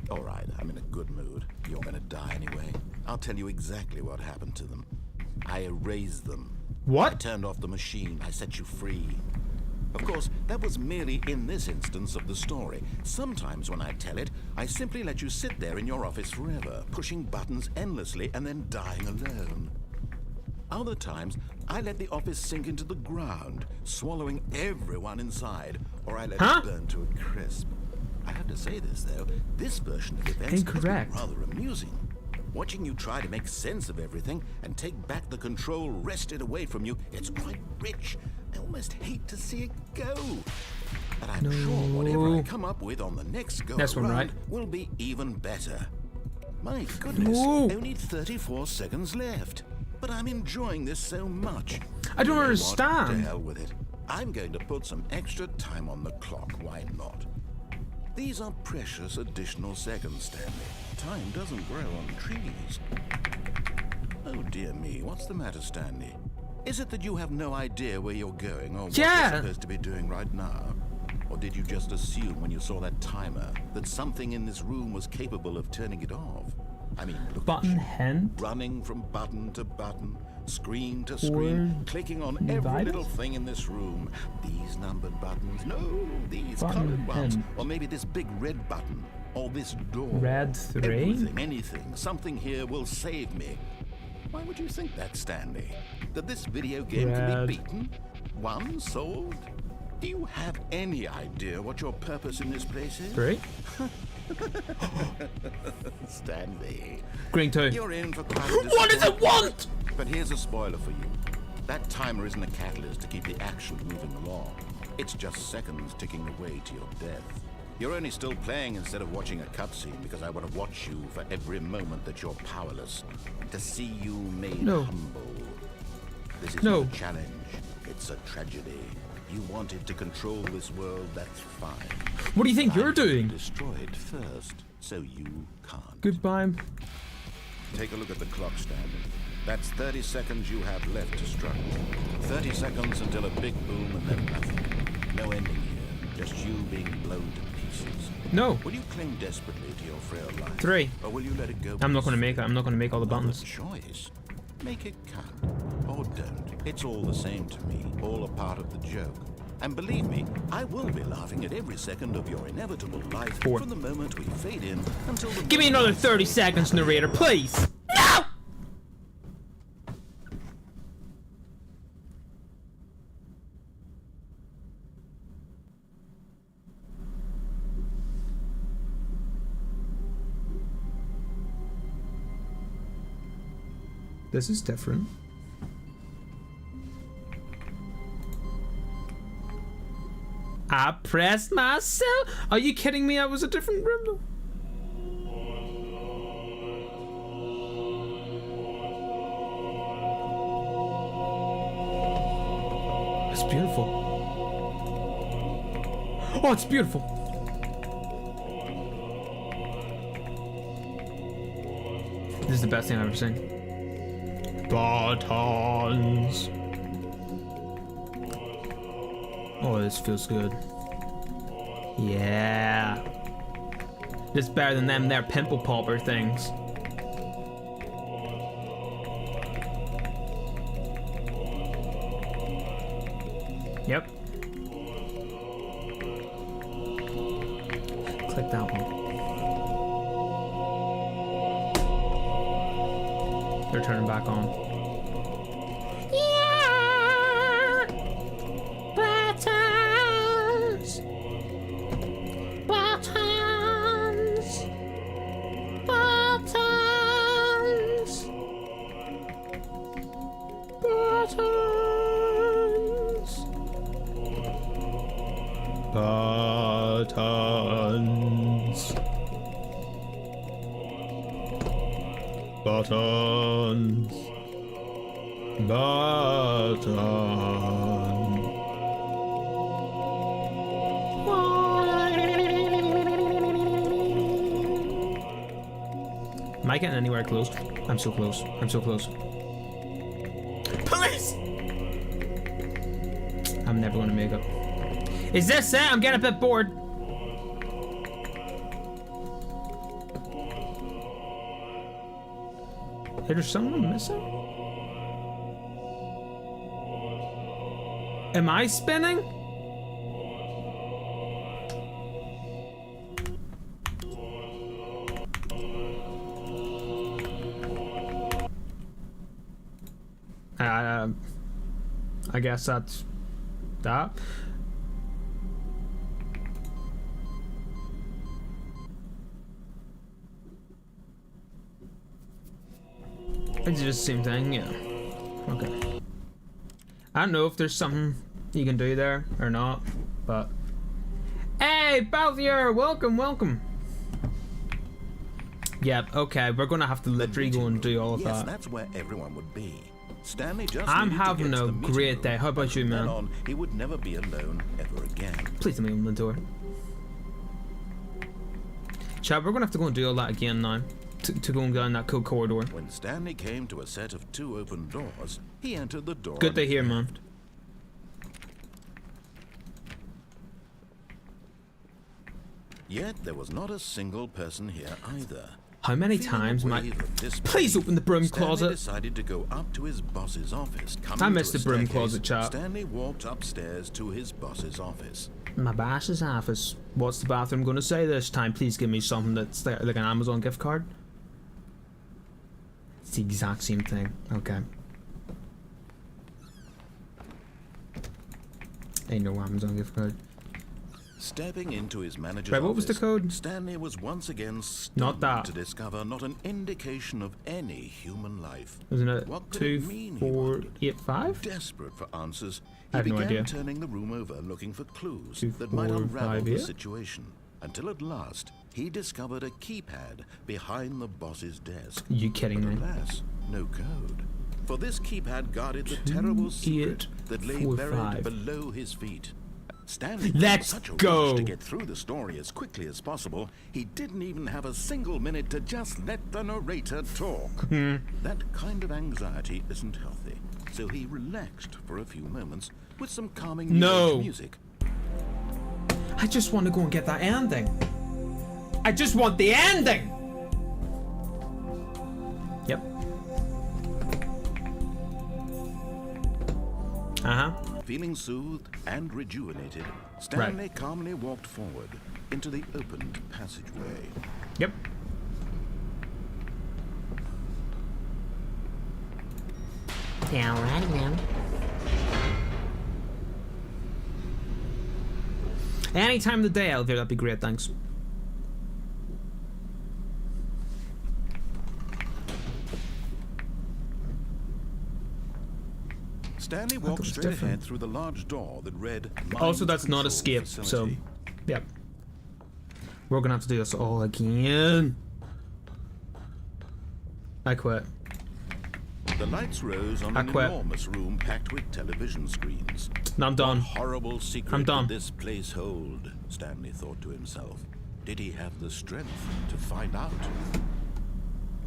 All right, I'm in a good mood. You're gonna die anyway. I'll tell you exactly what happened to them. I erased them. I What? turned off the machine. I set you free. Of course, that was merely in this instance of the story. Sometimes when I tell it, I simply let you sit there in your office forever, pushing buttons endlessly and then dying alone. Other times, I let the office sink into the ground, swallowing everyone inside, or I let Huh? it burn to a crisp. I have to say this, though. This version of events Incorrect. has been rather amusing. Watching you try to make sense of everything and take back the control wrested away from you, it's quite rich. I almost hate to see it go. But I'm sure whatever I No. come up with on the next go This one, around right? will be even better. My goodness, No. only 34 seconds left. But I'm enjoying this so much. I don't You know what? understand. To hell with it. I'm going to put some extra time on the clock. Why not? These are precious additional seconds, Stanley. Time doesn't grow on trees. Oh dear me, what's the matter, Stanley? Is it that you have no idea where you're going or what Yeah. you're supposed to be doing right now? Or did you just assume when you saw that timer that something in this room was capable of turning it off? I mean, look at Button you. hint? Running from button to button, screen to screen, Word clicking on every divided? little thing in this room. These numbered buttons, no, these Button colored ones, hint. or maybe this big red button, or this door. Red 3? Everything, anything, something here will save me. Why would you think that, Stanley? That this video game can Red. be beaten? Won? Solved? Do you have any idea what your purpose in this place is? 3? Stanley. Green 2. You're in for quite a What does it want? But here's a spoiler for you. That timer isn't a catalyst to keep the action moving along. It's just seconds ticking away to your death. You're only still playing instead of watching a cutscene because I want to watch you for every moment that you're powerless. To see you made No. humble. This is No. not a challenge. It's a tragedy. You wanted to control this world, that's fine. What do you think you're doing? Destroy it first, so you can't. Goodbye. Take a look at the clock, Stanley. That's 30 seconds you have left to struggle. 30 seconds until a big boom and then nothing. No ending here, just you being blown to pieces. No. Will you cling desperately to your frail life? 3. Or will you let it go? I'm not gonna make it. I'm not gonna make all the Another buttons. choice. Make it count. Or don't. It's all the same to me. All a part of the joke. And believe me, I will be laughing at every second of your inevitable life 4. from the moment we fade in until the Give me another 30 seconds, narrator, please. No! This is different. I pressed myself. Are you kidding me? I was a different room though. It's beautiful. Oh, it's beautiful. This is the best thing I've ever seen. Buttons. Oh, this feels good. Yeah. This is better than them their pimple popper things. Yep. Click that one. They're turning back on. Yeah! Buttons! Buttons! Buttons! Buttons! Buttons. Buttons. Buttons. Am I getting anywhere close? I'm so close. I'm so close. Police! I'm never gonna make it. Is this it? I'm getting a bit bored. Is there something missing? Am I spinning? I guess that's that. It's just the same thing, yeah. Okay. I don't know if there's something you can do there or not, but... Hey, Balthier! Welcome, welcome! Yep, okay, we're gonna have to literally go and do all of Yes, that. that's where everyone would be. Stanley just I'm needed to having get to a the meeting great room, day. How about and you, from then man? on, he would never be alone ever again. Please let me open the door. Chad, we're gonna have to go and do all that again now. To go and go down that cool corridor. When Stanley came to a set of 2 open doors, he entered the door. Good on to his hear, man. left. Yet there was not a single person here either. How many Feeling times a am I... wave of disbelief, Please open the broom Stanley closet. decided to go up to his boss's office. I missed the broom closet, chat. Stanley walked upstairs to his boss's office. My boss's office. What's the bathroom gonna say this time? Please give me something that's like an Amazon gift card. It's the exact same thing. Okay. Ain't no Amazon gift card. Stepping into his manager's Right, what was the office, code? Stanley was once again stunned Not that. to discover not an indication of any human life. Isn't it What could it mean, he wondered? 2485? Desperate for answers, I he have no began idea. turning the room over looking for clues 2, that might 4, unravel 5, the yeah. situation. Until at last, he discovered a keypad behind the boss's desk. You kidding But me? alas, no code. For this keypad guarded the 2, terrible secret 8, that lay 4, buried 5. below his feet. Stanley was in Let's such a go. rush to get through the story as quickly as possible, he didn't even have a single minute to just let the narrator talk. That kind of anxiety isn't healthy, so he relaxed for a few moments with some calming New No. Age music. I just want to go and get that ending. I just want the ending. Yep. Uh-huh. Feeling soothed and rejuvenated, Stanley calmly walked forward into the opened passageway. Yep. Yeah, alrighty then. Any time of the day, Elvira, that'd be great, thanks. Stanley thought it walked was straight different. ahead through the large door that read Also, Mind that's not Control escape, so... Facility. Yep. We're gonna have to do this all again. I quit. The lights rose on I an quit. enormous room packed with television screens. No, I'm done. What horrible secret I'm done. did this place hold? Stanley thought to himself. Did he have the strength to find out?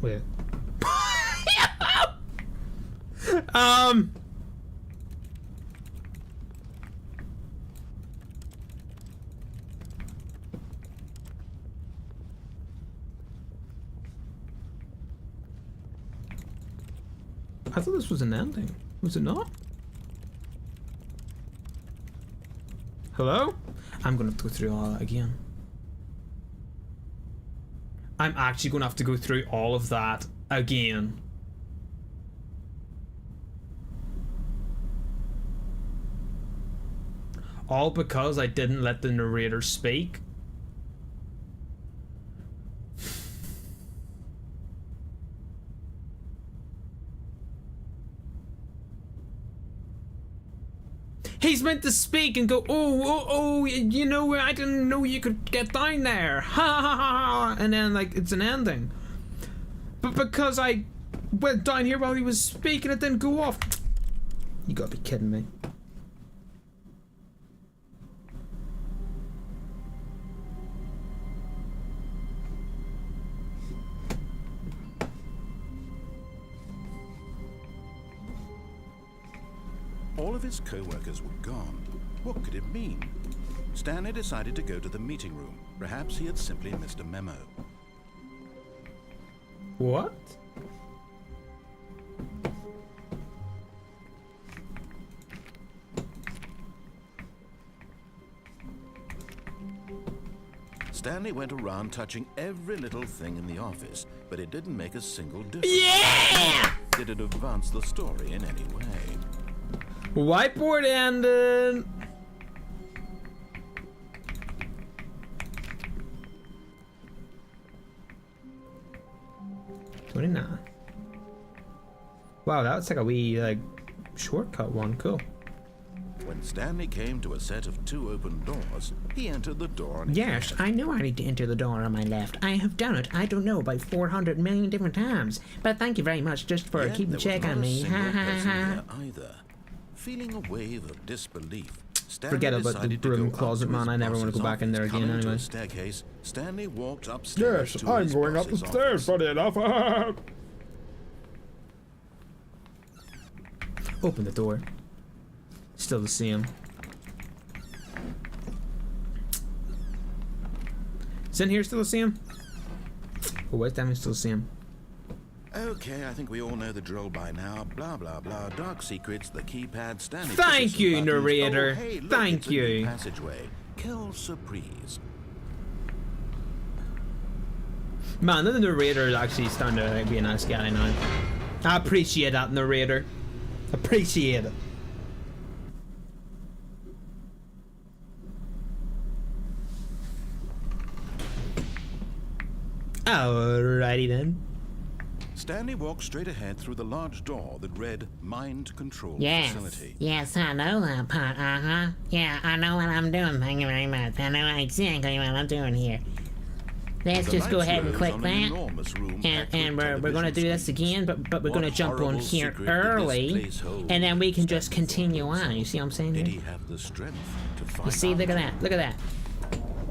Wait. I thought this was an ending. Was it not? Hello? I'm gonna have to go through all that again. I'm actually gonna have to go through all of that again. All because I didn't let the narrator speak. He's meant to speak and go, oh, you know, I didn't know you could get down there. Ha ha ha ha. And then, like, it's an ending. But because I went down here while he was speaking, it didn't go off. You gotta be kidding me. All of his co-workers were gone. What could it mean? Stanley decided to go to the meeting room. Perhaps he had simply missed a memo. What? Stanley went around touching every little thing in the office, but it didn't make a single difference. Yeah! Did it advance the story in any way? Whiteboard ended. $29. Wow, that was like a wee like shortcut one. Cool. When Stanley came to a set of 2 open doors, he entered the door on his Yes, I know I need to enter the door on my left. I have done it, I don't know, about 400 million different times. But thank you very much just for Yet keeping there check was not on a me. single Ha ha person ha. there either. Feeling a wave of disbelief, Stanley Forget about the decided to broom go up closet, to man. his I never wanna boss's go back in there office. again Coming to anyway. a staircase, Stanley walked upstairs Yes, to I'm his going up the boss's stairs, office. funny enough. Open the door. Still the same. Is in here still the same? Oh, wait, damn, it's still the same. Okay, I think we all know the drill by now. Blah, blah, blah. Dark secrets, the keypad, Stanley. Thank pushes you, some buttons. narrator. Oh, hey, look, Thank it's a new you. passageway. Quelle surprise. Man, the narrator is actually starting to like, be a nice guy now. I appreciate that, narrator. Appreciate it. Alrighty then. Stanley walked straight ahead through the large door that read Mind Control Yes, Facility. yes, I know that part, Yeah, I know what I'm doing, thank you very much. I know exactly what I'm doing here. Let's The just go lights ahead and rose click on an that. enormous room And, packed with we're gonna do television this screens. again, but we're What gonna jump on horrible here secret did this early, place hold? and then we can just Stanley thought to continue on. himself. You see what I'm saying Did here? he have the strength to find You see, out? look at that, look at that.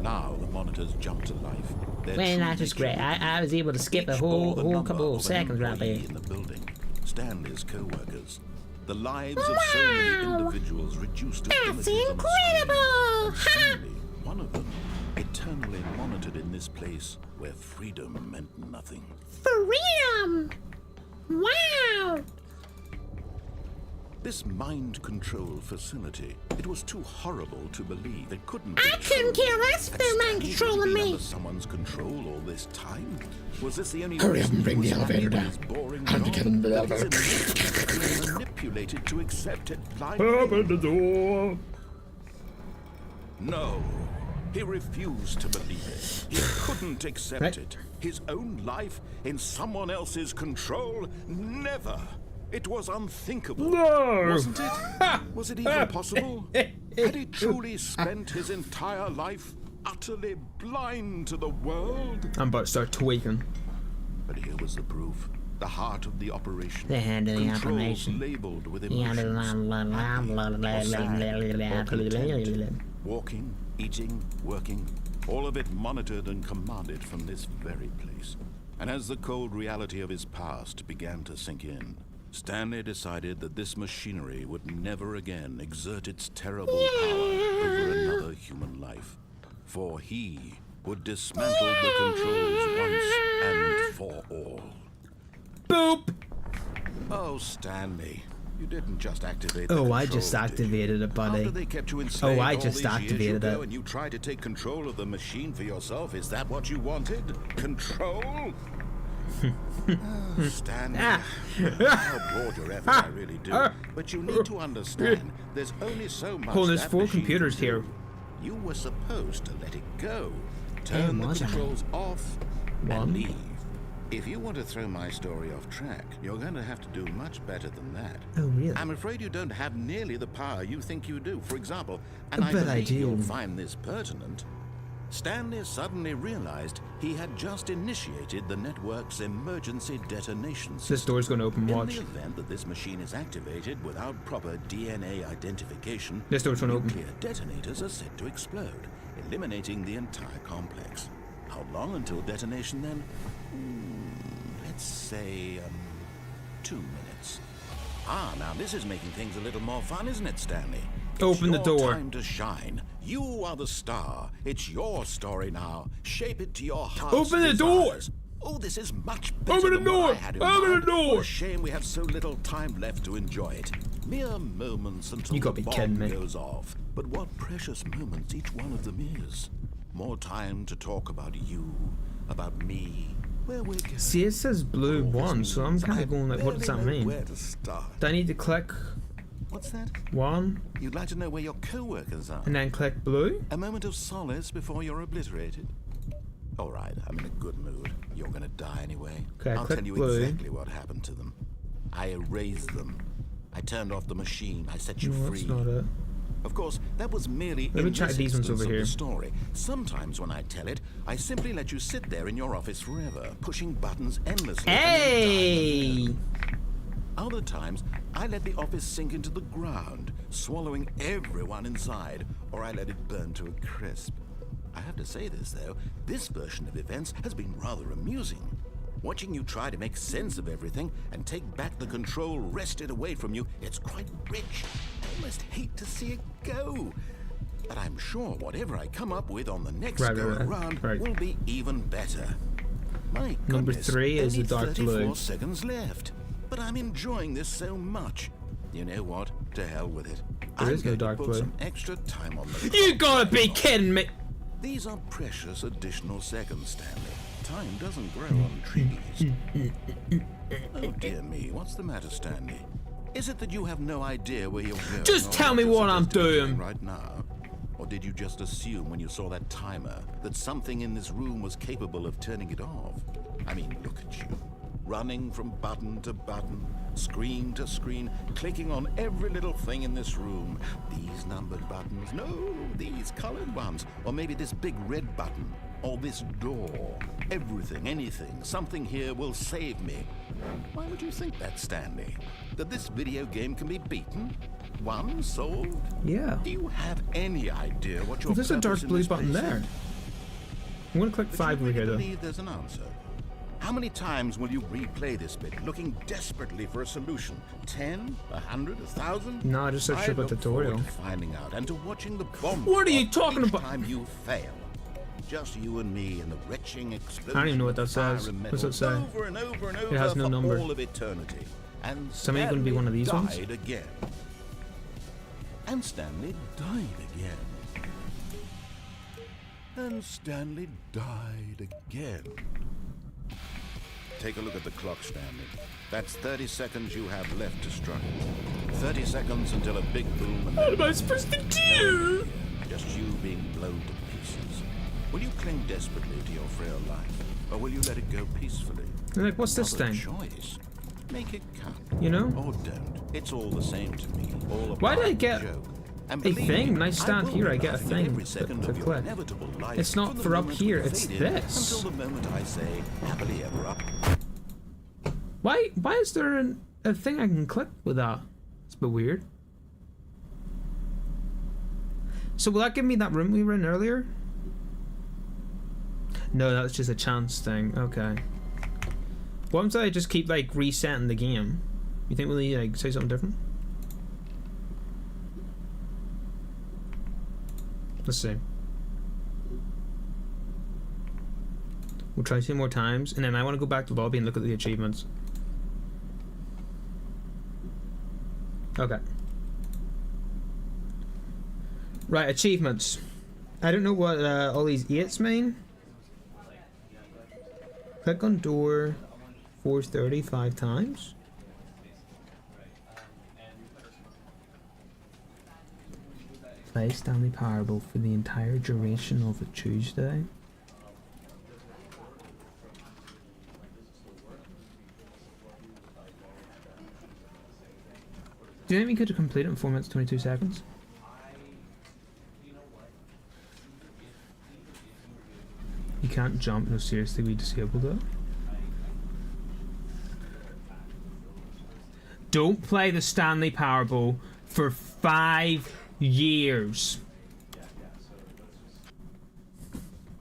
Now the monitors jumped to life. Their Well, true that's just great. nature I was able to skip a each whole bore the number couple of of an seconds right there. employee in the building. Stanley's co-workers. The lives of so many Wow! individuals reduced to That's images on a screen. incredible! And Stanley, one of them, eternally monitored in this place where freedom meant nothing. Freedom! Wow! This mind control facility, it was too horrible to believe. It couldn't be I couldn't true. care less if Had they're mind Stanley controlling really been me. under someone's control all this time? Was this the only Hurry up reason and bring he the was happy elevator with his boring I'm job? getting the That his elevator. emotions were being manipulated to accept it blindly? Open the door. No. He refused to believe it. He couldn't accept Right. it. His own life in someone else's control? Never. It was unthinkable. No! Wasn't it? Was it even possible? Had he truly spent his entire life utterly blind to the world? I'm about to start tweaking. But here was the proof. The heart of the operation. The head of the Controls operation. labeled with Yeah, emotions. Happy or sad or content. Walking, eating, working, all of it monitored and commanded from this very place. And as the cold reality of his past began to sink in, Stanley decided that this machinery would never again exert its terrible power over another human life. For he would dismantle the controls once and for all. Boop! Oh, Stanley, You didn't just activate the Oh, controls, I just did you? activated it, buddy. After they kept you enslaved Oh, I all just these years activated ago it. and you tried to take control of the machine for yourself, is that what you wanted? Control? Oh, Stanley, I applaud your effort, I really do. But you need to understand, there's only so much Oh, there's that 4 machine computers can do. here. You were supposed to let it go. Turn the was I? controls off One. and leave. If you want to throw my story off track, you're going to have to do much better than that. Oh, really? I'm afraid you don't have nearly the power you think you do. For example, and I But I believe you'll do. find this pertinent, Stanley suddenly realized he had just initiated the network's emergency detonation system. This door's gonna open, watch. In the event that this machine is activated without proper DNA identification, This door's gonna open. nuclear detonators are set to explode, eliminating the entire complex. How long until detonation then? Let's say 2 minutes. Ah, now this is making things a little more fun, isn't it, Stanley? It's Open the your door. time to shine. You are the star. It's your story now. Shape it to your heart. Open the door. Oh, this is much better Open the than what door. I had in Open the mind. door. What a shame we have so little time left to enjoy it. Mere moments until You gotta the be bomb kidding me. goes off. But what precious moments each one of them is. More time to talk about you, about me, where we're going. See, it says blue All this 1, so I'm means kind I of going like, what does that barely know mean? Where to start? Do I need to click What's that? 1 You'd like to know where your co-workers are? and then click blue? A moment of solace before you're obliterated. All right, I'm in a good mood. You're gonna die anyway. Okay, I'll click tell you blue. exactly what happened to them. I erased them. I turned off the machine. I set you No, free. that's not it. Of course, that was merely Let me in try this these ones instance over of here. the story. Sometimes when I tell it, I simply let you sit there in your office forever, pushing buttons endlessly. and then Hey! dying. Other times, I let the office sink into the ground, swallowing everyone inside, or I let it burn to a crisp. I have to say this, though, this version of events has been rather amusing. Watching you try to make sense of everything and take back the control wrested away from you, it's quite rich. I almost hate to see it go. But I'm sure whatever I come up with on the next Right, go right, right. around Right. will be even better. My Number goodness, 3 is the only dark 34 blue. seconds left. But I'm enjoying this so much. You know what? To hell with it. There I'm is no going to dark put blue. some extra time on the You clock gotta right be now. kidding me! These are precious additional seconds, Stanley. Time doesn't grow on trees. Oh dear me, what's the matter, Stanley? Is it that you have no idea where you're going? Just or tell me you're what I'm supposed to be doing. right now? Or did you just assume when you saw that timer that something in this room was capable of turning it off? I mean, look at you. Running from button to button, screen to screen, clicking on every little thing in this room. These numbered buttons, no, these colored ones. Or maybe this big red button, or this door. Everything, anything, something here will save me. Why would you think that, Stanley? That this video game can be beaten? Won? Solved? Yeah. Do you have any idea what your Well, there's a dark purpose in blue this button place there. is? I'm gonna click But 5 you over really here though. believe there's an answer? How many times will you replay this bit, looking desperately for a solution? 10? 100? 1,000? No, I just searched up a look tutorial. forward to finding out and to watching the bomb. What are you go off talking each about? time you fail. Just you and me and the retching explosion. I don't even know what that of fire says. and What's it metal say? Over and over and over has no for number. all of eternity. And So maybe gonna be one of these ones? died again. And Stanley died again. And Stanley died again. Take a look at the clock, Stanley. That's 30 seconds you have left to struggle. 30 seconds until a big boom and What am I supposed to do? just you being blown to pieces. Will you cling desperately to your frail life, or will you let it go peacefully? They're like, what's this Another thing? choice. Make it count. You know? Or don't. It's all the same to me. All a Why part did I of the get joke. And a believe thing? me, When I stand will here, be I get a laughing thing every to second of your click. inevitable life It's not from the for up moment here, we it's fade in this. Until the moment I say, happily ever up. Why is there a thing I can click with that? It's a bit weird. So will that give me that room we were in earlier? No, that was just a chance thing. Okay. What if I just keep like resetting the game? You think we'll need like say something different? Let's see. We'll try 2 more times, and then I want to go back to the lobby and look at the achievements. Okay. Right, achievements. I don't know what all these 8s mean. Click on door 430 5 times. Play Stanley Parable for the entire duration of a Tuesday. Do you think we could complete it in 4 minutes 22 seconds? You can't jump. No, seriously, we disabled it. Don't play the Stanley Parable for 5 years.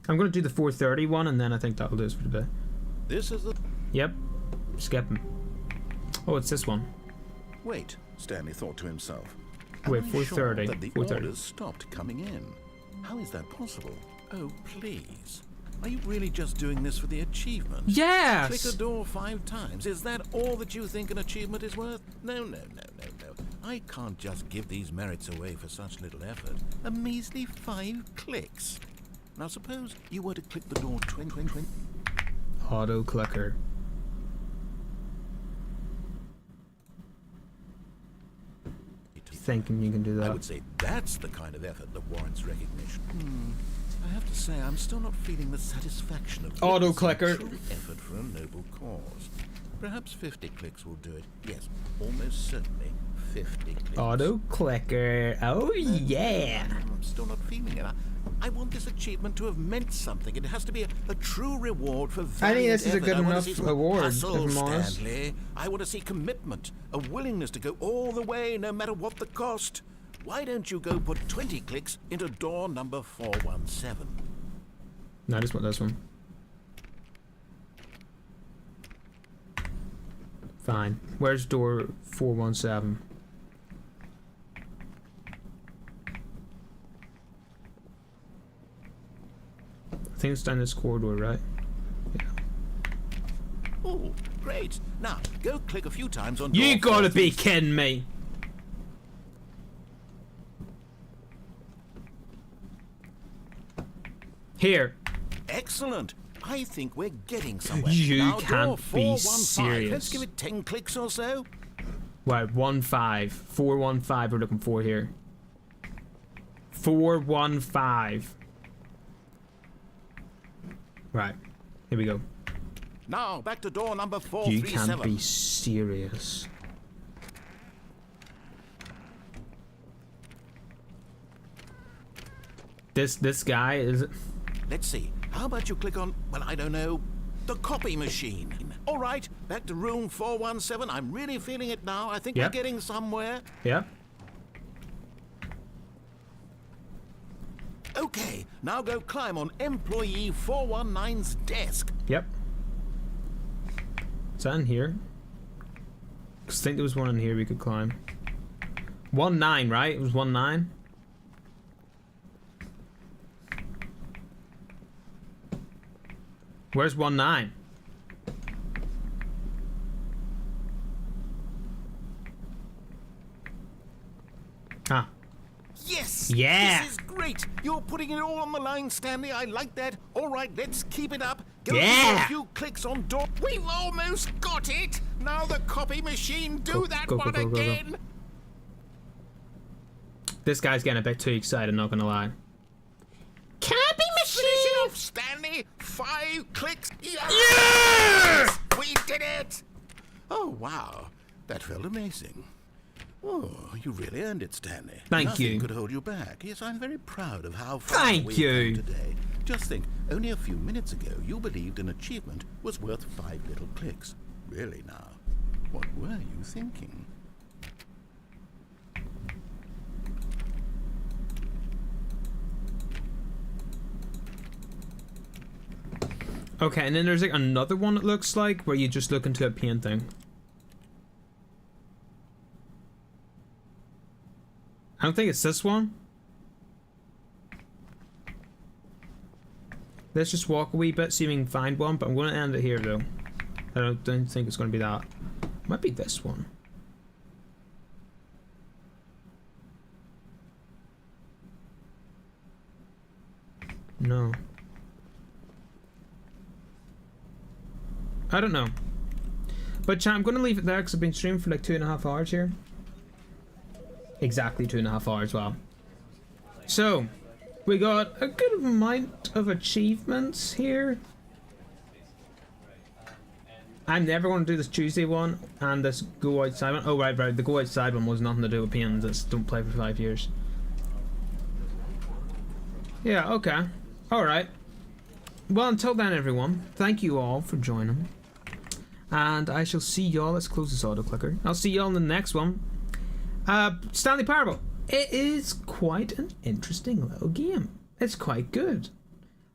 I'm gonna do the 430 one, and then I think that'll do us for today. This is the... Yep. Skip him. Oh, it's this one. Wait, Stanley thought to himself. Wait, Am I 430. sure that the 430. orders stopped coming in? How is that possible? Oh, please. Are you really just doing this for the achievement? Yes! Click a door 5 times. Is that all that you think an achievement is worth? No, no, no, no, no. I can't just give these merits away for such little effort. A measly 5 clicks. Now suppose you were to click the door 20. Auto clicker. Thinking you can do I that. would say that's the kind of effort that warrants recognition. I have to say, I'm still not feeling the satisfaction of Auto witnessing clicker. true effort for a noble cause. Perhaps 50 clicks will do it. Yes, almost certainly 50 clicks. Auto clicker. Oh yeah. I'm still not feeling it. I want this achievement to have meant something. It has to be a true reward for valiant I think this is a effort. good I wanna enough see some award, hustle, if I'm honest. Stanley. I want to see commitment, a willingness to go all the way, no matter what the cost. Why don't you go put 20 clicks into door number 417? No, I just want this one. Fine. Where's door 417? I think it's down this corridor, right? Yeah. Oh, great. Now, go click a few times on You door gotta be 436. kidding me! Here. Excellent. I think we're getting somewhere. You now, can't door be 415. Let's serious. give it 10 clicks or so. Right, 415 we're looking for here. 415. Right, here we go. Now, back to door number You 437. can't be serious. This guy is... Let's see. How about you click on, well, I don't know, the copy machine. All right, back to room 417. I'm really feeling it now. I think Yep. we're getting somewhere. Yep. Okay, now go climb on employee 419's desk. Yep. Is that in here? 'Cause I think there was one in here we could climb. 19, right? It was 19? Where's 19? Ah. Yes! Yeah. This is great! You're putting it all on the line, Stanley. I like that. All right, let's keep it up. Go Yeah. do a few clicks on door. We've almost got it! Now the copy machine, do Go, that go, go, one go, go, go. again! This guy's getting a bit too excited, not gonna lie. Copy Finish machine! it off, Stanley! 5 clicks! Yes! We did it! Oh, wow. That felt amazing. Oh, you really earned it, Stanley. Thank Nothing you. could hold you back. Yes, I'm very proud of how far Thank we've you. come today. Just think, only a few minutes ago, you believed an achievement was worth 5 little clicks. Really now, what were you thinking? Okay, and then there's like another one it looks like where you just look into a painting. I don't think it's this one. Let's just walk a wee bit, see if we can find one, but I'm going to end it here though. I don't think it's going to be that. Might be this one. No. I don't know. But chat, I'm going to leave it there because I've been streaming for like 2.5 hours here. Exactly 2.5 hours, wow. So, we got a good amount of achievements here. I'm never going to do this Tuesday one and this go outside one. Oh, right. The go outside one was nothing to do with pains. It's don't play for 5 years. Yeah, okay. Alright. Well, until then, everyone, thank you all for joining. And I shall see y'all. Let's close this auto clicker. I'll see y'all in the next one. Stanley Parable. It is quite an interesting little game. It's quite good.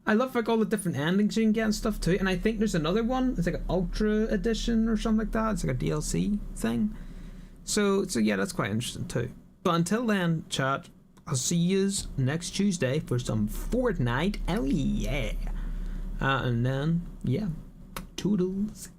I love like all the different endings you can get and stuff too. And I think there's another one. It's like an Ultra Edition or something like that. It's like a DLC thing. So yeah, that's quite interesting too. But until then, chat, I'll see yous next Tuesday for some Fortnite. Oh yeah. And then, yeah. Toodles.